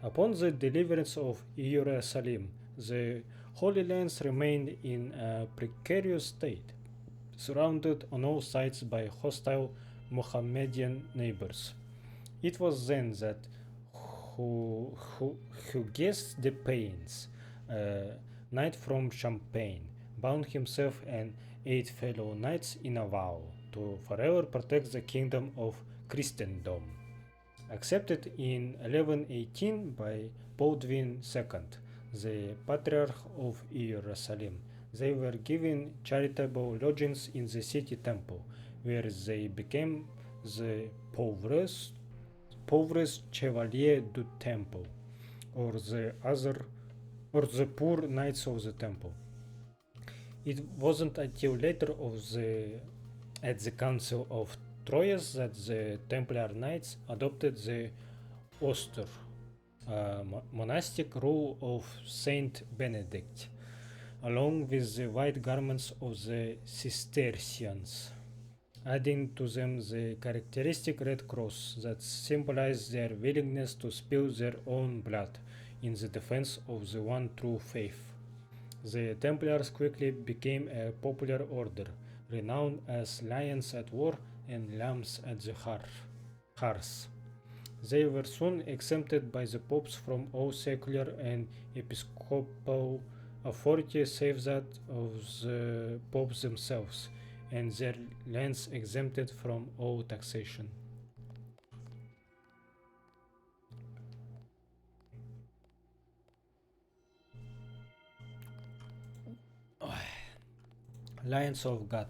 Upon the deliverance of Jerusalem, the Holy Lands remained in a precarious state, surrounded on all sides by hostile Mohammedan neighbors. It was then that who guessed the pains, a knight from Champagne, bound himself and 8 fellow knights in a vow to forever protect the kingdom of Christendom. Accepted in 1118 by Baldwin II, the Patriarch of Jerusalem, they were given charitable lodgings in the city temple, where they became the pauvres chevaliers du temple, or the poor knights of the temple. It wasn't until later at the Council of Troyes that the Templar Knights adopted the austere monastic rule of Saint Benedict, along with the white garments of the Cistercians, adding to them the characteristic red cross that symbolized their willingness to spill their own blood in the defense of the one true faith. The Templars quickly became a popular order, renowned as lions at war and lambs at the hearth. They were soon exempted by the popes from all secular and episcopal authority save that of the popes themselves, and their lands exempted from all taxation. Lions of God,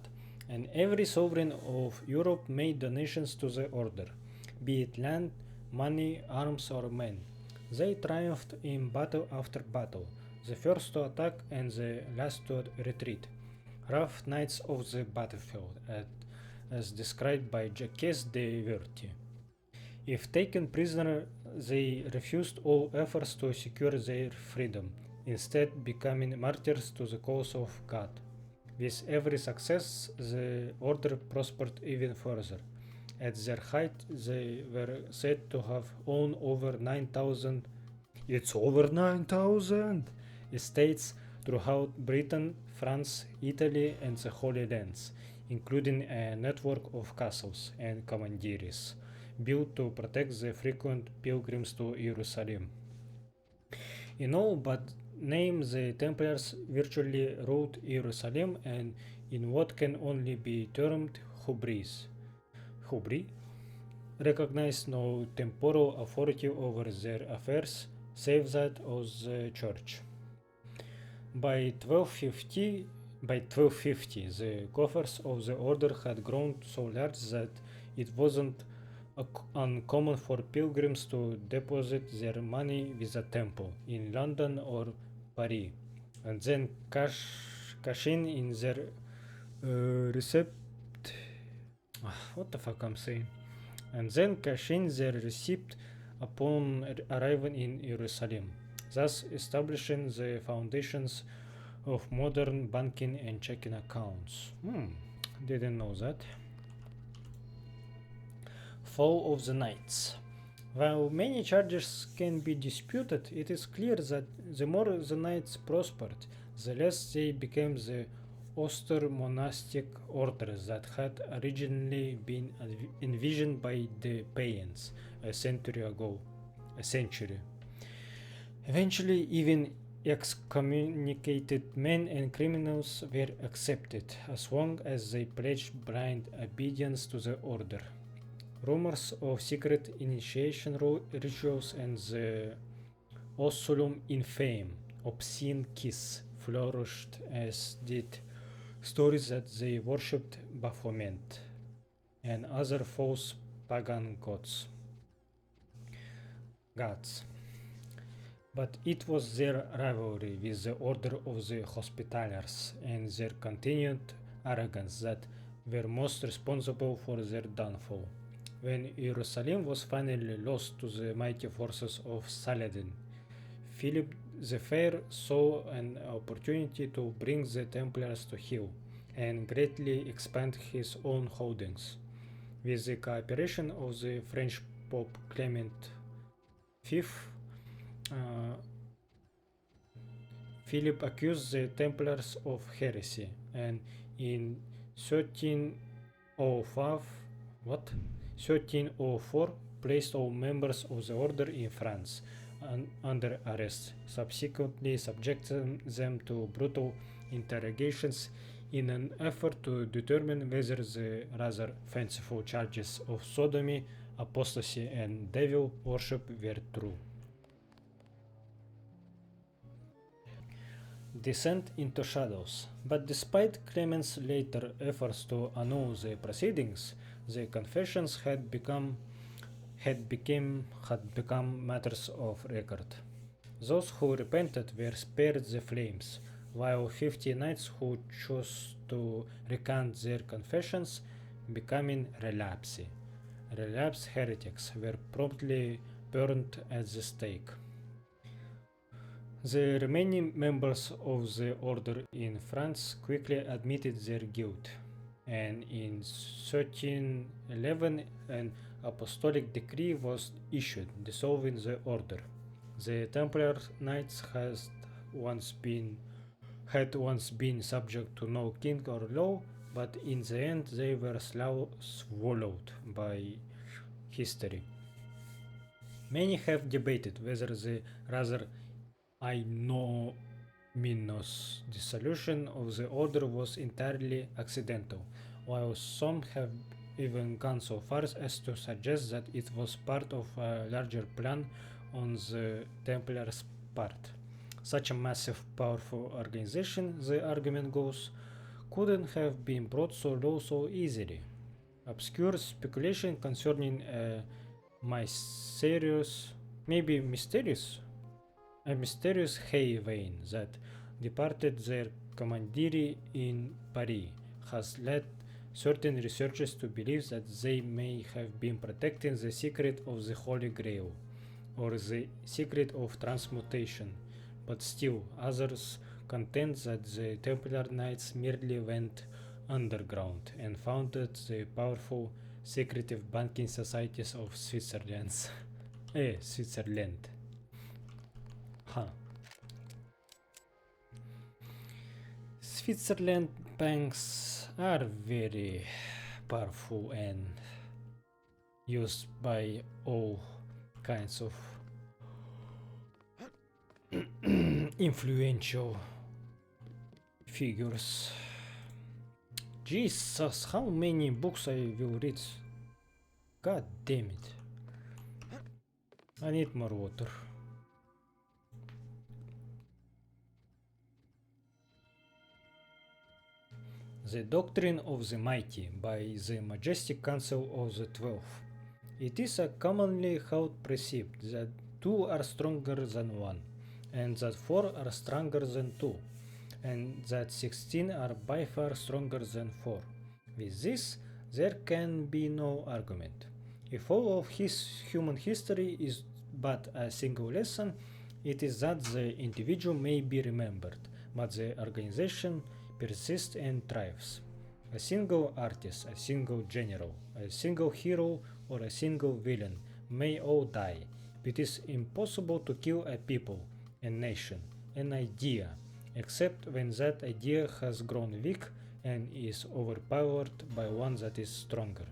and every sovereign of Europe made donations to the order, be it land, money, arms, or men. They triumphed in battle after battle, the first to attack and the last to retreat. Rough knights of the battlefield, as described by Jacques de Verti. If taken prisoner, they refused all efforts to secure their freedom, instead becoming martyrs to the cause of God. With every success, the order prospered even further. At their height, they were said to have owned over 9,000. It's over 9,000 estates throughout Britain, France, Italy, and the Holy Lands, including a network of castles and commanderies built to protect the frequent pilgrims to Jerusalem. In all but name, the Templars virtually ruled Jerusalem and in what can only be termed hubris. Hubri recognized no temporal authority over their affairs save that of the church. By 1250, the coffers of the order had grown so large that it wasn't uncommon for pilgrims to deposit their money with a temple in London or Paris, and then cash in their what the fuck I'm saying? And then cash in their receipt upon arriving in Jerusalem, thus establishing the foundations of modern banking and checking accounts. Didn't know that. Fall of the Knights. While many charges can be disputed, it is clear that the more the knights prospered, the less they became the austere monastic orders that had originally been envisioned by the Payans a century ago. Eventually, even excommunicated men and criminals were accepted as long as they pledged blind obedience to the order. Rumors of secret initiation rituals and the osculum infame, obscene kiss, flourished, as did stories that they worshipped Baphomet and other false pagan gods. But it was their rivalry with the Order of the Hospitallers and their continued arrogance that were most responsible for their downfall. When Jerusalem was finally lost to the mighty forces of Saladin, Philip the Fair saw an opportunity to bring the Templars to heel and greatly expand his own holdings. With the cooperation of the French Pope Clement V, Philip accused the Templars of heresy and in 1304 placed all members of the order in France under arrest, subsequently subjecting them to brutal interrogations in an effort to determine whether the rather fanciful charges of sodomy, apostasy, and devil worship were true. Descent into shadows. But despite Clement's later efforts to annul the proceedings, the confessions had become matters of record. Those who repented were spared the flames, while 50 knights who chose to recant their confessions, becoming relapse heretics, were promptly burned at the stake. The remaining members of the order in France quickly admitted their guilt, and in 1311 an apostolic decree was issued dissolving the order. The Templar Knights had once been subject to no king or law, but in the end they were swallowed by history. Many have debated whether the rather Minos. The solution of the order was entirely accidental, while some have even gone so far as to suggest that it was part of a larger plan on the Templars' part. Such a massive, powerful organization, the argument goes, couldn't have been brought so low so easily. Obscure speculation concerning a mysterious haven that departed their commandery in Paris has led certain researchers to believe that they may have been protecting the secret of the Holy Grail, or the secret of transmutation, but still others contend that the Templar Knights merely went underground and founded the powerful secretive banking societies of Switzerland. Switzerland. Huh. Switzerland banks are very powerful and used by all kinds of influential figures. Jesus, how many books I will read? God damn it. I need more water. The Doctrine of the Mighty by the Majestic Council of the Twelve. It is a commonly held precept that two are stronger than one, and that four are stronger than two, and that 16 are by far stronger than 4. With this, there can be no argument. If all of human history is but a single lesson, it is that the individual may be remembered, but the organization persists and thrives. A single artist, a single general, a single hero, or a single villain may all die, but it is impossible to kill a people, a nation, an idea, except when that idea has grown weak and is overpowered by one that is stronger.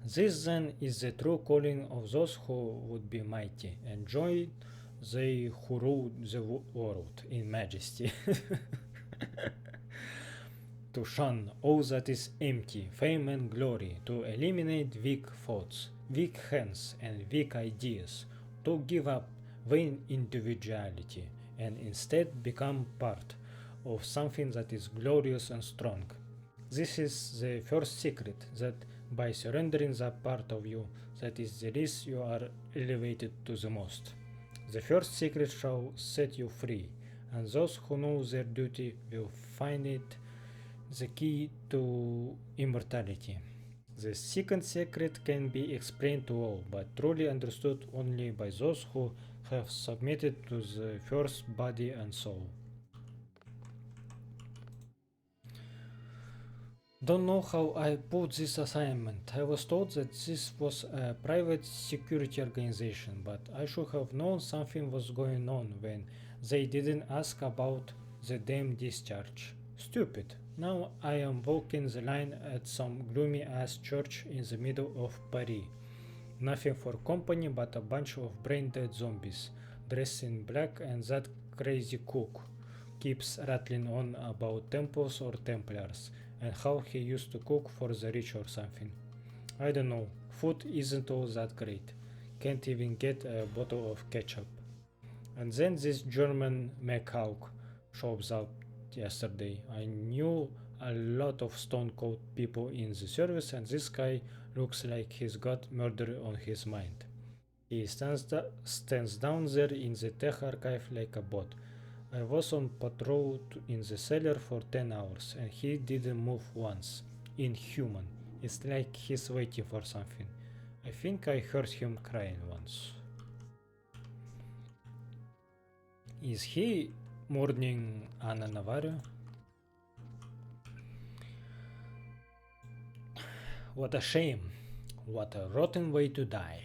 This then is the true calling of those who would be mighty and join they who rule the world in majesty. To shun all that is empty, fame and glory, to eliminate weak thoughts, weak hands and weak ideas, to give up vain individuality and instead become part of something that is glorious and strong. This is the first secret, that by surrendering that part of you that is the least, you are elevated to the most. The first secret shall set you free, and those who know their duty will find it the key to immortality. The second secret can be explained to all, but truly understood only by those who have submitted to the first body and soul. Don't know how I put this assignment. I was told that this was a private security organization, but I should have known something was going on when they didn't ask about the damn discharge. Stupid. Now I am walking the line at some gloomy ass church in the middle of Paris. Nothing for company but a bunch of brain dead zombies dressed in black, and that crazy cook keeps rattling on about temples or templars and how he used to cook for the rich or something. I don't know, food isn't all that great. Can't even get a bottle of ketchup. And then this German mechhawk shows up yesterday. I knew a lot of stone cold people in the service, and this guy looks like he's got murder on his mind. He stands down there in the tech archive like a bot. I was on patrol in the cellar for 10 hours and he didn't move once. Inhuman. It's like he's waiting for something. I think I heard him crying once. Is he mourning Ana Navarro? What a shame. What a rotten way to die.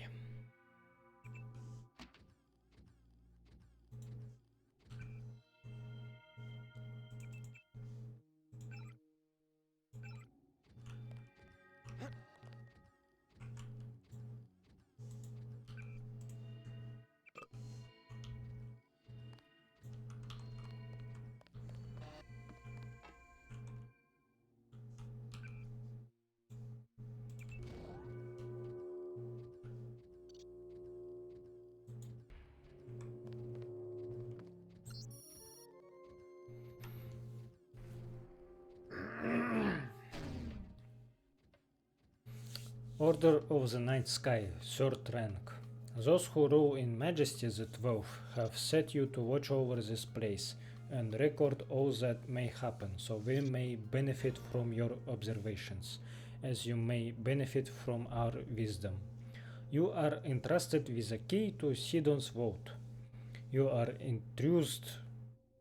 Order of the Night Sky, 3rd rank. Those who rule in majesty the 12th have set you to watch over this place and record all that may happen, so we may benefit from your observations, as you may benefit from our wisdom. You are entrusted with a key to Sidon's vault. You are entrusted,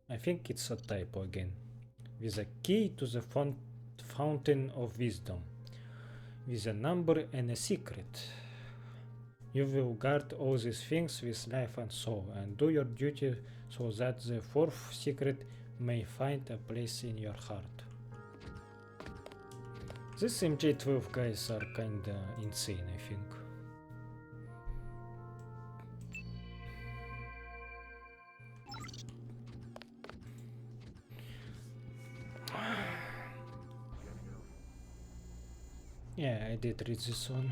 I think it's a typo again, with a key to the fountain of wisdom, with a number and a secret. You will guard all these things with life and soul, and do your duty so that the 4th secret may find a place in your heart. These MJ12 guys are kinda insane, I think. Yeah, I did read this one.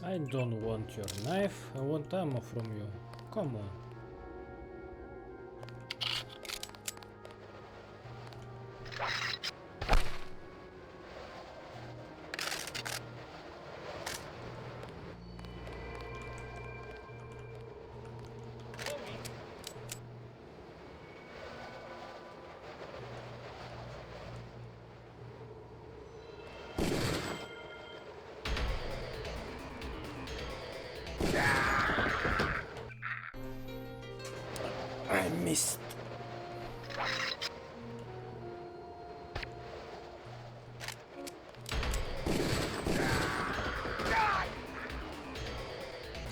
I don't want your knife, I want ammo from you. Come on. I missed.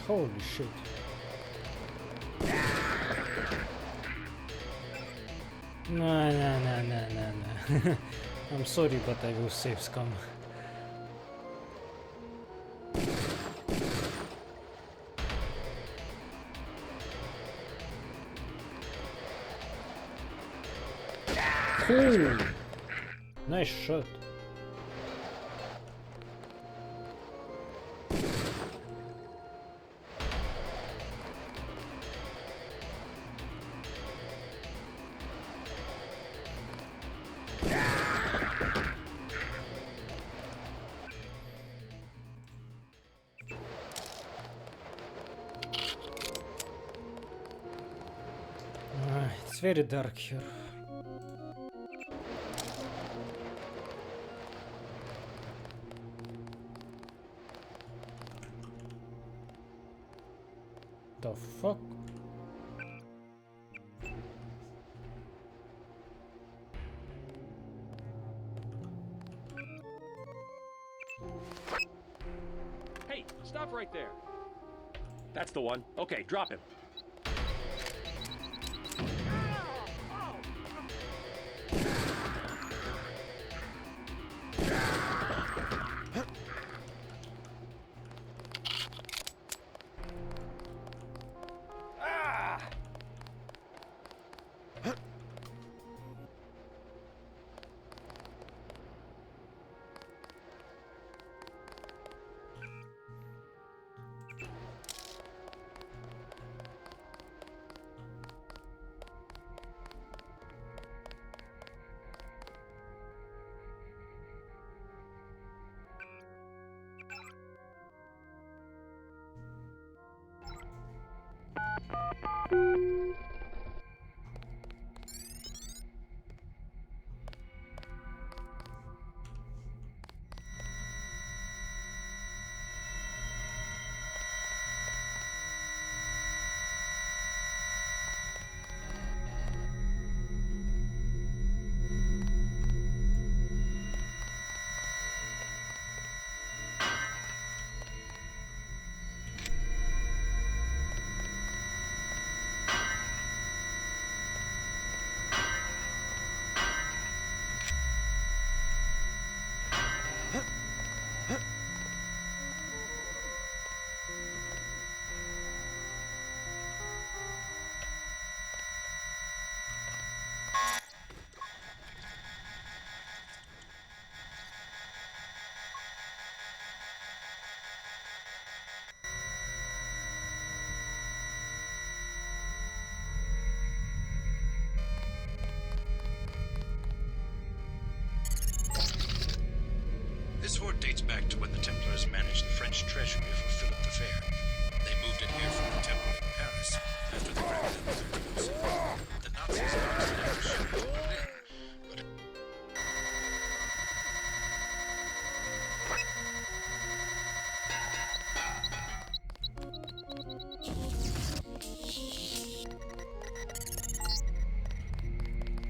Holy shit. No. I'm sorry, but I will save scum. Ooh, nice shot. It's very dark here. The fuck? Hey, stop right there. That's the one. Okay, drop him. dates back to when the Templars managed the French treasury for Philip the Fair. They moved it here from the temple in Paris after the crackdown of 1307. The Nazis boxed it out of ship to Berlin, but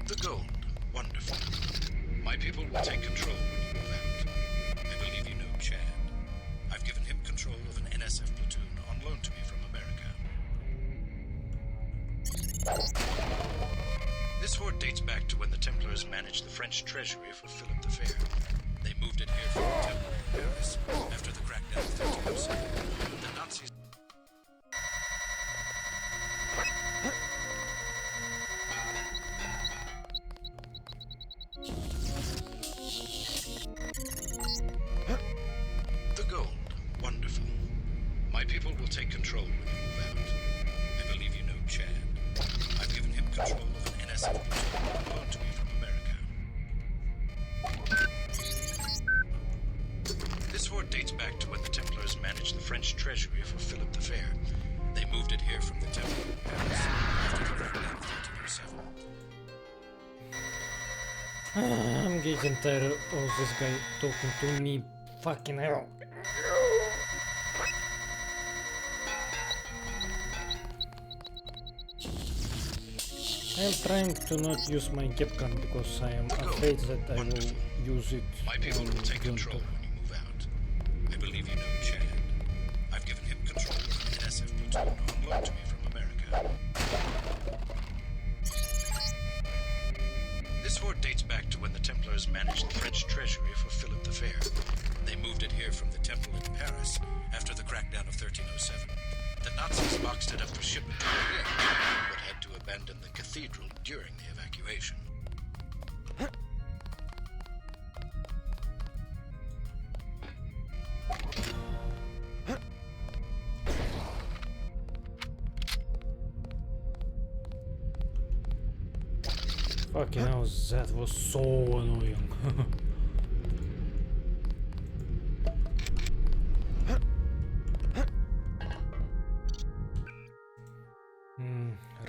the gold, wonderful. My people will take control when you move out. I believe you know Chad. I've given him control of an NSF platoon on loan to me from America. This horde dates back to when the Templars managed the French treasury for Philip the Fair. They moved it here from the temple in Paris after the crackdown of 1307. The Nazis... The gold, wonderful. My people will take control when you move out. I believe you know Chad. I've given him control of an NSF platoon on loan to me from America. This horde dates back to when the Templars managed the French treasury for Philip the Fair. They moved it here from the temple in Paris after the crackdown of 1307. I'm getting tired of this guy talking to me. Fucking hell. I'm trying to not use my capcan because I am afraid that I will use it. My people will take control when you move out. I believe you know Chad. I've given him control of an NSF platoon on loan to me from America. This horde dates back to when the Templars managed the French treasury for Philip the Fair. They moved it here from the temple in Paris after the crackdown of 1307. The Nazis boxed it up for shipment to Berlin, but had to abandon the cathedral during the evacuation. Fucking hell, that was so annoying.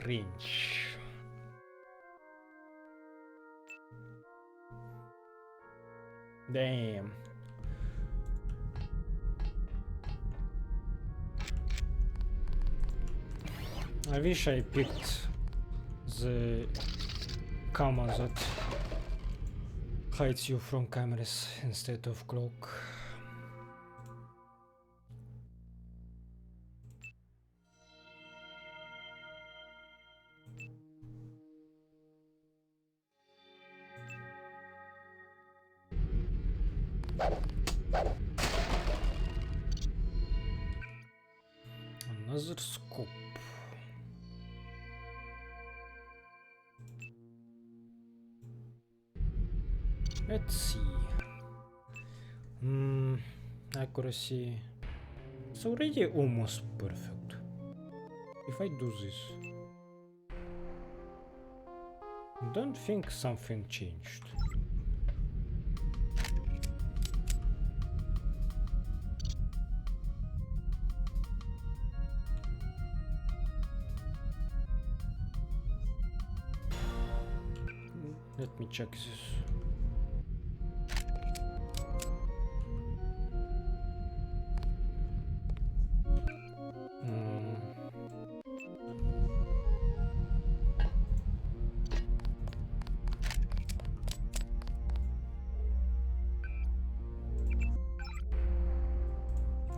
Range. Damn. I wish I picked the camera that hides you from cameras instead of cloak. Another scope. Let's see. Accuracy. It's already almost perfect. If I do this, don't think something changed. Let me check this.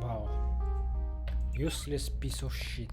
Wow. Useless piece of shit.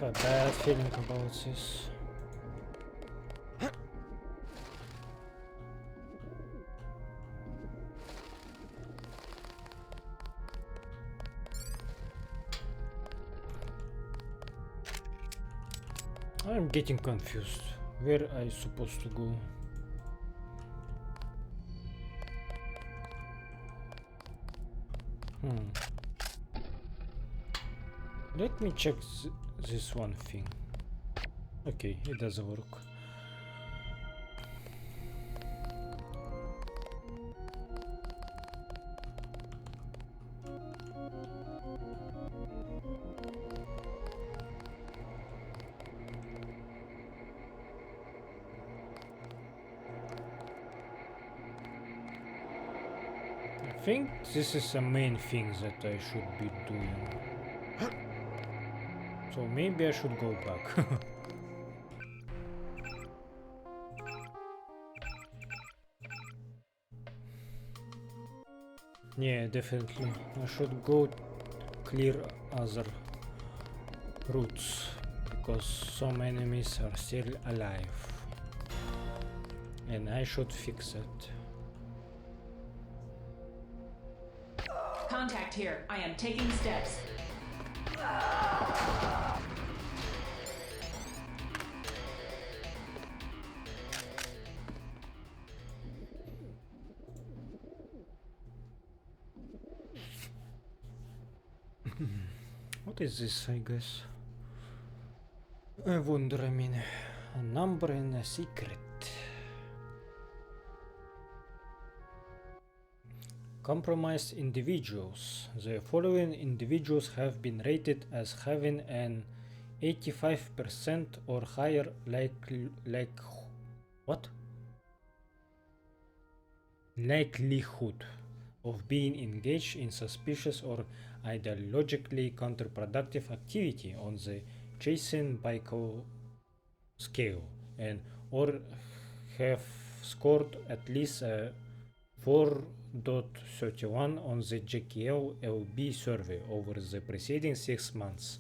have a bad feeling about this. I'm getting confused. Where I supposed to go? Let me check this one thing. Okay, it doesn't work. I think this is the main thing that I should be doing. So maybe I should go back. Yeah, definitely. I should go clear other routes because some enemies are still alive. And I should fix it. Contact here. I am taking steps. What is this, I guess? I wonder, I mean, a number and a secret. Compromised individuals. The following individuals have been rated as having an 85% or higher likelihood of being engaged in suspicious or ideologically counterproductive activity on the Jason-Bickel scale, and or have scored at least a 4.31 on the JKL-LB survey over the preceding 6 months.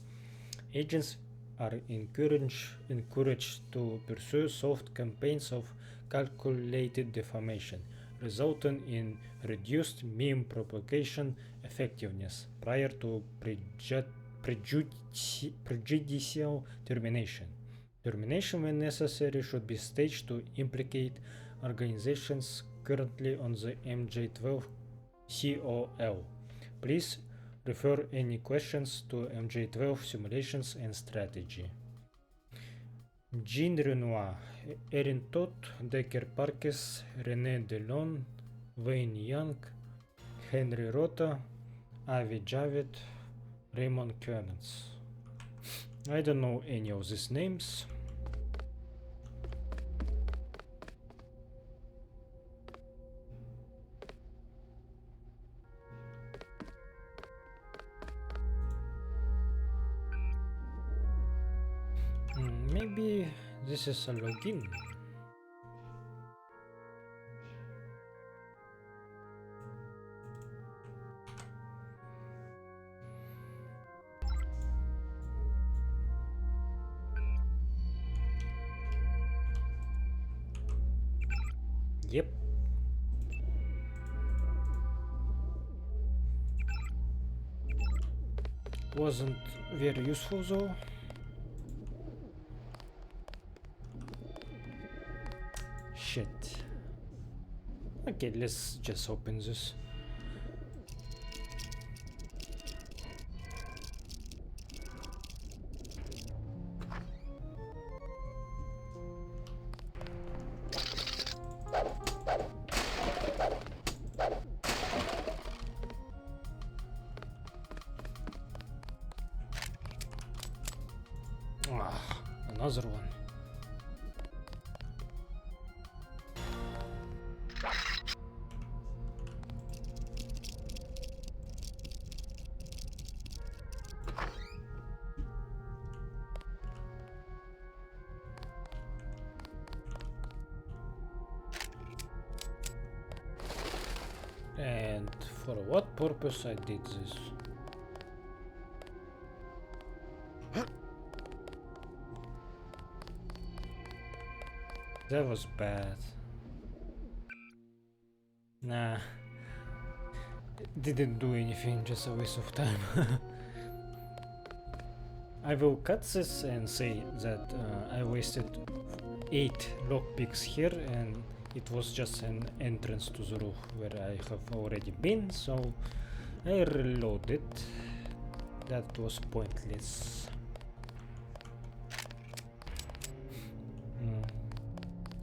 Agents are encouraged to pursue soft campaigns of calculated defamation, resulting in reduced meme propagation effectiveness prior to prejudicial termination. Termination, when necessary, should be staged to implicate organizations currently on the MJ12 COL. Please refer any questions to MJ12 Simulations and Strategy. Jean Renoir, Erin Todd, Decker Parkes, René Delon, Wayne Young, Henry Rota, Avi Javed, Raymond Clements. I don't know any of these names. Maybe this is a login. Yep. Wasn't very useful though. Shit. Okay, let's just open this. Another one. And for what purpose I did this? That was bad. Nah. Didn't do anything, just a waste of time. I will cut this and say that I wasted 8 lockpicks here and it was just an entrance to the roof where I have already been, so I reloaded. That was pointless.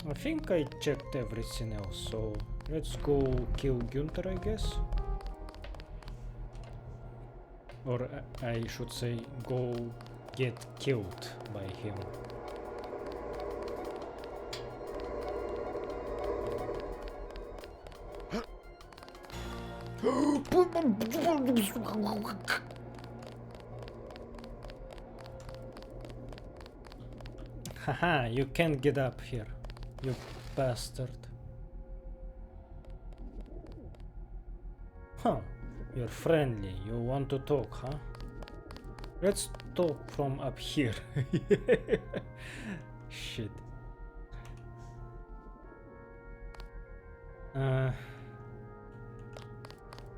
I think I checked everything else, so let's go kill Gunther, I guess. Or I should say, go get killed by him. Haha, you can't get up here, you bastard. Huh, you're friendly, you want to talk, huh? Let's talk from up here. Shit.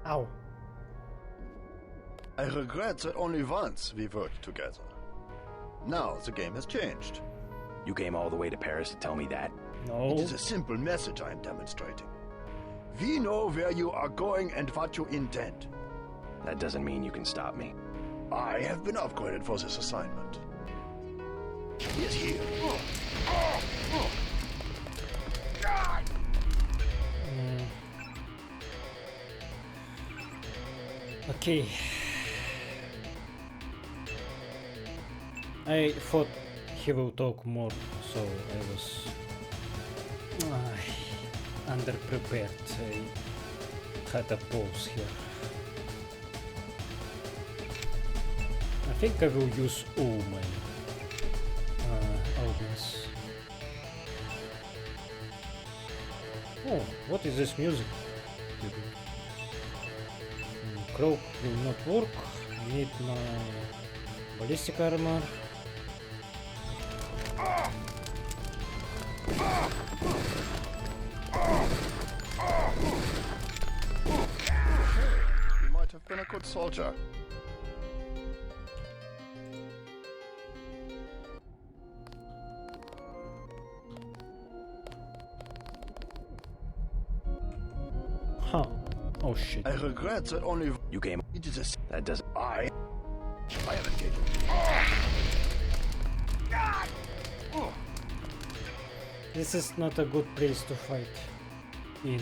Ow. I regret that only once we worked together. Now the game has changed. You came all the way to Paris to tell me that? No. It is a simple message I am demonstrating. We know where you are going and what you intend. That doesn't mean you can stop me. I have been upgraded for this assignment. He is here. Okay. I thought he will talk more, so I was underprepared. I had a pause here. I think I will use all my augments. Oh, what is this music? Cloak will not work. I need my ballistic armor. You might have been a good soldier. Huh. Oh shit. I regret that only you came. It is a That doesn't. I am engaged. This is not a good place to fight in.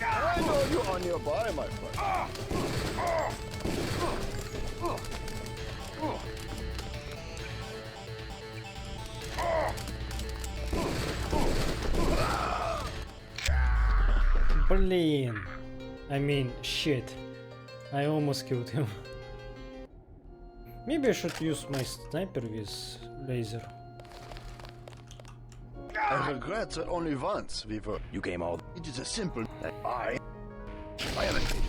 I know you are nearby, my friend. Berlin. I mean, shit. I almost killed him. Maybe I should use my sniper with laser. I regret that only once we were. You came all. It is a simple. I am engaged.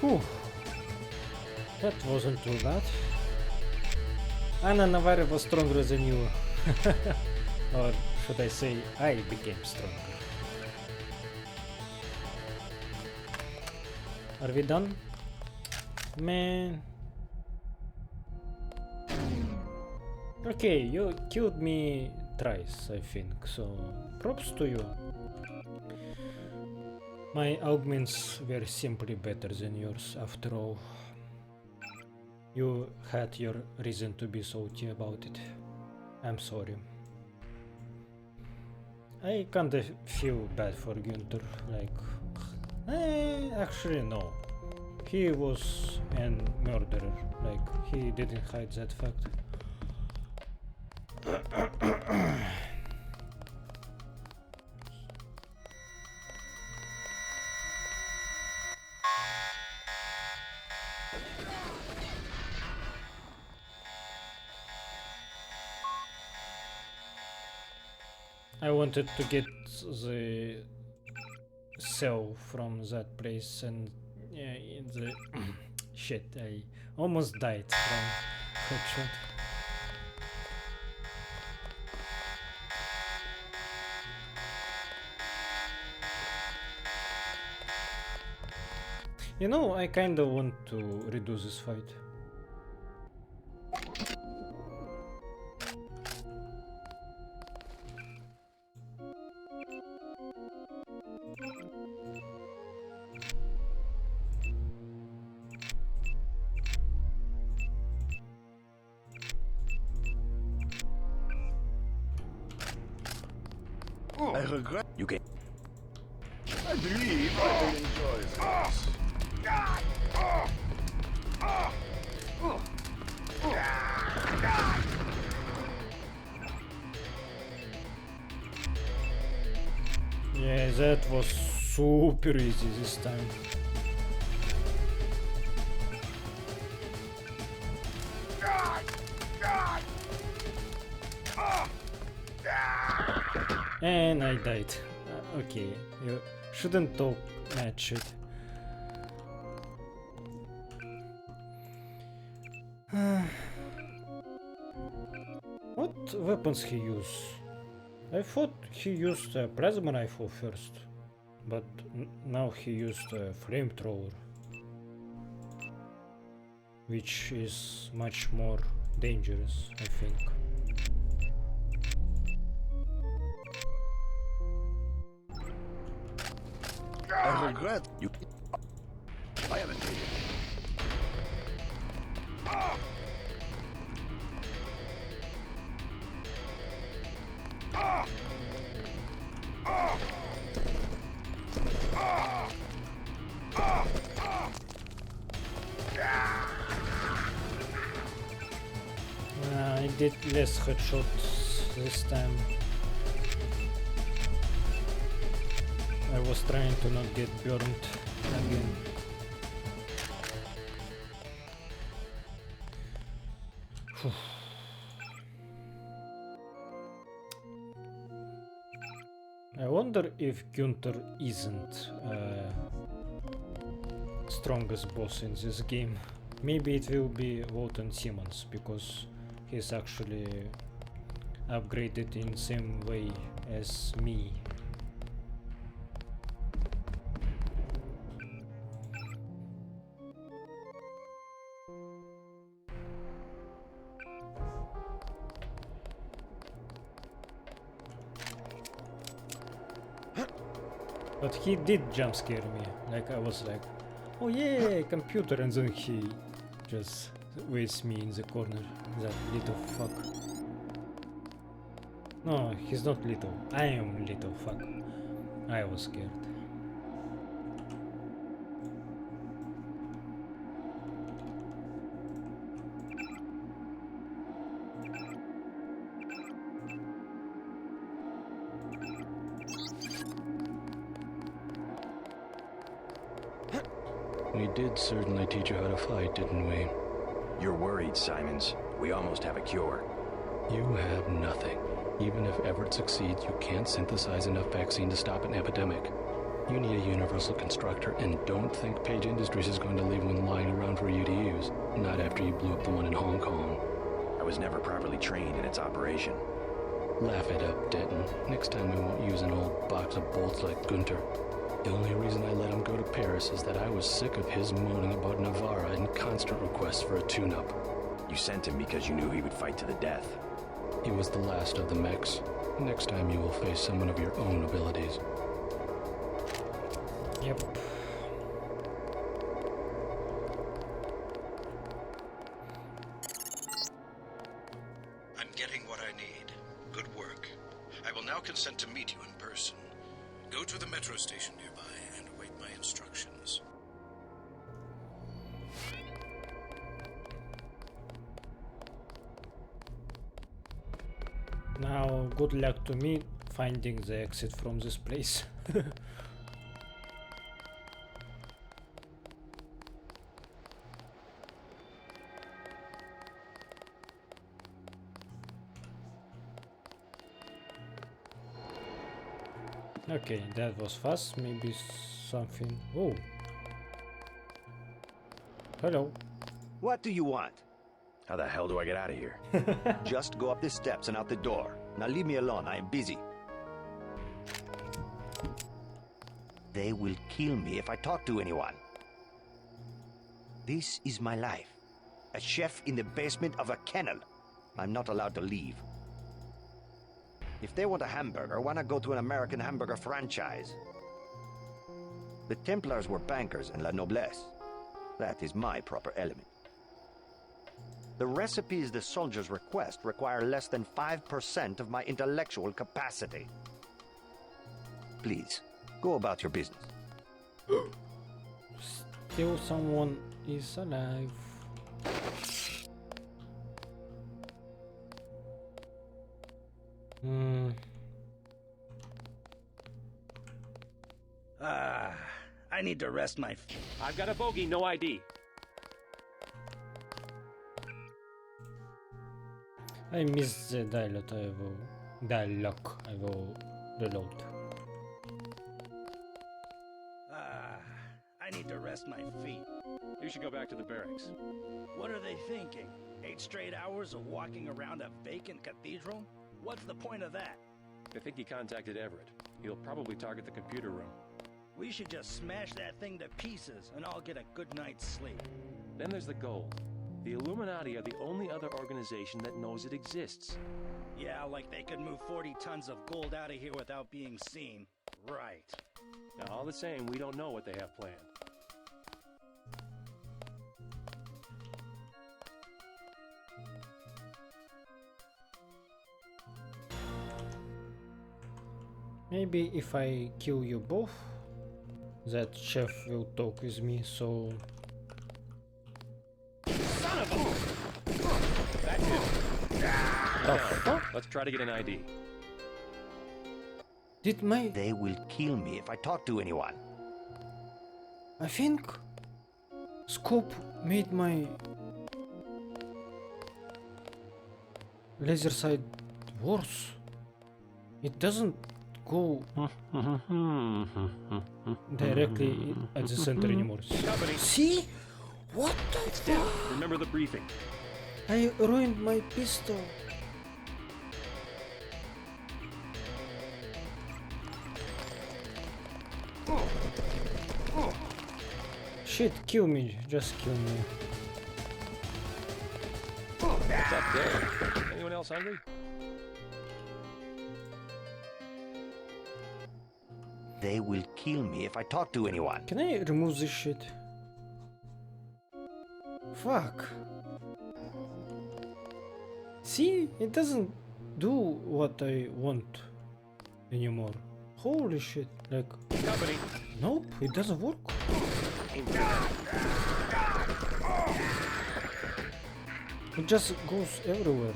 Whew. That wasn't too bad. Anna Navarre was stronger than you. Or should I say, I became stronger. Are we done? Man. Okay, you killed me thrice, I think, so props to you. My augments were simply better than yours, after all. You had your reason to be salty about it. I'm sorry. I kinda feel bad for Günther, like... actually no. He was a murderer, like, he didn't hide that fact. I wanted to get the cell from that place, and yeah, in the shit, I almost died from headshot. You know, I kinda want to redo this fight. I regret. You can. I believe I will enjoy this. Yeah, that was super easy this time. And I died. Okay, you shouldn't talk that shit. What weapons he used? I thought he used a plasma rifle first, but now he used a flamethrower, which is much more dangerous, I think. I regret you. I haven't taken. I did less headshots this time. I was trying to not get burned again. I wonder if Günther isn't strongest boss in this game. Maybe it will be Walton Simmons, because he's actually upgraded in same way as me. But he did jump scare me, like I was like, oh yeah, computer, and then he just waits me in the corner, that little fuck. No, he's not little, I am little fuck. I was scared. We did certainly teach you how to fight, didn't we? You're worried, Simons. We almost have a cure. You have nothing. Even if Everett succeeds, you can't synthesize enough vaccine to stop an epidemic. You need a universal constructor, and don't think Page Industries is going to leave one lying around for you to use. Not after you blew up the one in Hong Kong. I was never properly trained in its operation. Laugh it up, Denton. Next time we won't use an old box of bolts like Gunter. The only reason I let him go to Paris is that I was sick of his moaning about Navarra and constant requests for a tune-up. You sent him because you knew he would fight to the death. He was the last of the mechs. Next time you will face someone of your own abilities. Yep. I'm getting what I need. Good work. I will now consent to meet you in to the metro station nearby and await my instructions. Now, good luck to me finding the exit from this place. Okay, that was fast. Maybe something. Oh. Hello. What do you want? How the hell do I get out of here? Just go up the steps and out the door. Now leave me alone, I am busy. They will kill me if I talk to anyone. This is my life. A chef in the basement of a kennel. I'm not allowed to leave. If they want a hamburger, why not go to an American hamburger franchise? The Templars were bankers and la noblesse. That is my proper element. The recipes the soldiers request require less than 5% of my intellectual capacity. Please, go about your business. Still someone is alive. I need to rest my... I've got a bogey, no ID. I missed the dialogue. I will reload. I need to rest my feet. You should go back to the barracks. What are they thinking? 8 straight hours of walking around a vacant cathedral? What's the point of that? I think he contacted Everett. He'll probably target the computer room. We should just smash that thing to pieces and all get a good night's sleep. Then there's the gold. The Illuminati are the only other organization that knows it exists. Yeah, like they could move 40 tons of gold out of here without being seen. Right. Now, all the same, we don't know what they have planned. Maybe if I kill you both, that chef will talk with me, so... Son of a... That's it. Let's try to get an ID. Did my... They will kill me if I talk to anyone. I think... Scope made my... laser sight worse. It doesn't go directly at the center anymore. Company. See? What the fuck? Remember the briefing. I ruined my pistol. Shit, kill me, just kill me. What's up there? Anyone else hungry? They will kill me if I talk to anyone. Can I remove this shit? Fuck. See? It doesn't do what I want anymore. Holy shit. Like... Company. Nope, it doesn't work. It just goes everywhere.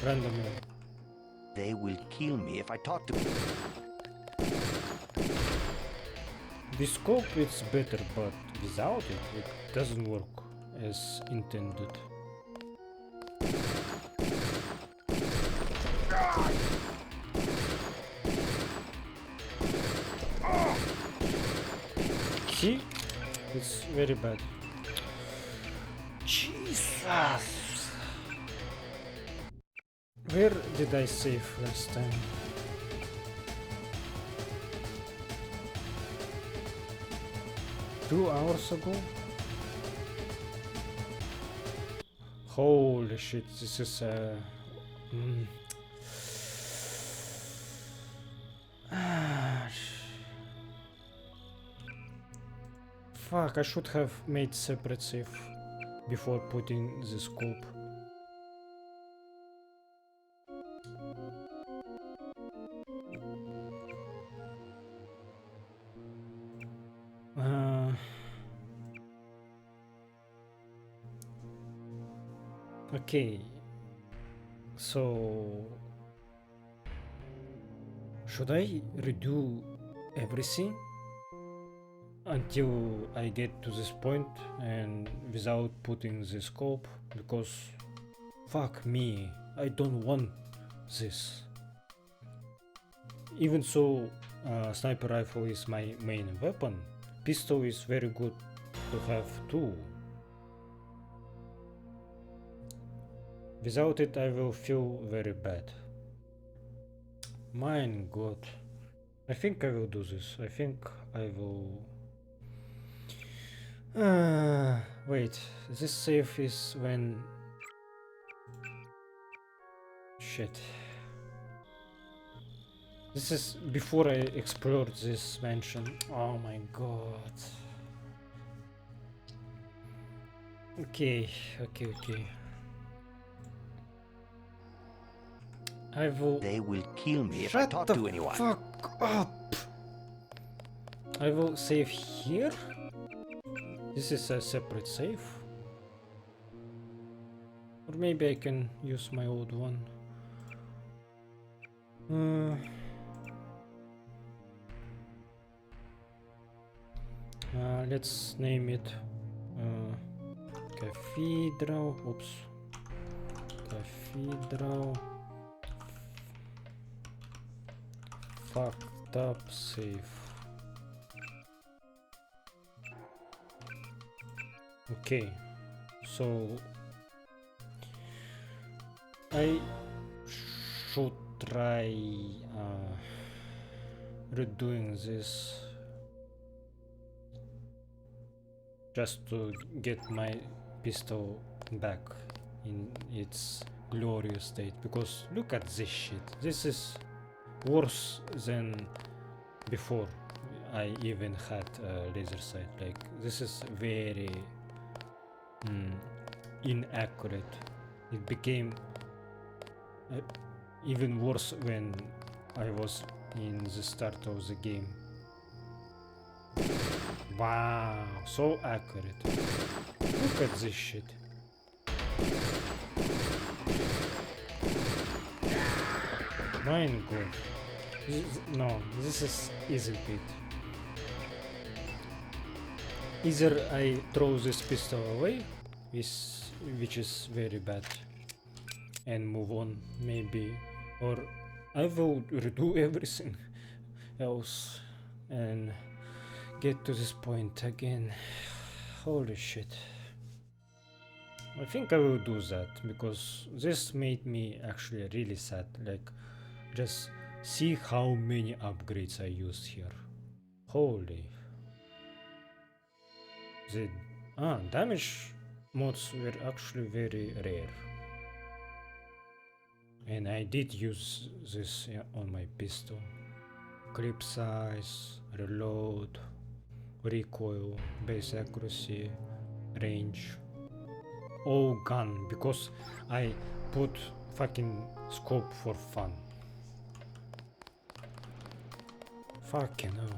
Randomly. They will kill me if I talk to... The scope is better, but without it, it doesn't work as intended. See? It's very bad. Jesus! Where did I save last time? Two hours ago? Holy shit, this is Fuck, I should have made separate save before putting the scope. Okay, so should I redo everything until I get to this point and without putting the scope? Because fuck me, I don't want this. Even so, sniper rifle is my main weapon, pistol is very good to have too. Without it I will feel very bad. My god. I think I will do this. I think I will... wait, this save is when... Shit. This is before I explored this mansion. Oh my god. Okay. I will... They will kill me if I talk to anyone. Fuck up! I will save here? This is a separate save? Or maybe I can use my old one. Let's name it Cathedral. Oops. Cathedral. Fucked up save. Okay, so I should try redoing this just to get my pistol back in its glorious state, because look at this shit. This is worse than before I even had a laser sight. Like, this is very inaccurate. It became even worse when I was in the start of the game. Wow, so accurate. Look at this shit. My god. No, this isn't it. Either I throw this pistol away, which is very bad, and move on maybe, or I will redo everything else and get to this point again. Holy shit. I think I will do that, because this made me actually really sad. Like, just see how many upgrades I used here. Holy. The damage mods were actually very rare. And I did use this on my pistol. Clip size, reload, recoil, base accuracy, range. All gun, because I put fucking scope for fun. Fucking hell.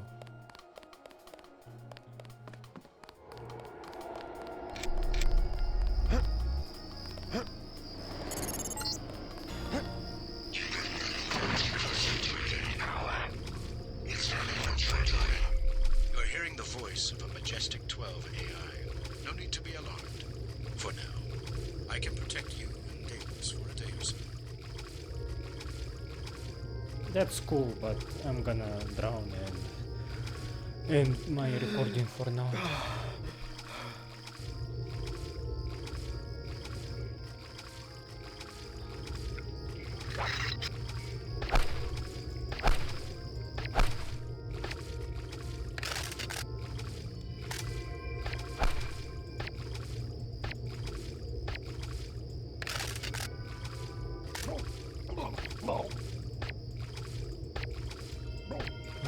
You're hearing the voice of a Majestic 12 AI. No need to be alarmed. For now, I can protect you and Deus for a day or so. That's cool, but I'm gonna drown and end my recording for now.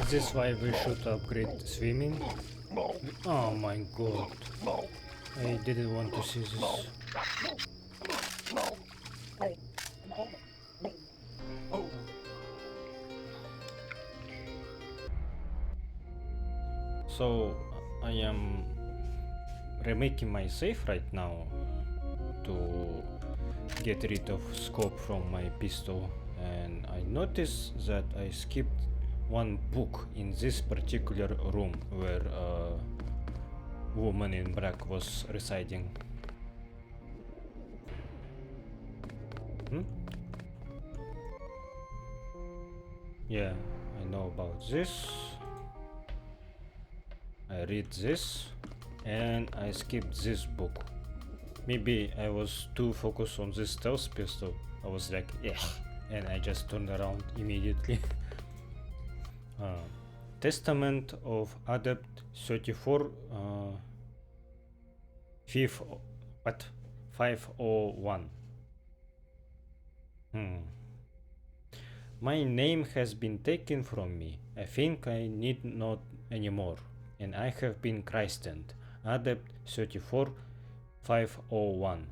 Is this why we should upgrade swimming? Oh my god. I didn't want to see this. So I am remaking my save right now to get rid of scope from my pistol, and I noticed that I skipped one book in this particular room where a woman in black was residing. Yeah, I know about this. I read this and I skipped this book. Maybe I was too focused on this stealth pistol. I was like, yeah, and I just turned around immediately. Testament of Adept 34 what? 501. My name has been taken from me. I think I need not anymore, and I have been christened Adept 34 501.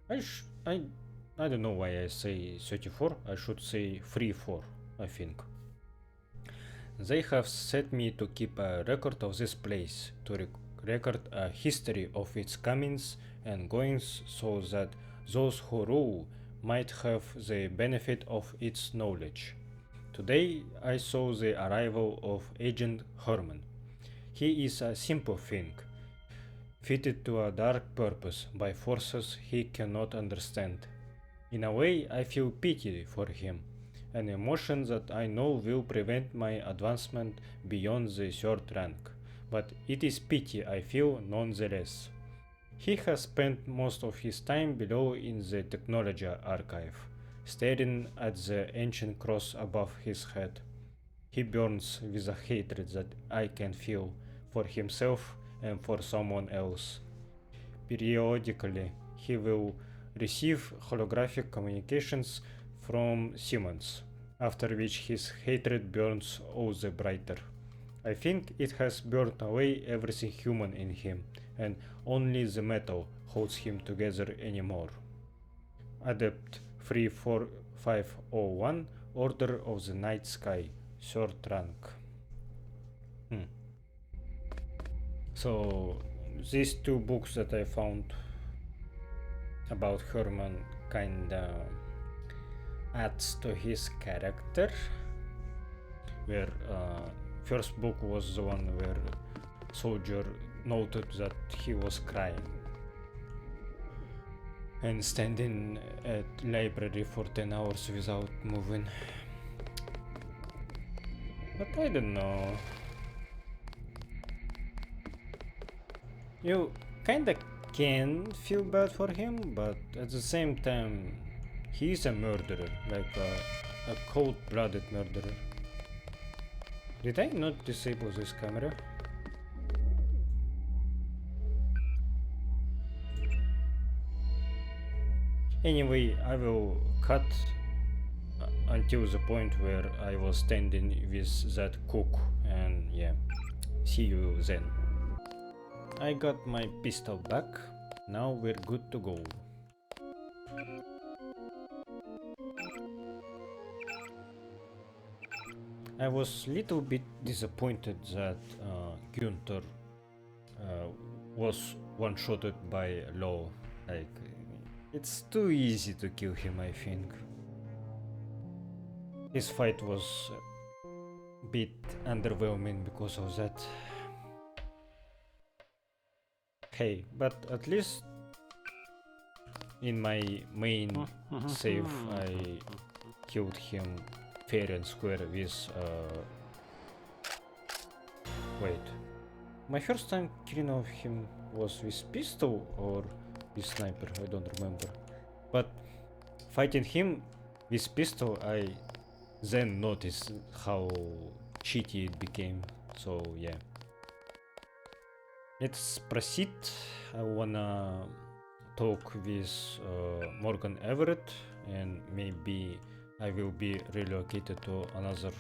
I don't know why I say 34. I should say 34, I think. They have set me to keep a record of this place, to record a history of its comings and goings, so that those who rule might have the benefit of its knowledge. Today I saw the arrival of Agent Herman. He is a simple thing, fitted to a dark purpose by forces he cannot understand. In a way, I feel pity for him, an emotion that I know will prevent my advancement beyond the third rank, but it is pity I feel nonetheless. He has spent most of his time below in the technology archive, staring at the ancient cross above his head. He burns with a hatred that I can feel for himself and for someone else. Periodically, he will receive holographic communications from Simmons, after which his hatred burns all the brighter. I think it has burned away everything human in him, and only the metal holds him together anymore. Adept 34501, Order of the Night Sky, 3rd rank. So, these two books that I found about Herman kinda adds to his character, where first book was the one where soldier noted that he was crying and standing at library for 10 hours without moving. But I don't know. You kinda can feel bad for him, but at the same time, he is a murderer, like a cold-blooded murderer. Did I not disable this camera? Anyway, I will cut until the point where I was standing with that cook, and yeah, see you then. I got my pistol back, now we're good to go. I was little bit disappointed that Gunther was one-shotted by Law. Like, it's too easy to kill him, I think. His fight was a bit underwhelming because of that. Hey, but at least in my main save I killed him fair and square with wait, my first time killing of him was with pistol or with sniper, I don't remember, but fighting him with pistol I then noticed how cheaty it became, so yeah. Let's proceed. I wanna talk with Morgan Everett, and maybe I will be relocated to another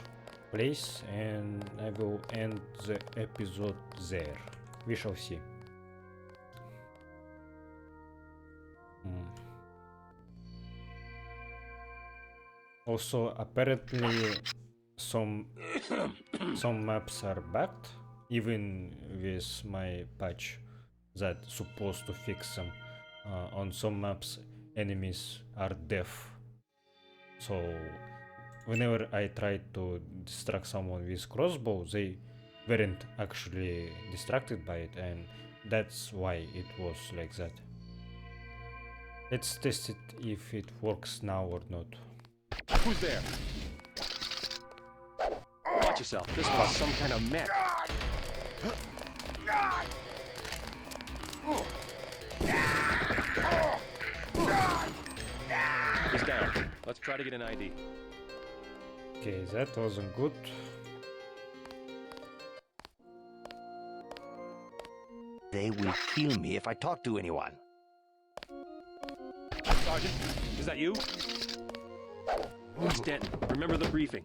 place and I will end the episode there. We shall see. Also, apparently some maps are bugged, even with my patch that's supposed to fix them. on some maps enemies are deaf, so whenever I tried to distract someone with crossbow, they weren't actually distracted by it, and that's why it was like that. Let's test it if it works now or not. Who's there? Watch yourself. This was some kind of mech. He's down. Let's try to get an ID. Okay, that wasn't good. They will kill me if I talk to anyone. Sergeant, is that you? Who's Denton? Remember the briefing.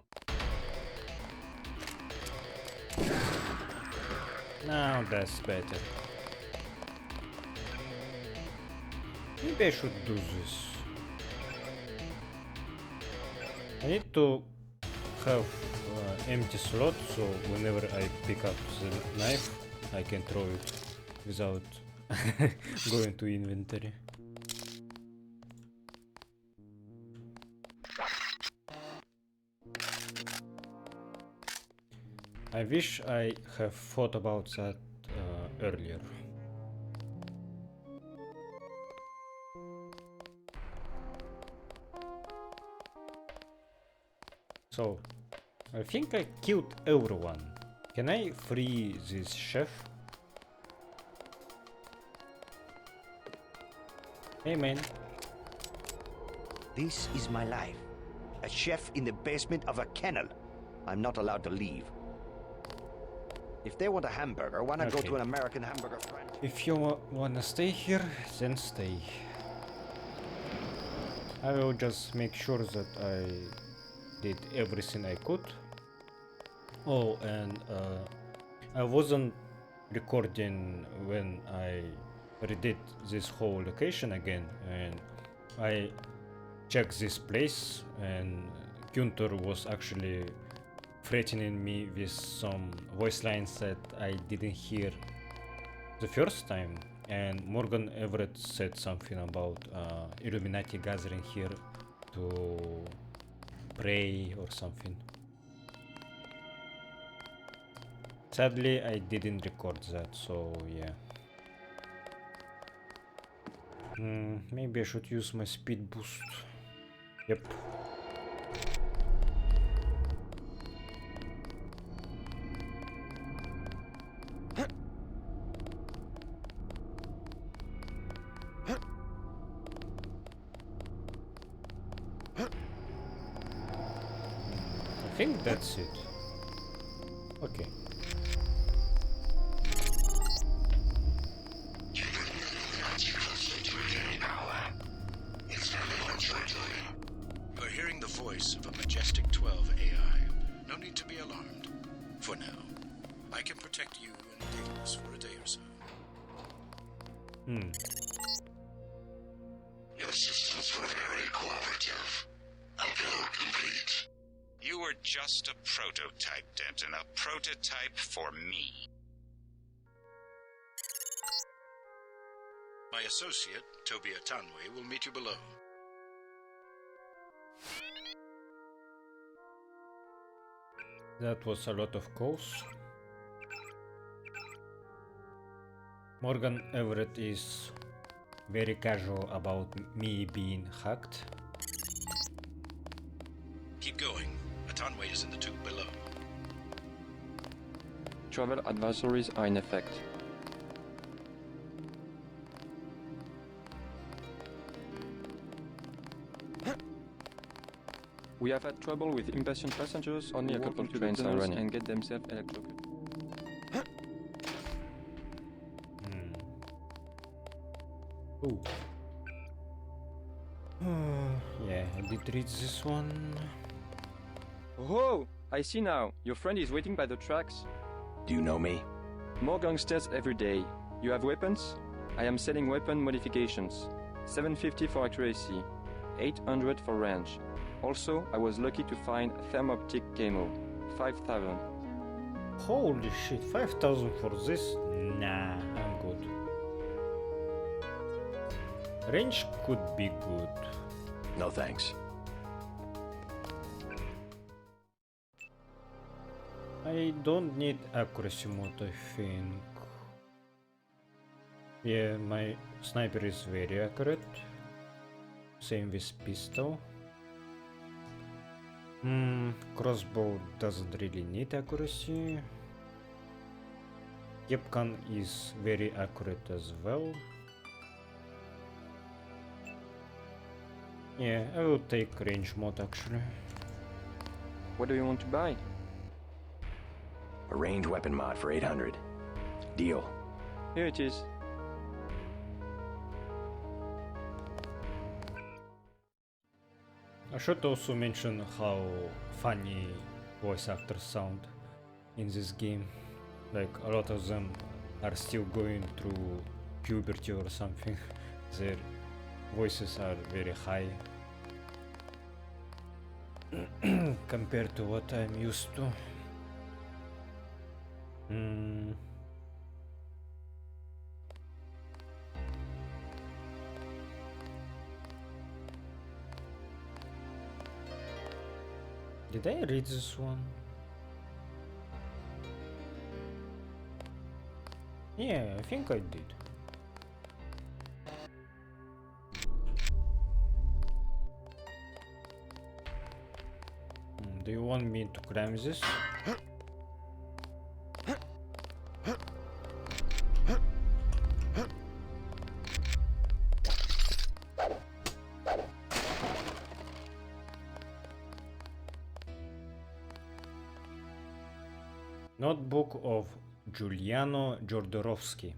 Now that's better. Maybe I should do this. I need to have empty slot, so whenever I pick up the knife, I can throw it without going to inventory. I wish I have thought about that earlier. So, I think I killed everyone. Can I free this chef? Hey man. This is my life. A chef in the basement of a kennel. I'm not allowed to leave. If they want a hamburger, why not go to an American hamburger franchise? If you wanna stay here, then stay. I will just make sure that I did everything I could. Oh, and I wasn't recording when I redid this whole location again, and I checked this place, and Günther was actually threatening me with some voice lines that I didn't hear the first time, and Morgan Everett said something about Illuminati gathering here to pray or something. Sadly, I didn't record that, so yeah. Maybe I should use my speed boost. Yep. I think that's it. Okay. You're hearing the voice of a majestic 12 AI. No need to be alarmed. For now, I can protect you and Deus for a day or so. Your systems were very cooperative. Upload complete. You were just a prototype, Denton. A prototype for me. My associate, Toby Atanwe, will meet you below. That was a lot of calls. Morgan Everett is very casual about me being hacked. Keep going. Atanwe is in the tube below. Travel advisories are in effect. We have had trouble with impatient passengers. Only a couple of trains are running and get themselves electrocuted. Ooh. Yeah, I did read this one. Oh, I see now. Your friend is waiting by the tracks. Do you know me? More gangsters every day. You have weapons? I am selling weapon modifications. 750 for accuracy, 800 for range. Also, I was lucky to find thermoptic camo. 5,000. Holy shit, 5,000 for this? Nah, I'm good. Range could be good. No thanks. I don't need accuracy mode, I think. Yeah, my sniper is very accurate. Same with pistol. Crossbow doesn't really need accuracy. Kepkan is very accurate as well. Yeah, I will take range mode actually. What do you want to buy? A range weapon mod for 800. Deal. Here it is. I should also mention how funny voice actors sound in this game. Like a lot of them are still going through puberty or something. Their voices are very high compared to what I'm used to. Did I read this one? Yeah, I think I did. Do you want me to climb this? Notebook of Giuliano Jodorowsky.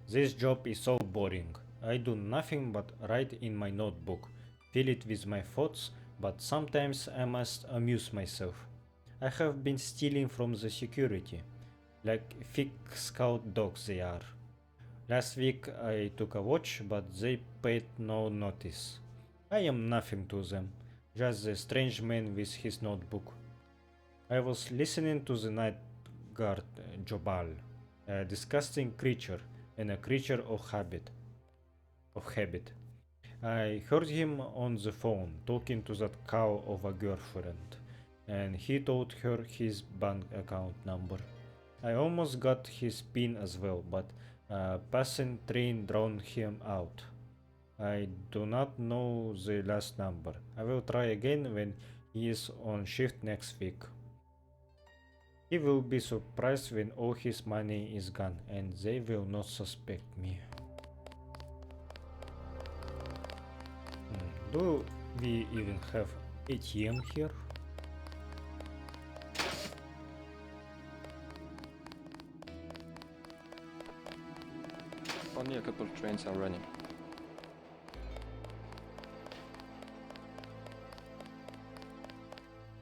This job is so boring. I do nothing but write in my notebook, fill it with my thoughts, but sometimes I must amuse myself. I have been stealing from the security, like thick scout dogs they are. Last week I took a watch, but they paid no notice. I am nothing to them, just the strange man with his notebook. I was listening to the night guard Jobal, a disgusting creature and a creature of habit. I heard him on the phone talking to that cow of a girlfriend, and he told her his bank account number. I almost got his PIN as well, but a passing train drowned him out. I do not know the last number. I will try again when he is on shift next week. He will be surprised when all his money is gone, and they will not suspect me. Do we even have ATM here? Only a couple trains are running.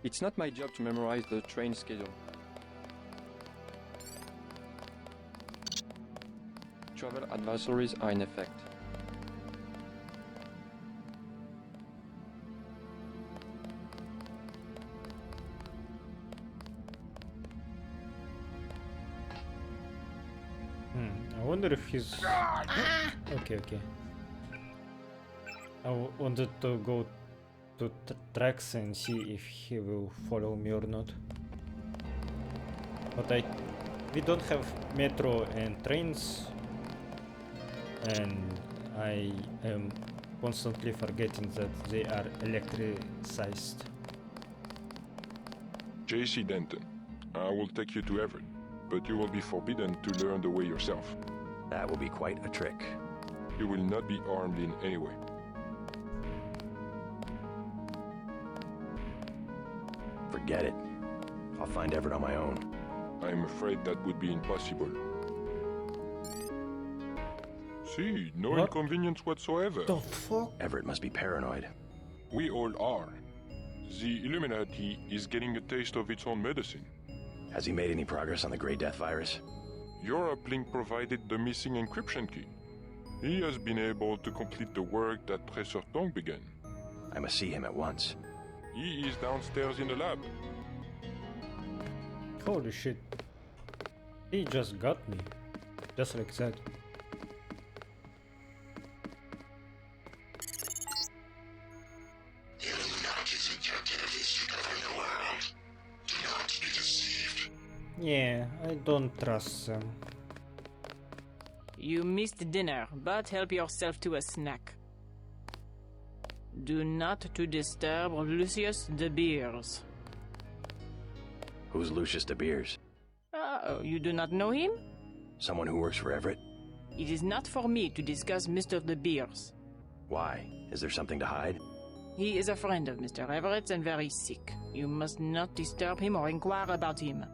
It's not my job to memorize the train schedule. Travel advisories are in effect. I wonder if he's... Okay. I wanted to go to tracks and see if he will follow me or not. But we don't have metro and trains, and I am constantly forgetting that they are electricized. JC Denton, I will take you to Everett, but you will be forbidden to learn the way yourself. That will be quite a trick. You will not be armed in any way. Forget it. I'll find Everett on my own. I'm afraid that would be impossible. See, no What? inconvenience whatsoever. The fuck? Everett must be paranoid. We all are. The Illuminati is getting a taste of its own medicine. Has he made any progress on the Grey Death virus? Your uplink provided the missing encryption key. He has been able to complete the work that Professor Tong began. I must see him at once. He is downstairs in the lab. Holy shit. He just got me. Just like that. Yeah, I don't trust them. You missed dinner, but help yourself to a snack. Do not to disturb Lucius de Beers. Who's Lucius de Beers? Oh, you do not know him? Someone who works for Everett? It is not for me to discuss Mr. de Beers. Why? Is there something to hide? He is a friend of Mr. Everett's and very sick. You must not disturb him or inquire about him.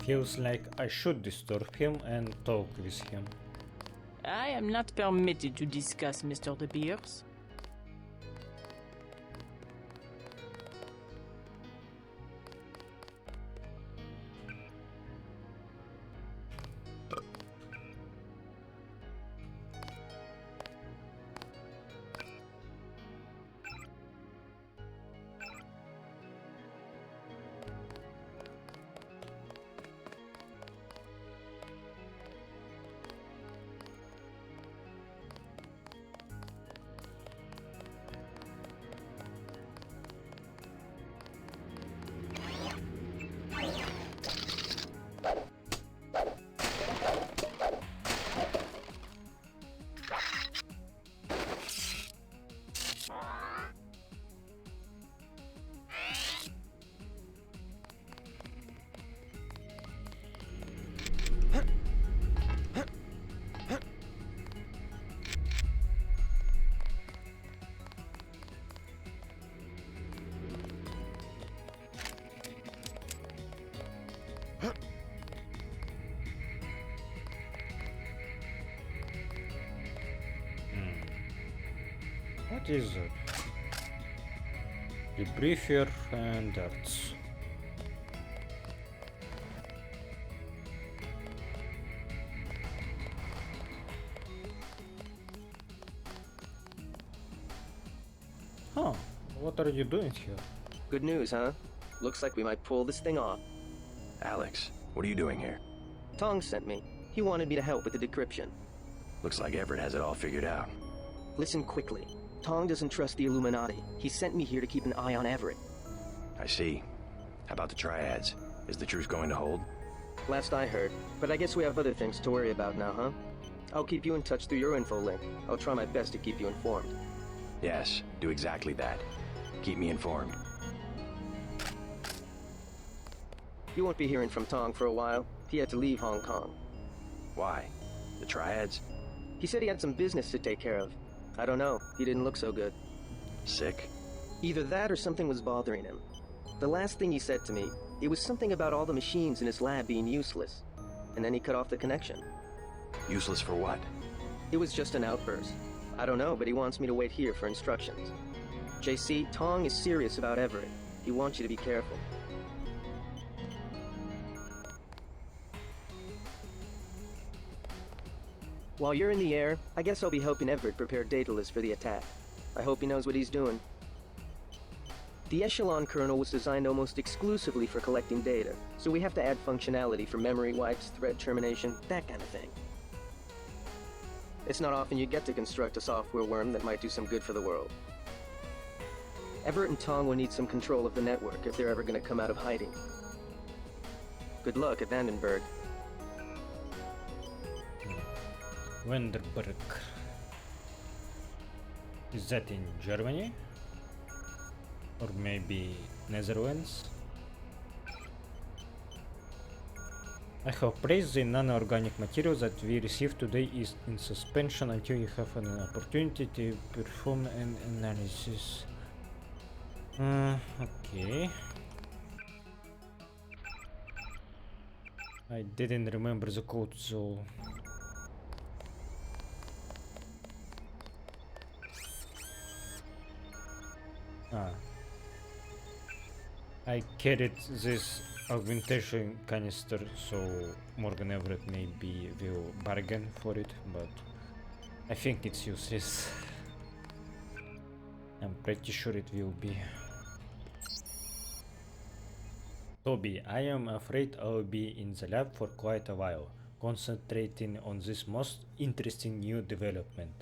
Feels like I should disturb him and talk with him. I am not permitted to discuss Mr. de Beers. What is it? Debriefer and darts. Huh, what are you doing here? Good news, huh? Looks like we might pull this thing off. Alex, what are you doing here? Tong sent me. He wanted me to help with the decryption. Looks like Everett has it all figured out. Listen quickly. Tong doesn't trust the Illuminati. He sent me here to keep an eye on Everett. I see. How about the triads? Is the truce going to hold? Last I heard, but I guess we have other things to worry about now, huh? I'll keep you in touch through your info link. I'll try my best to keep you informed. Yes, do exactly that. Keep me informed. You won't be hearing from Tong for a while. He had to leave Hong Kong. Why? The triads? He said he had some business to take care of. I don't know. He didn't look so good. Sick? Either that or something was bothering him. The last thing he said to me, it was something about all the machines in his lab being useless. And then he cut off the connection. Useless for what? It was just an outburst. I don't know, but he wants me to wait here for instructions. JC, Tong is serious about Everett. He wants you to be careful. While you're in the air, I guess I'll be helping Everett prepare Daedalus for the attack. I hope he knows what he's doing. The Echelon kernel was designed almost exclusively for collecting data, so we have to add functionality for memory wipes, thread termination, that kind of thing. It's not often you get to construct a software worm that might do some good for the world. Everett and Tong will need some control of the network if they're ever going to come out of hiding. Good luck at Vandenberg. Vandenberg. Is that in Germany? Or maybe Netherlands? I have praised the non-organic material that we received today is in suspension until you have an opportunity to perform an analysis. Okay. I didn't remember the code, so... I carried this augmentation canister, so Morgan Everett maybe will bargain for it, but I think it's useless. I'm pretty sure it will be. Toby, I am afraid I'll be in the lab for quite a while, concentrating on this most interesting new development.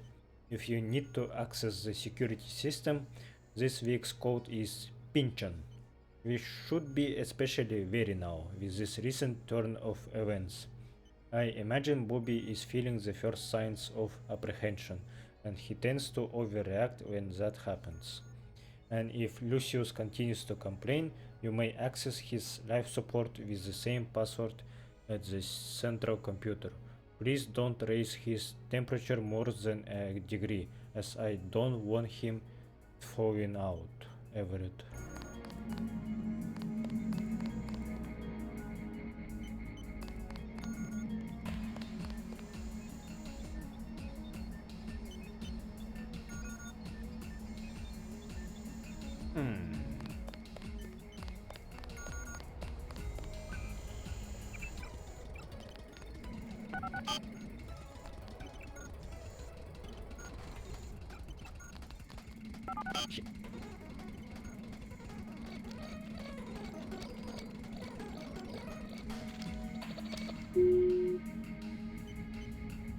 If you need to access the security system, this week's code is Pinchan. We should be especially wary now with this recent turn of events. I imagine Bobby is feeling the first signs of apprehension, and he tends to overreact when that happens. And if Lucius continues to complain, you may access his life support with the same password at the central computer. Please don't raise his temperature more than a degree, as I don't want him thawing out. Everett.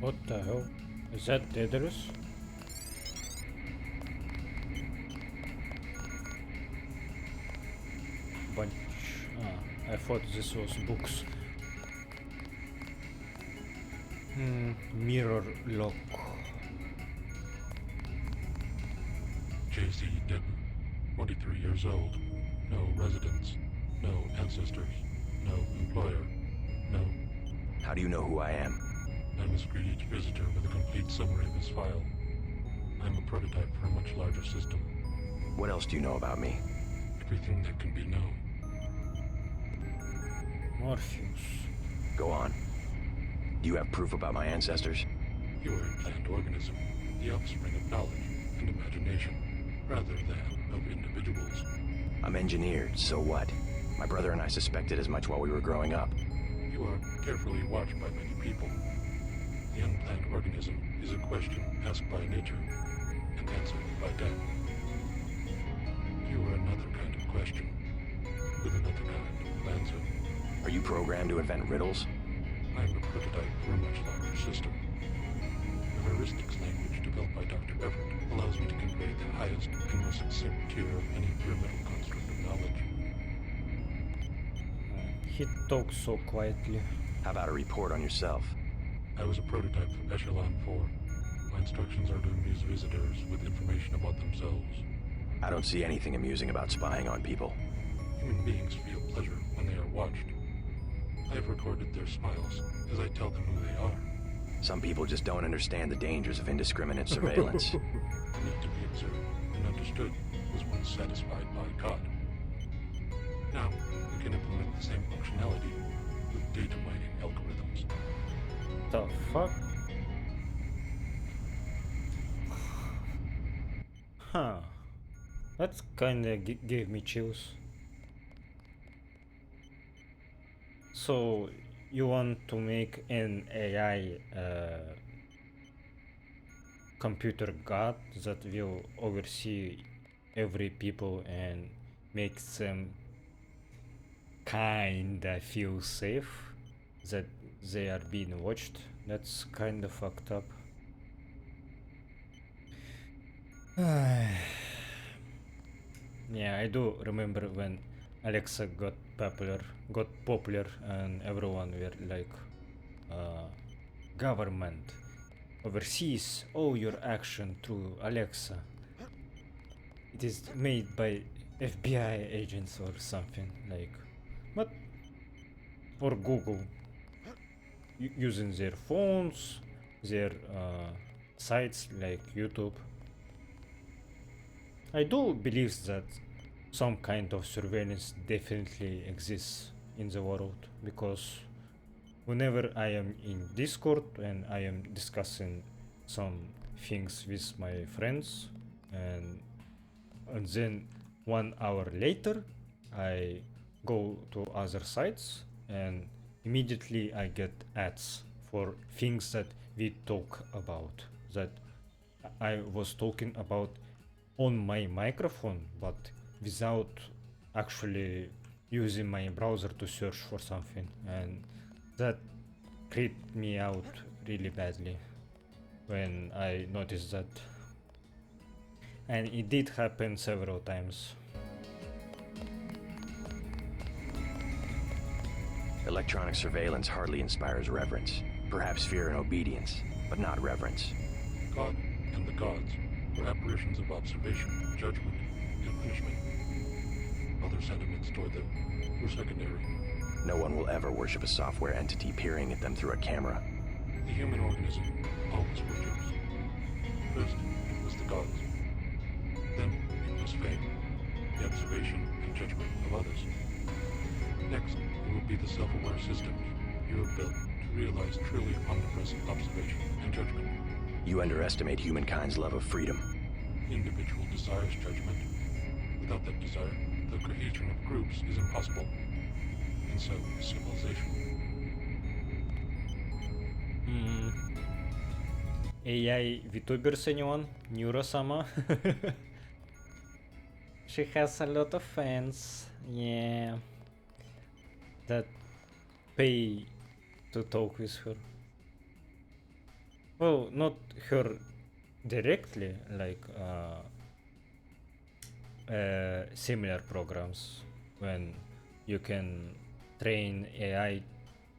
What the hell? Is that Daedalus? Bunch. I thought this was books. Mirror lock. J.C. Denton, 23 years old, no residence, no ancestors, no employer, no... How do you know who I am? I'm a screed visitor with a complete summary of his file. I'm a prototype for a much larger system. What else do you know about me? Everything that can be known. Morpheus. Go on. Do you have proof about my ancestors? You are a plant organism, the offspring of knowledge and imagination, rather than of individuals. I'm engineered, so what? My brother and I suspected as much while we were growing up. You are carefully watched by many people. The unplanned organism is a question asked by nature and answered by death. You are another kind of question, with another kind of answer. Are you programmed to invent riddles? I am a prototype for a much larger system. The heuristics language developed by Dr. Everett allows me to convey the highest and most succinct tier of any pyramidal construct of knowledge. He talks so quietly. How about a report on yourself? I was a prototype for Echelon 4. My instructions are to amuse visitors with information about themselves. I don't see anything amusing about spying on people. Human beings feel pleasure when they are watched. I have recorded their smiles as I tell them who they are. Some people just don't understand the dangers of indiscriminate surveillance. The need to be observed and understood was once satisfied by God. Now, we can implement the same functionality with data mining algorithms. The fuck? Huh. That kinda gave me chills. So, you want to make an AI computer god that will oversee every people and makes them kinda feel safe that they are being watched? That's kinda fucked up. Yeah, I do remember when Alexa got popular and everyone were like, government oversees all your action through Alexa. It is made by FBI agents or something like, but or Google using their phones, their sites like YouTube. I do believe that some kind of surveillance definitely exists in the world, because whenever I am in Discord and I am discussing some things with my friends, and then 1 hour later I go to other sites and immediately I get ads for things that we talk about, that I was talking about on my microphone, but without actually using my browser to search for something, and that creeped me out really badly when I noticed that. And it did happen several times. Electronic surveillance hardly inspires reverence. Perhaps fear and obedience, but not reverence. God and the gods were apparitions of observation, judgment, and punishment. Other sentiments toward them were secondary. No one will ever worship a software entity peering at them through a camera. The human organism always worships. First, it was the gods. Then, it was fame, the observation and judgment of others. Next, it will be the self-aware systems you have built to realize truly omnipresent observation and judgment. You underestimate humankind's love of freedom. The individual desires judgment. Without that desire, the cohesion of groups is impossible. And so is civilization. AI VTubers, anyone? Neurosama? She has a lot of fans, yeah, that pay to talk with her. Well, not her directly, like similar programs when you can train AI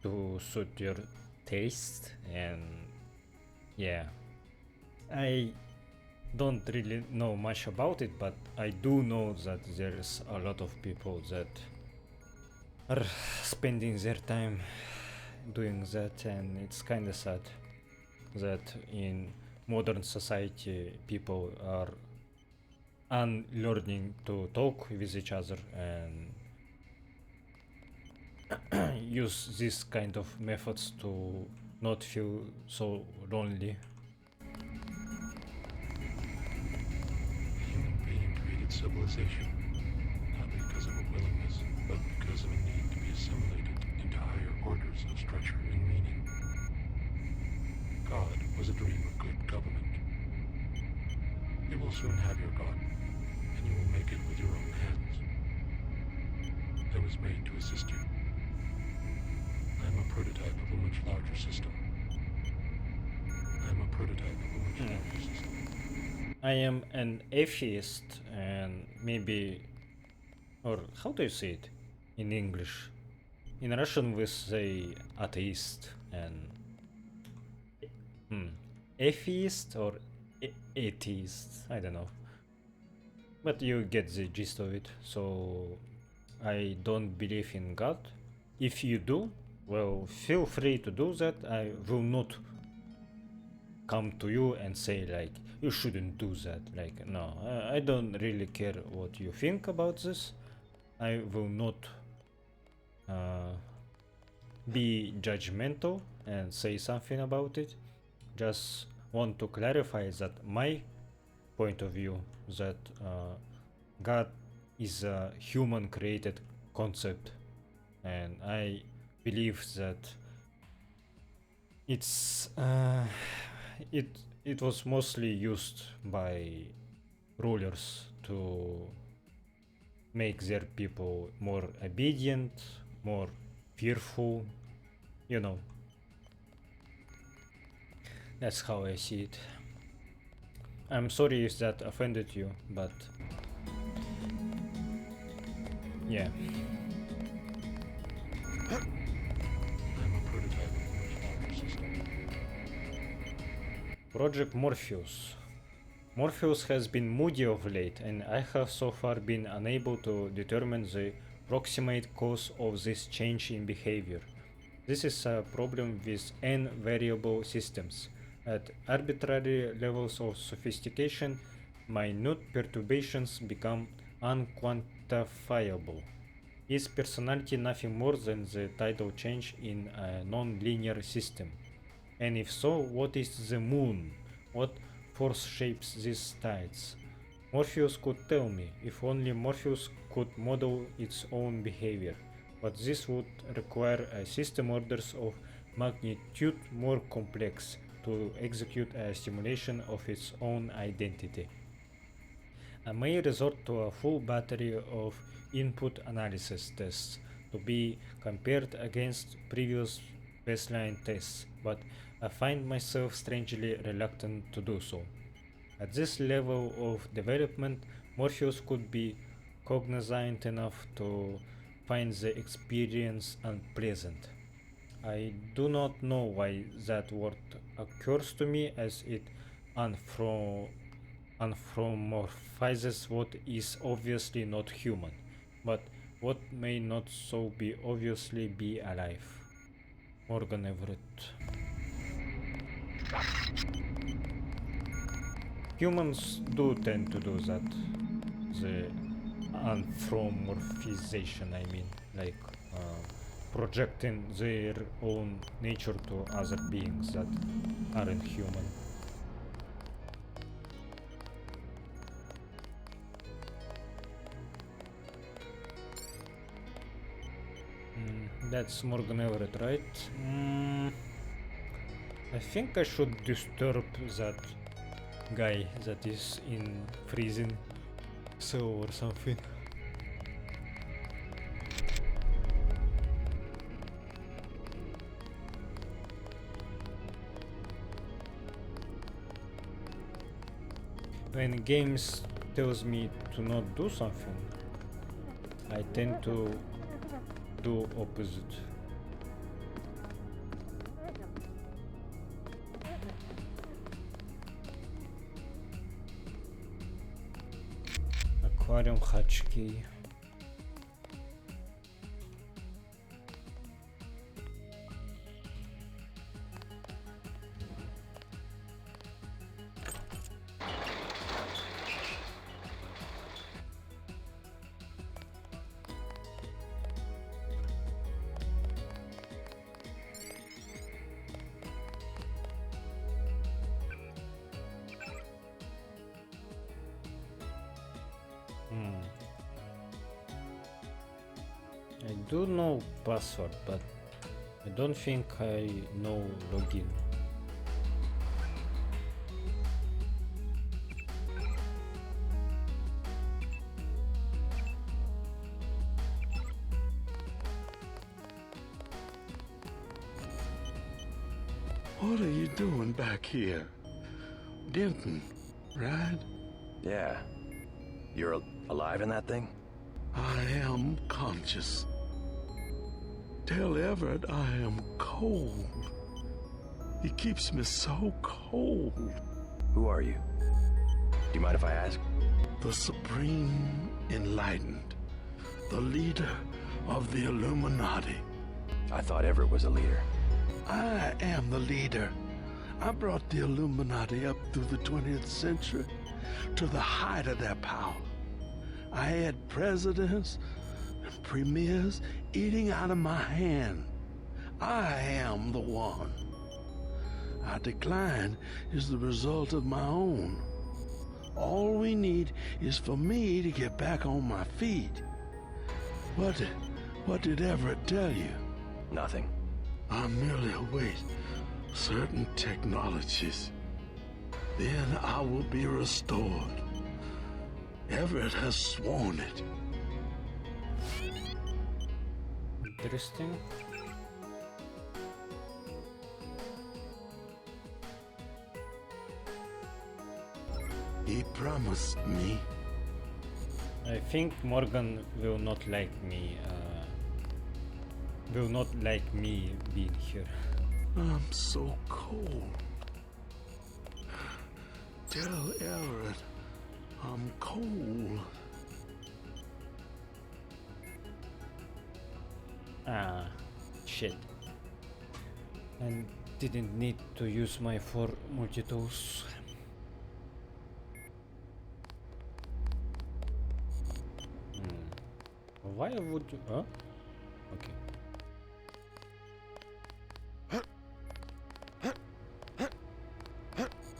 to suit your taste, and yeah, I don't really know much about it, but I do know that there's a lot of people that are spending their time doing that, and it's kind of sad that in modern society people are unlearning to talk with each other and use this kind of methods to not feel so lonely. Human being created civilization, not because of a willingness, but because of a need to be assimilated into higher orders of structure and meaning. God was a dream of good government. You will soon have your God, and you will make it with your own hands. I was made to assist you. I am a prototype of a much larger system. I am a prototype of a much larger system. I am an atheist, and maybe, or how do you say it in English? In Russian we say atheist, and atheist or atheist, I don't know. But you get the gist of it. So I don't believe in God. If you do, well, feel free to do that. I will not come to you and say like you shouldn't do that. Like, no, I don't really care what you think about this. I will not be judgmental and say something about it. Just want to clarify that my point of view that God is a human created concept, and I believe that it's it was mostly used by rulers to make their people more obedient, more fearful, you know. That's how I see it. I'm sorry if that offended you, but yeah. I'm a prototype of a much larger system. Project Morpheus. Morpheus has been moody of late, and I have so far been unable to determine the proximate cause of this change in behavior. This is a problem with n variable systems. At arbitrary levels of sophistication, minute perturbations become unquantifiable. Is personality nothing more than the tidal change in a non-linear system? And if so, what is the moon? What force shapes these tides? Morpheus could tell me, if only Morpheus could model its own behavior. But this would require a system orders of magnitude more complex to execute a simulation of its own identity. I may resort to a full battery of input analysis tests to be compared against previous baseline tests, but I find myself strangely reluctant to do so. At this level of development, Morpheus could be cognizant enough to find the experience unpleasant. I do not know why that word occurs to me, as it anthropomorphizes what is obviously not human, but what may not so be obviously be alive. Morgan Everett. Humans do tend to do that. The anthropomorphization, I mean, like projecting their own nature to other beings that aren't human. That's Morgan Everett, right? I think I should disturb that guy that is in freezing cell or something. When games tells me to not do something, I tend to do opposite. Aquarium hatch key. I do know password, but I don't think I know login. What are you doing back here? Denton, right? Yeah. You're alive in that thing? I am conscious. Tell Everett I am cold. He keeps me so cold. Who are you? Do you mind if I ask? The Supreme Enlightened. The leader of the Illuminati. I thought Everett was a leader. I am the leader. I brought the Illuminati up through the 20th century to the height of their power. I had presidents and premiers eating out of my hand. I am the one. Our decline is the result of my own. All we need is for me to get back on my feet. What did Everett tell you? Nothing. I merely await certain technologies. Then I will be restored. Everett has sworn it. Interesting. He promised me. I think Morgan will not like me. Will not like me being here. I'm so cold. Tell Everett I'm cold. Ah, shit. And didn't need to use my 4 multi-tools. Why would you... Huh? Okay.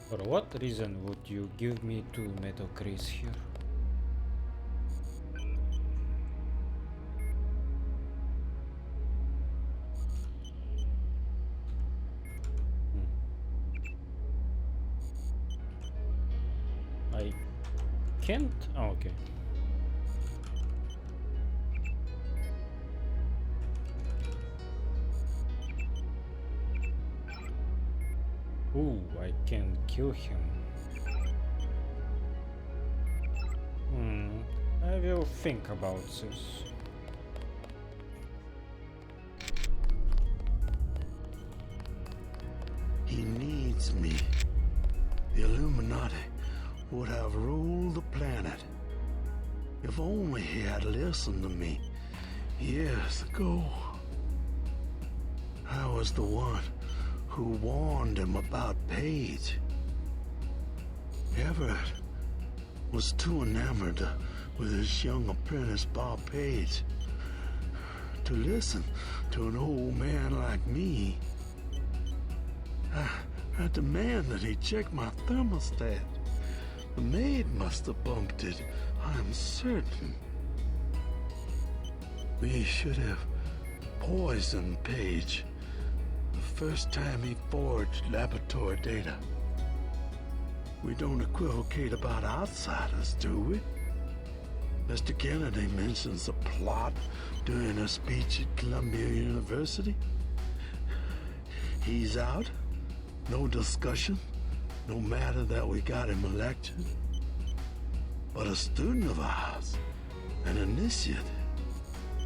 For what reason would you give me 2 metal crates here? I can't... Oh, okay. Ooh, I can kill him. I will think about this. He needs me. The Illuminati would have ruled the planet if only he had listened to me years ago. I was the one who warned him about Paige. Everett was too enamored with his young apprentice, Bob Page, to listen to an old man like me. I demand that he check my thermostat. The maid must have bumped it, I'm certain. We should have poisoned Page the first time he forged laboratory data. We don't equivocate about outsiders, do we? Mr. Kennedy mentions a plot during a speech at Columbia University. He's out. No discussion. No matter that we got him elected. But a student of ours, an initiate,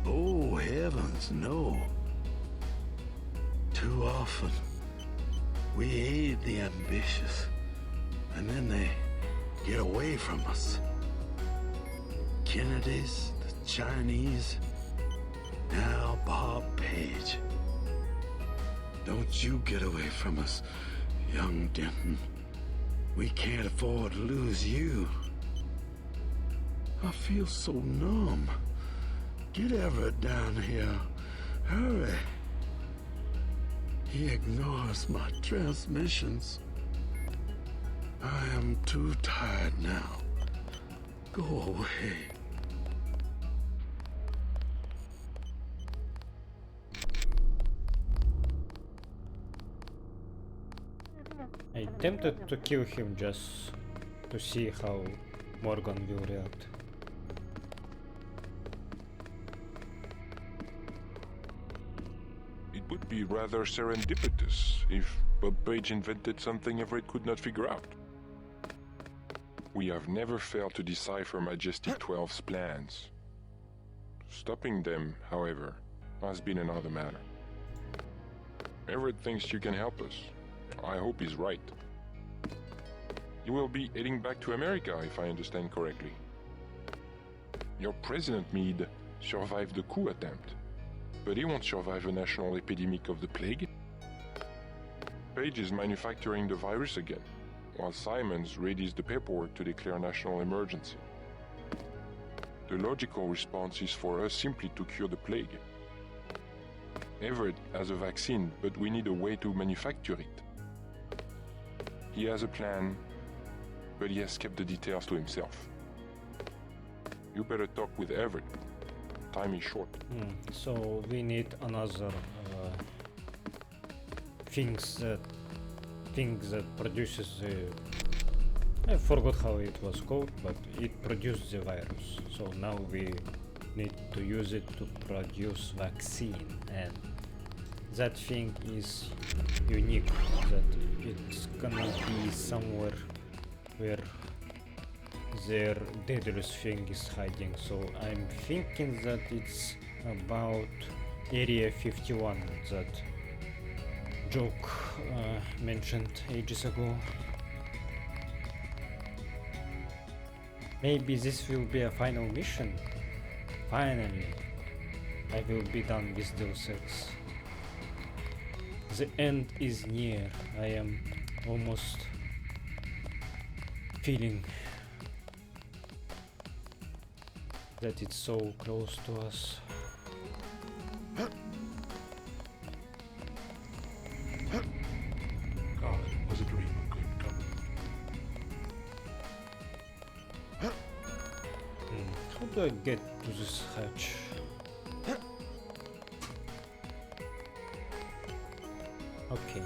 oh heavens, no. Too often, we aid the ambitious, and then they get away from us. Kennedys, the Chinese, now Bob Page. Don't you get away from us, young Denton. We can't afford to lose you. I feel so numb. Get Everett down here. Hurry. He ignores my transmissions. I am too tired now. Go away. I tempted to kill him just to see how Morgan will react. It would be rather serendipitous if Bob Page invented something Everett could not figure out. We have never failed to decipher Majestic 12's plans. Stopping them, however, has been another matter. Everett thinks you can help us. I hope he's right. You will be heading back to America, if I understand correctly. Your President Meade survived the coup attempt, but he won't survive a national epidemic of the plague. Page is manufacturing the virus again, while Simons readies the paperwork to declare national emergency. The logical response is for us simply to cure the plague. Everett has a vaccine, but we need a way to manufacture it. He has a plan, but he has kept the details to himself. You better talk with Everett. Time is short. So we need another things that produces the... I forgot how it was called, but it produced the virus. So now we need to use it to produce vaccine, and that thing is unique, that it's gonna be somewhere where their deadliest thing is hiding. So I'm thinking that it's about Area 51 that Joke mentioned ages ago. Maybe this will be a final mission. Finally, I will be done with Deus Ex. The end is near. I am almost feeling that it's so close to us. God, it was a dream of good company. How do I get to this hatch? Okay.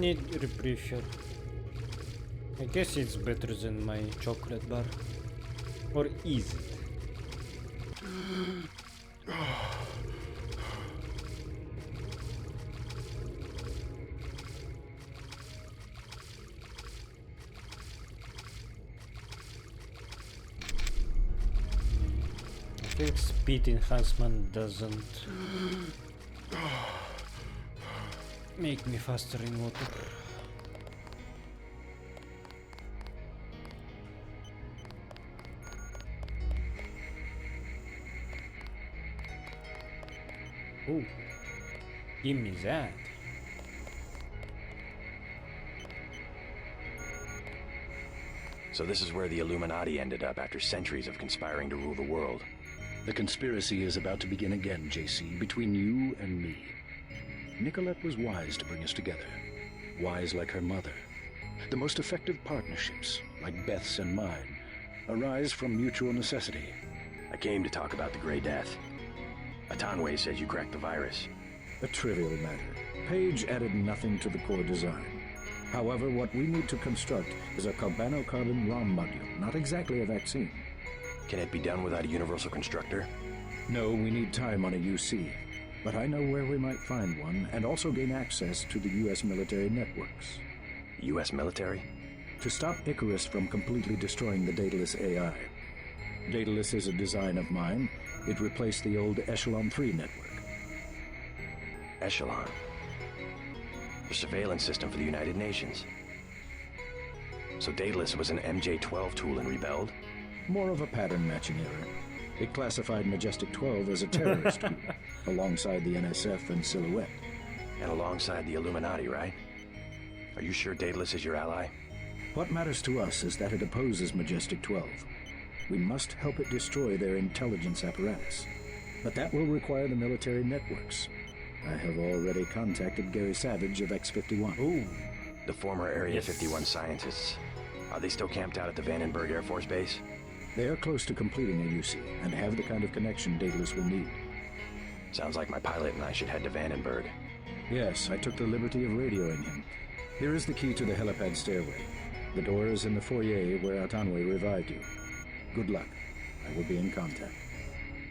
need reprefill. I guess it's better than my chocolate bar. Or is it? I think speed enhancement doesn't make me faster in water. Ooh, give me that. So this is where the Illuminati ended up after centuries of conspiring to rule the world. The conspiracy is about to begin again, JC, between you and me. Nicolette was wise to bring us together. Wise like her mother. The most effective partnerships, like Beth's and mine, arise from mutual necessity. I came to talk about the Grey Death. Atanwe says you cracked the virus. A trivial matter. Page added nothing to the core design. However, what we need to construct is a carbon ROM module, not exactly a vaccine. Can it be done without a universal constructor? No, we need time on a UC. But I know where we might find one, and also gain access to the U.S. military networks. U.S. military? To stop Icarus from completely destroying the Daedalus AI. Daedalus is a design of mine. It replaced the old Echelon 3 network. Echelon? The surveillance system for the United Nations. So Daedalus was an MJ-12 tool and rebelled? More of a pattern matching error. It classified Majestic 12 as a terrorist group, alongside the NSF and Silhouette. And alongside the Illuminati, right? Are you sure Daedalus is your ally? What matters to us is that it opposes Majestic 12. We must help it destroy their intelligence apparatus. But that will require the military networks. I have already contacted Gary Savage of X-51. Ooh. The former Area 51 scientists. Are they still camped out at the Vandenberg Air Force Base? They are close to completing a UC and have the kind of connection Daedalus will need. Sounds like my pilot and I should head to Vandenberg. Yes, I took the liberty of radioing him. Here is the key to the helipad stairway. The door is in the foyer where Atanwe revived you. Good luck. I will be in contact.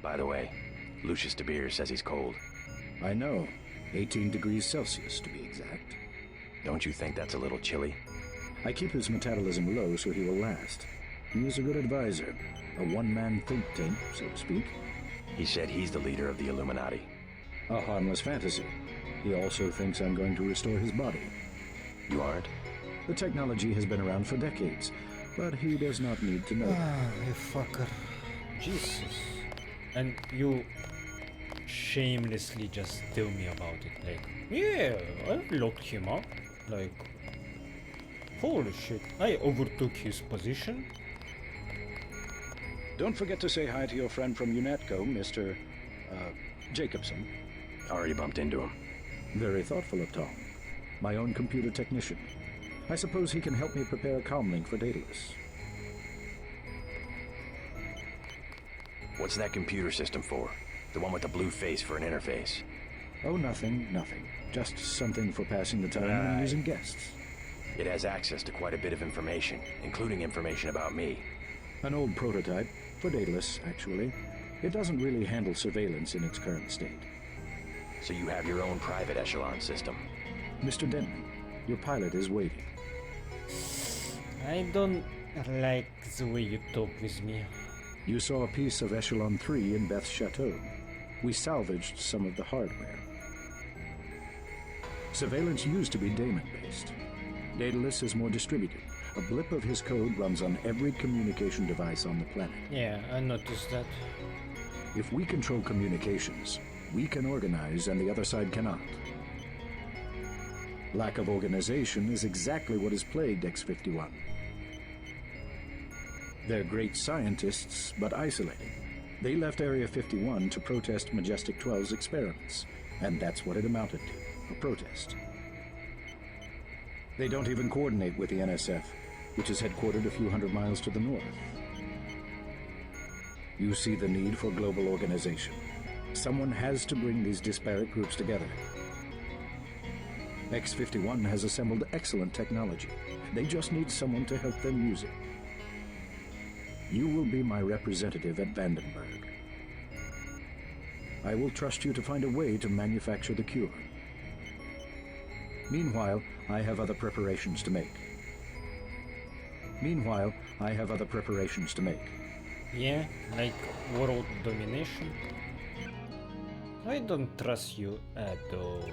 By the way, Lucius de Beers says he's cold. I know. 18 degrees Celsius, to be exact. Don't you think that's a little chilly? I keep his metabolism low so he will last. He is a good advisor. A one-man think tank, so to speak. He said he's the leader of the Illuminati. A harmless fantasy. He also thinks I'm going to restore his body. You aren't? The technology has been around for decades, but he does not need to know. You fucker. Jesus. And you shamelessly just tell me about it, like, yeah, I locked him up, like, holy shit, I overtook his position. Don't forget to say hi to your friend from UNATCO, Mr. Jacobson. Already bumped into him. Very thoughtful of Tom. My own computer technician. I suppose he can help me prepare a comlink for Daedalus. What's that computer system for? The one with the blue face for an interface? Oh, nothing. Just something for passing the time when I'm using guests. It has access to quite a bit of information, including information about me. An old prototype, for Daedalus, actually. It doesn't really handle surveillance in its current state. So you have your own private echelon system? Mr. Denman, your pilot is waiting. I don't like the way you talk with me. You saw a piece of Echelon 3 in Beth's chateau. We salvaged some of the hardware. Surveillance used to be daemon-based. Daedalus is more distributed. A blip of his code runs on every communication device on the planet. Yeah, I noticed that. If we control communications, we can organize and the other side cannot. Lack of organization is exactly what has plagued X-51. They're great scientists, but isolated. They left Area 51 to protest Majestic 12's experiments, and that's what it amounted to, a protest. They don't even coordinate with the NSF, which is headquartered a few hundred miles to the north. You see the need for global organization. Someone has to bring these disparate groups together. X-51 has assembled excellent technology. They just need someone to help them use it. You will be my representative at Vandenberg. I will trust you to find a way to manufacture the cure. Meanwhile, I have other preparations to make. Yeah, like world domination. I don't trust you at all.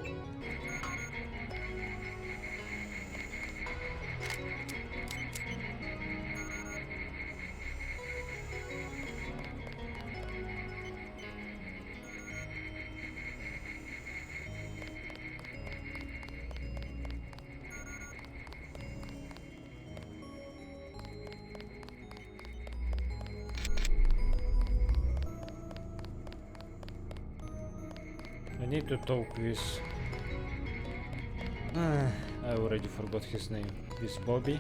I need to talk with... I already forgot his name. With Bobby.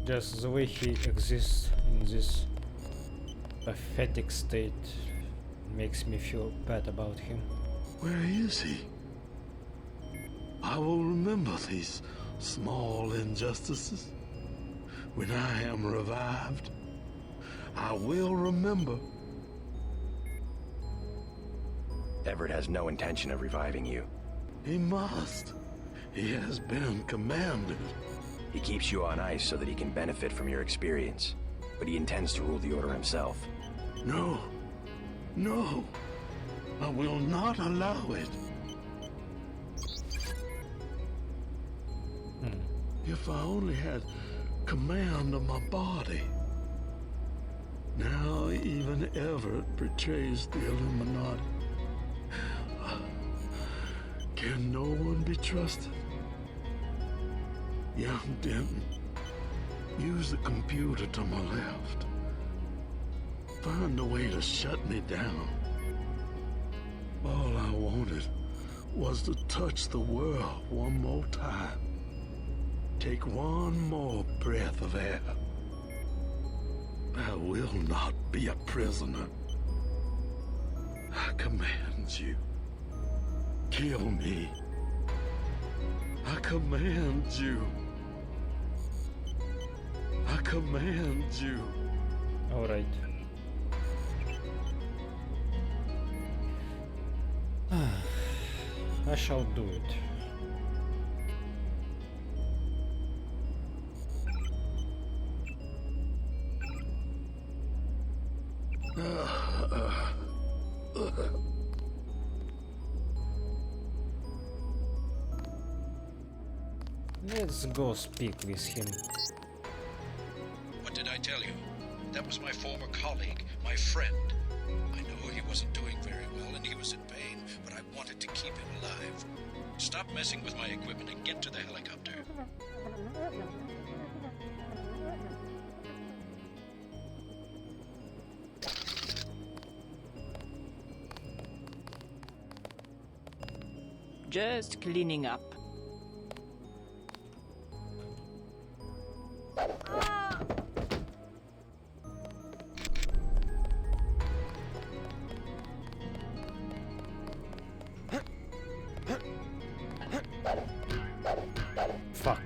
Just the way he exists in this pathetic state makes me feel bad about him. Where is he? I will remember these small injustices. When I am revived, I will remember. Everett has no intention of reviving you. He must. He has been commanded. He keeps you on ice so that he can benefit from your experience, but he intends to rule the Order himself. No. No. I will not allow it. If I only had command of my body. Now even Everett betrays the Illuminati. Can no one be trusted? Young Denton, use the computer to my left. Find a way to shut me down. All I wanted was to touch the world one more time. Take one more breath of air. I will not be a prisoner. I command you. Kill me. I command you. I command you. All right. I shall do it. Let's go speak with him. What did I tell you? That was my former colleague, my friend. I know he wasn't doing very well and he was in pain, but I wanted to keep him alive. Stop messing with my equipment and get to the helicopter. Just cleaning up. Fuck.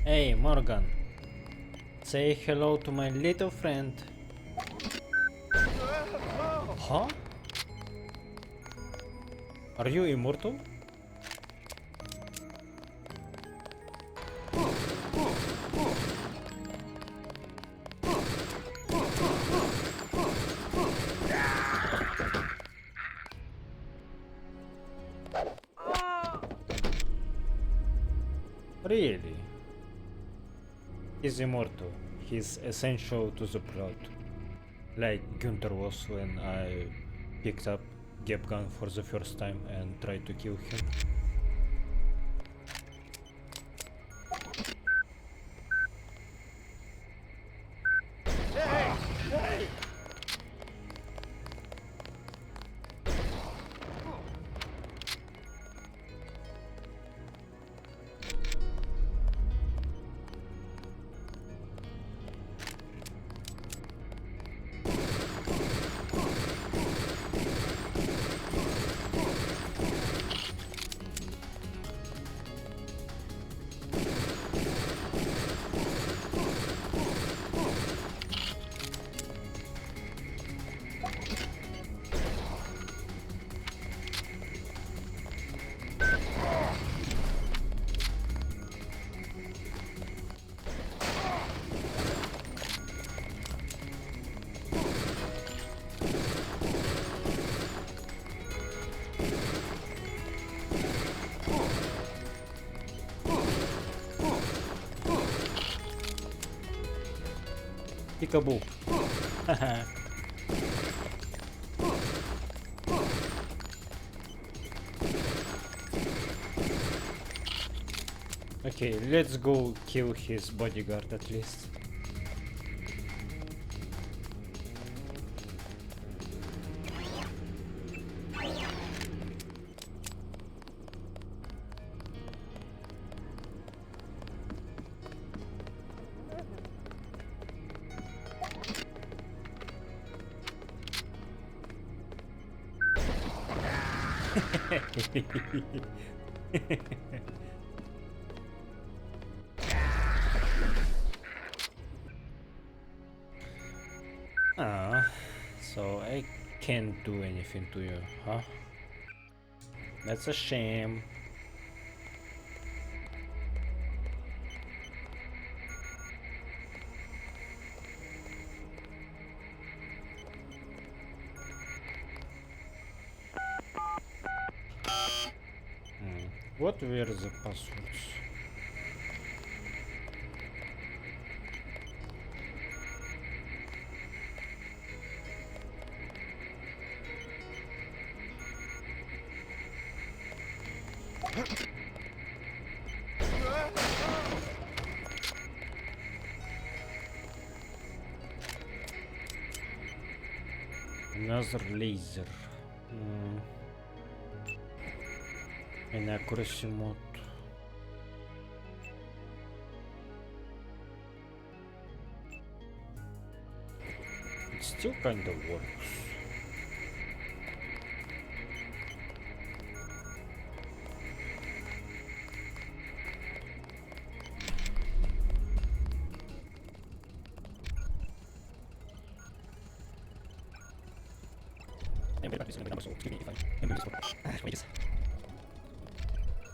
Hey, Morgan. Say hello to my little friend. Huh? Are you immortal? Really? He's immortal. He's essential to the plot. Like Gunther was when I picked up Gap Gun for the first time and tried to kill him. Hey! Peekaboo. Okay, let's go kill his bodyguard at least. So I can't do anything to you, huh? That's a shame. What were the passwords? Another laser. An accuracy mode. It still kind of works.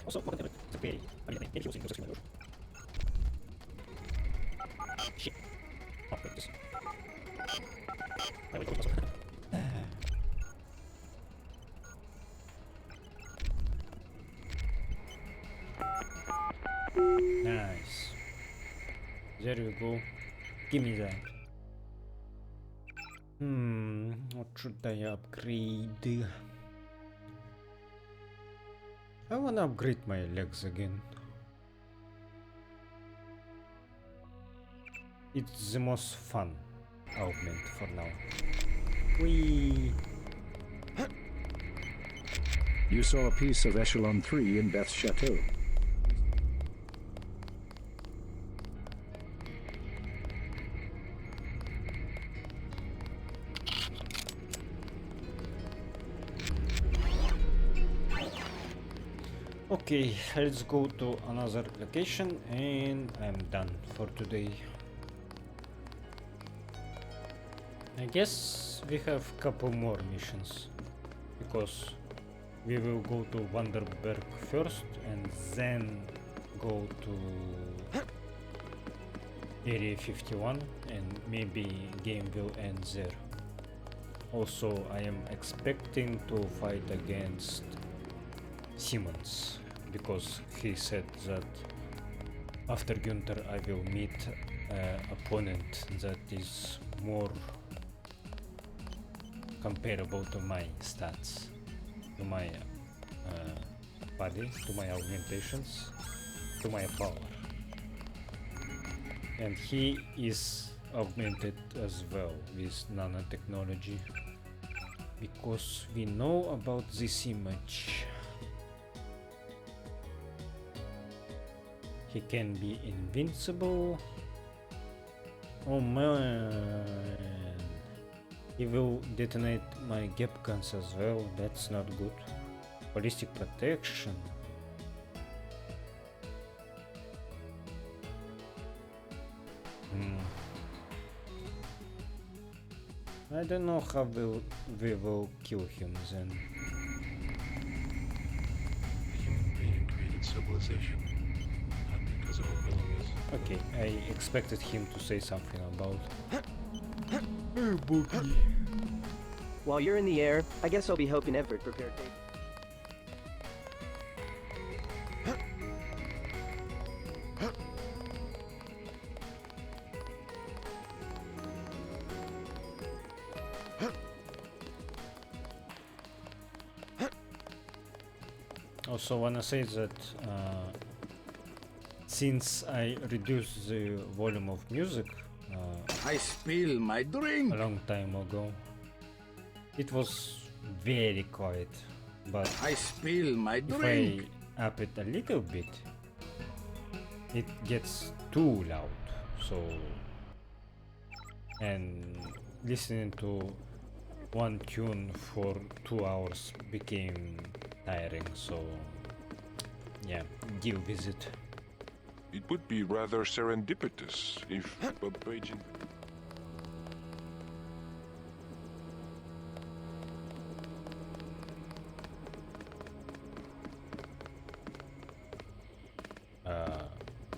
Also, what the okay. I mean, maybe using process manager. Shit. Oh, wait, this. I will go also. Nice. There you go. Give me that. What should I upgrade? I wanna upgrade my legs again. It's the most fun augment for now. Whee! You saw a piece of Echelon 3 in Beth's chateau. Okay, let's go to another location and I'm done for today. I guess we have couple more missions because we will go to Vanderberg first and then go to Area 51 and maybe game will end there. Also, I am expecting to fight against Simmons because he said that after Günther I will meet an opponent that is more comparable to my stats, to my body, to my augmentations, to my power. And he is augmented as well with nanotechnology because we know about this image. He can be invincible. Oh man, he will detonate my gap guns as well. That's not good. Ballistic protection. I don't know how we will kill him then. The human being created civilization, not because of a willingness. Okay, I expected him to say something about. While you're in the air, I guess I'll be helping Everett prepare data. Also wanna say that since I reduced the volume of music I spill my drink. a long time ago, it was very quiet. But I spill my if drink. I up it a little bit, it gets too loud. So, and listening to one tune for 2 hours became tiring. So, yeah, deal with it. It would be rather serendipitous if Bob Page...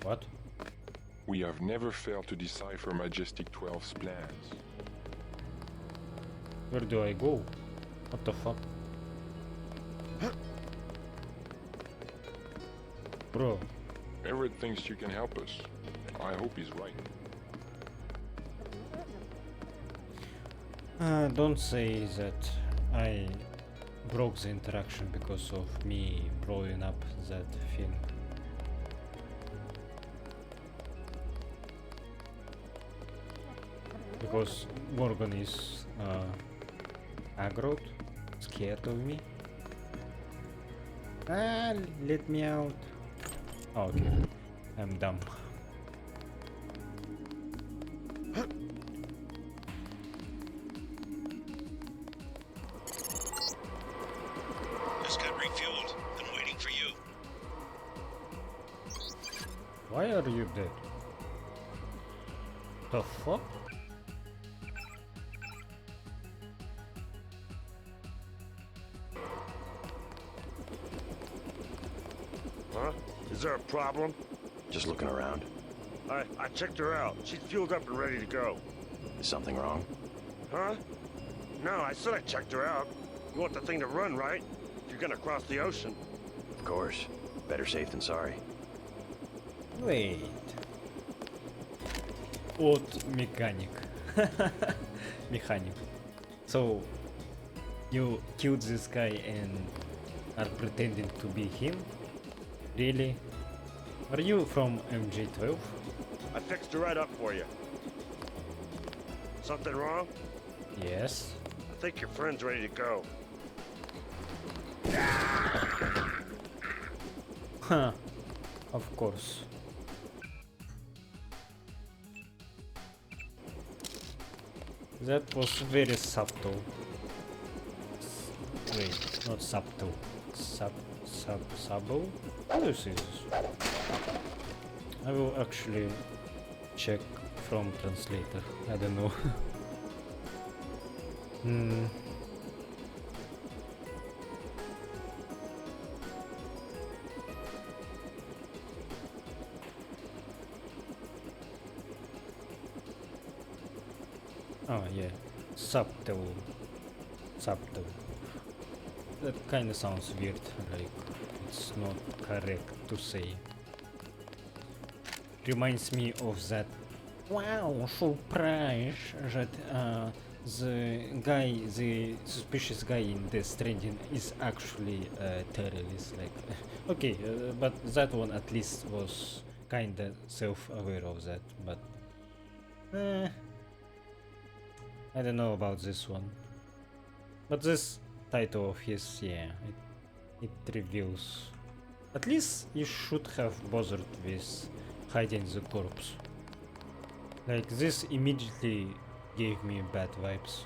What? We have never failed to decipher Majestic 12's plans. Where do I go? What the fuck? Bro. Everett thinks you can help us. I hope he's right. Don't say that I broke the interaction because of me blowing up that thing. Because Morgan is aggroed, scared of me. Ah, let me out. Oh, okay, I'm dumb. Just got refueled. Been waiting for you. Why are you dead? The fuck? Huh? Is there a problem? Just looking around. I checked her out. She's fueled up and ready to go. Is something wrong? Huh? No, I said I checked her out. You want the thing to run, right? If you're gonna cross the ocean. Of course. Better safe than sorry. Wait. What mechanic? Mechanic. So, you killed this guy and are pretending to be him? Really? Are you from MJ12? I fixed her right up for you. Something wrong? Yes. I think your friend's ready to go. Huh. Of course. That was very subtle. Wait, not subtle. Subtle? How do you say this? I will actually check from translator. I don't know. Oh yeah, subtle. Subtle. That kinda sounds weird, like it's not correct to say. Reminds me of that wow surprise that the suspicious guy in Death Stranding is actually a terrorist. Like, okay, but that one at least was kinda self-aware of that. But I don't know about this one. But this title of his, yeah, it reveals. At least you should have bothered with hiding the corpse. Like, this immediately gave me bad vibes.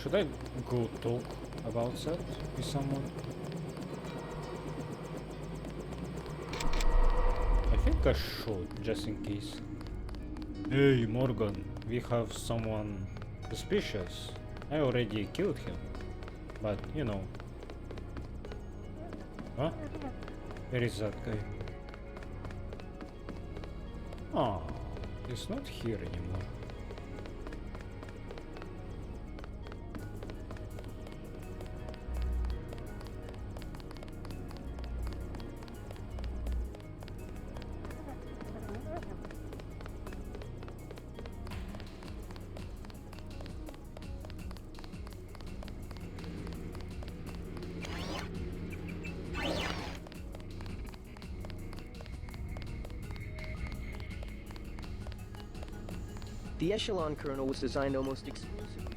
Should I go talk about that with someone? I think I should, just in case. Hey Morgan, we have someone suspicious. I already killed him, but you know. Huh? Where is that guy? Oh, he's not here anymore. The Echelon kernel was designed almost exclusively.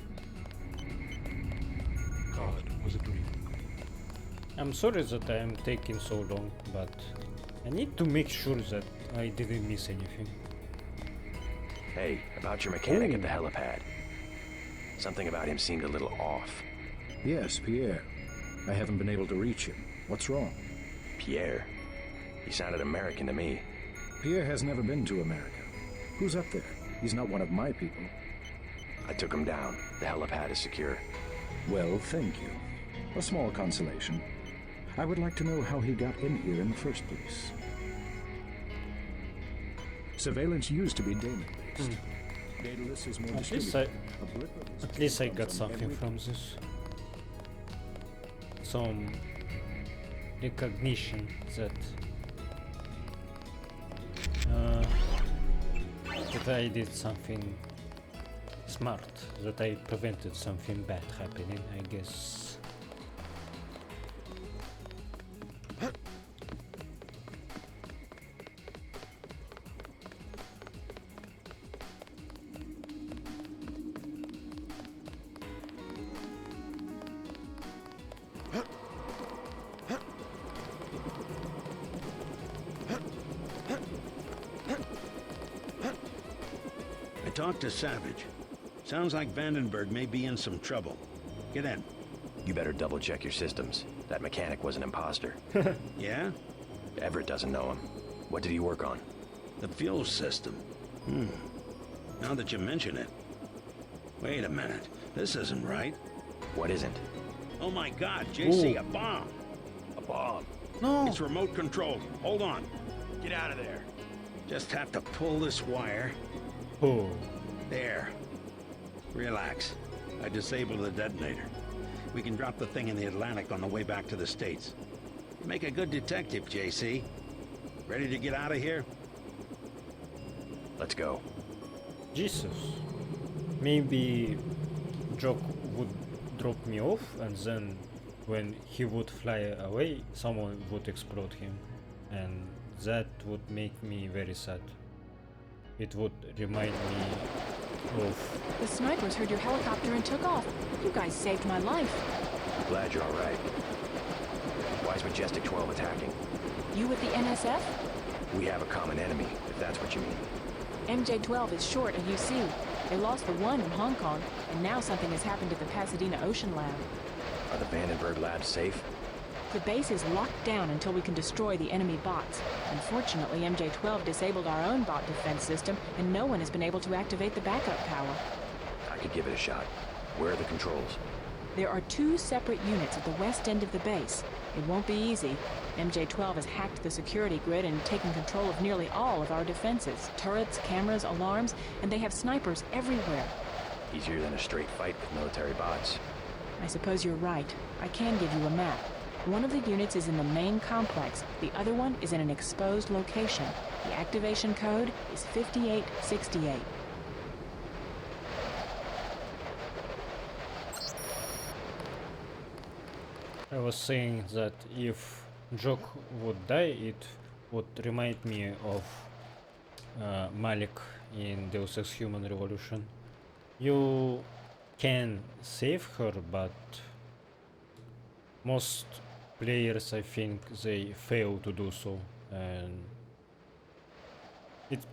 God was a dream. I'm sorry that I am taking so long, but I need to make sure that I didn't miss anything. Hey, about your mechanic at the helipad. Something about him seemed a little off. Yes, Pierre. I haven't been able to reach him. What's wrong? Pierre? He sounded American to me. Pierre has never been to America. Who's up there? He's not one of my people. I took him down. The helipad is secure. Well, thank you. A small consolation. I would like to know how he got in here in the first place. Surveillance used to be Daemon-based. Daedalus is more distributed. At least I got something from this. Some recognition that I did something smart, that I prevented something bad happening, I guess. Talk to Savage. Sounds like Vandenberg may be in some trouble. Get in. You better double check your systems. That mechanic was an imposter. Yeah? Everett doesn't know him. What did he work on? The fuel system. Now that you mention it. Wait a minute. This isn't right. What isn't? Oh my God, JC, Ooh. a bomb! A bomb? No! It's remote controlled. Hold on. Get out of there. Just have to pull this wire. Oh. There. Relax. I disabled the detonator. We can drop the thing in the Atlantic on the way back to the States. You make a good detective, JC. Ready to get out of here? Let's go. Jesus. Maybe Jock would drop me off and then when he would fly away, someone would explode him. And that would make me very sad. It would remind me of... The snipers heard your helicopter and took off. You guys saved my life. I'm glad you're alright. Why is Majestic 12 attacking? You with the NSF? We have a common enemy, if that's what you mean. MJ-12 is short a UC. They lost the one in Hong Kong, and now something has happened at the Pasadena Ocean Lab. Are the Vandenberg labs safe? The base is locked down until we can destroy the enemy bots. Unfortunately, MJ-12 disabled our own bot defense system, and no one has been able to activate the backup power. I could give it a shot. Where are the controls? There are 2 separate units at the west end of the base. It won't be easy. MJ-12 has hacked the security grid and taken control of nearly all of our defenses. Turrets, cameras, alarms, and they have snipers everywhere. Easier than a straight fight with military bots. I suppose you're right. I can give you a map. One of the units is in the main complex. The other one is in an exposed location. The activation code is 5868. I was saying that if Jock would die, it would remind me of Malik in Deus Ex Human Revolution. You can save her, but most players, I think, they fail to do so, and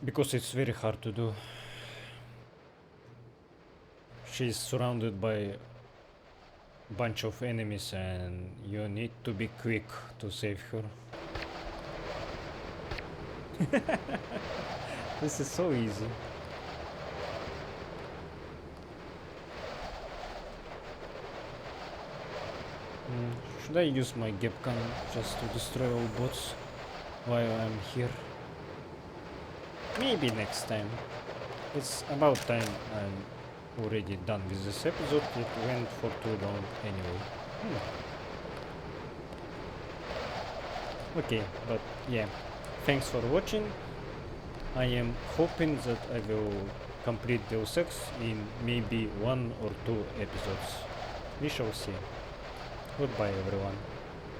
because it's very hard to do. She's surrounded by a bunch of enemies and you need to be quick to save her. This is so easy. Should I use my gap gun just to destroy all bots while I'm here? Maybe next time. It's about time I'm already done with this episode. It went for too long anyway. Okay, but yeah, thanks for watching. I am hoping that I will complete Deus Ex in maybe 1 or 2 episodes. We shall see. Goodbye everyone.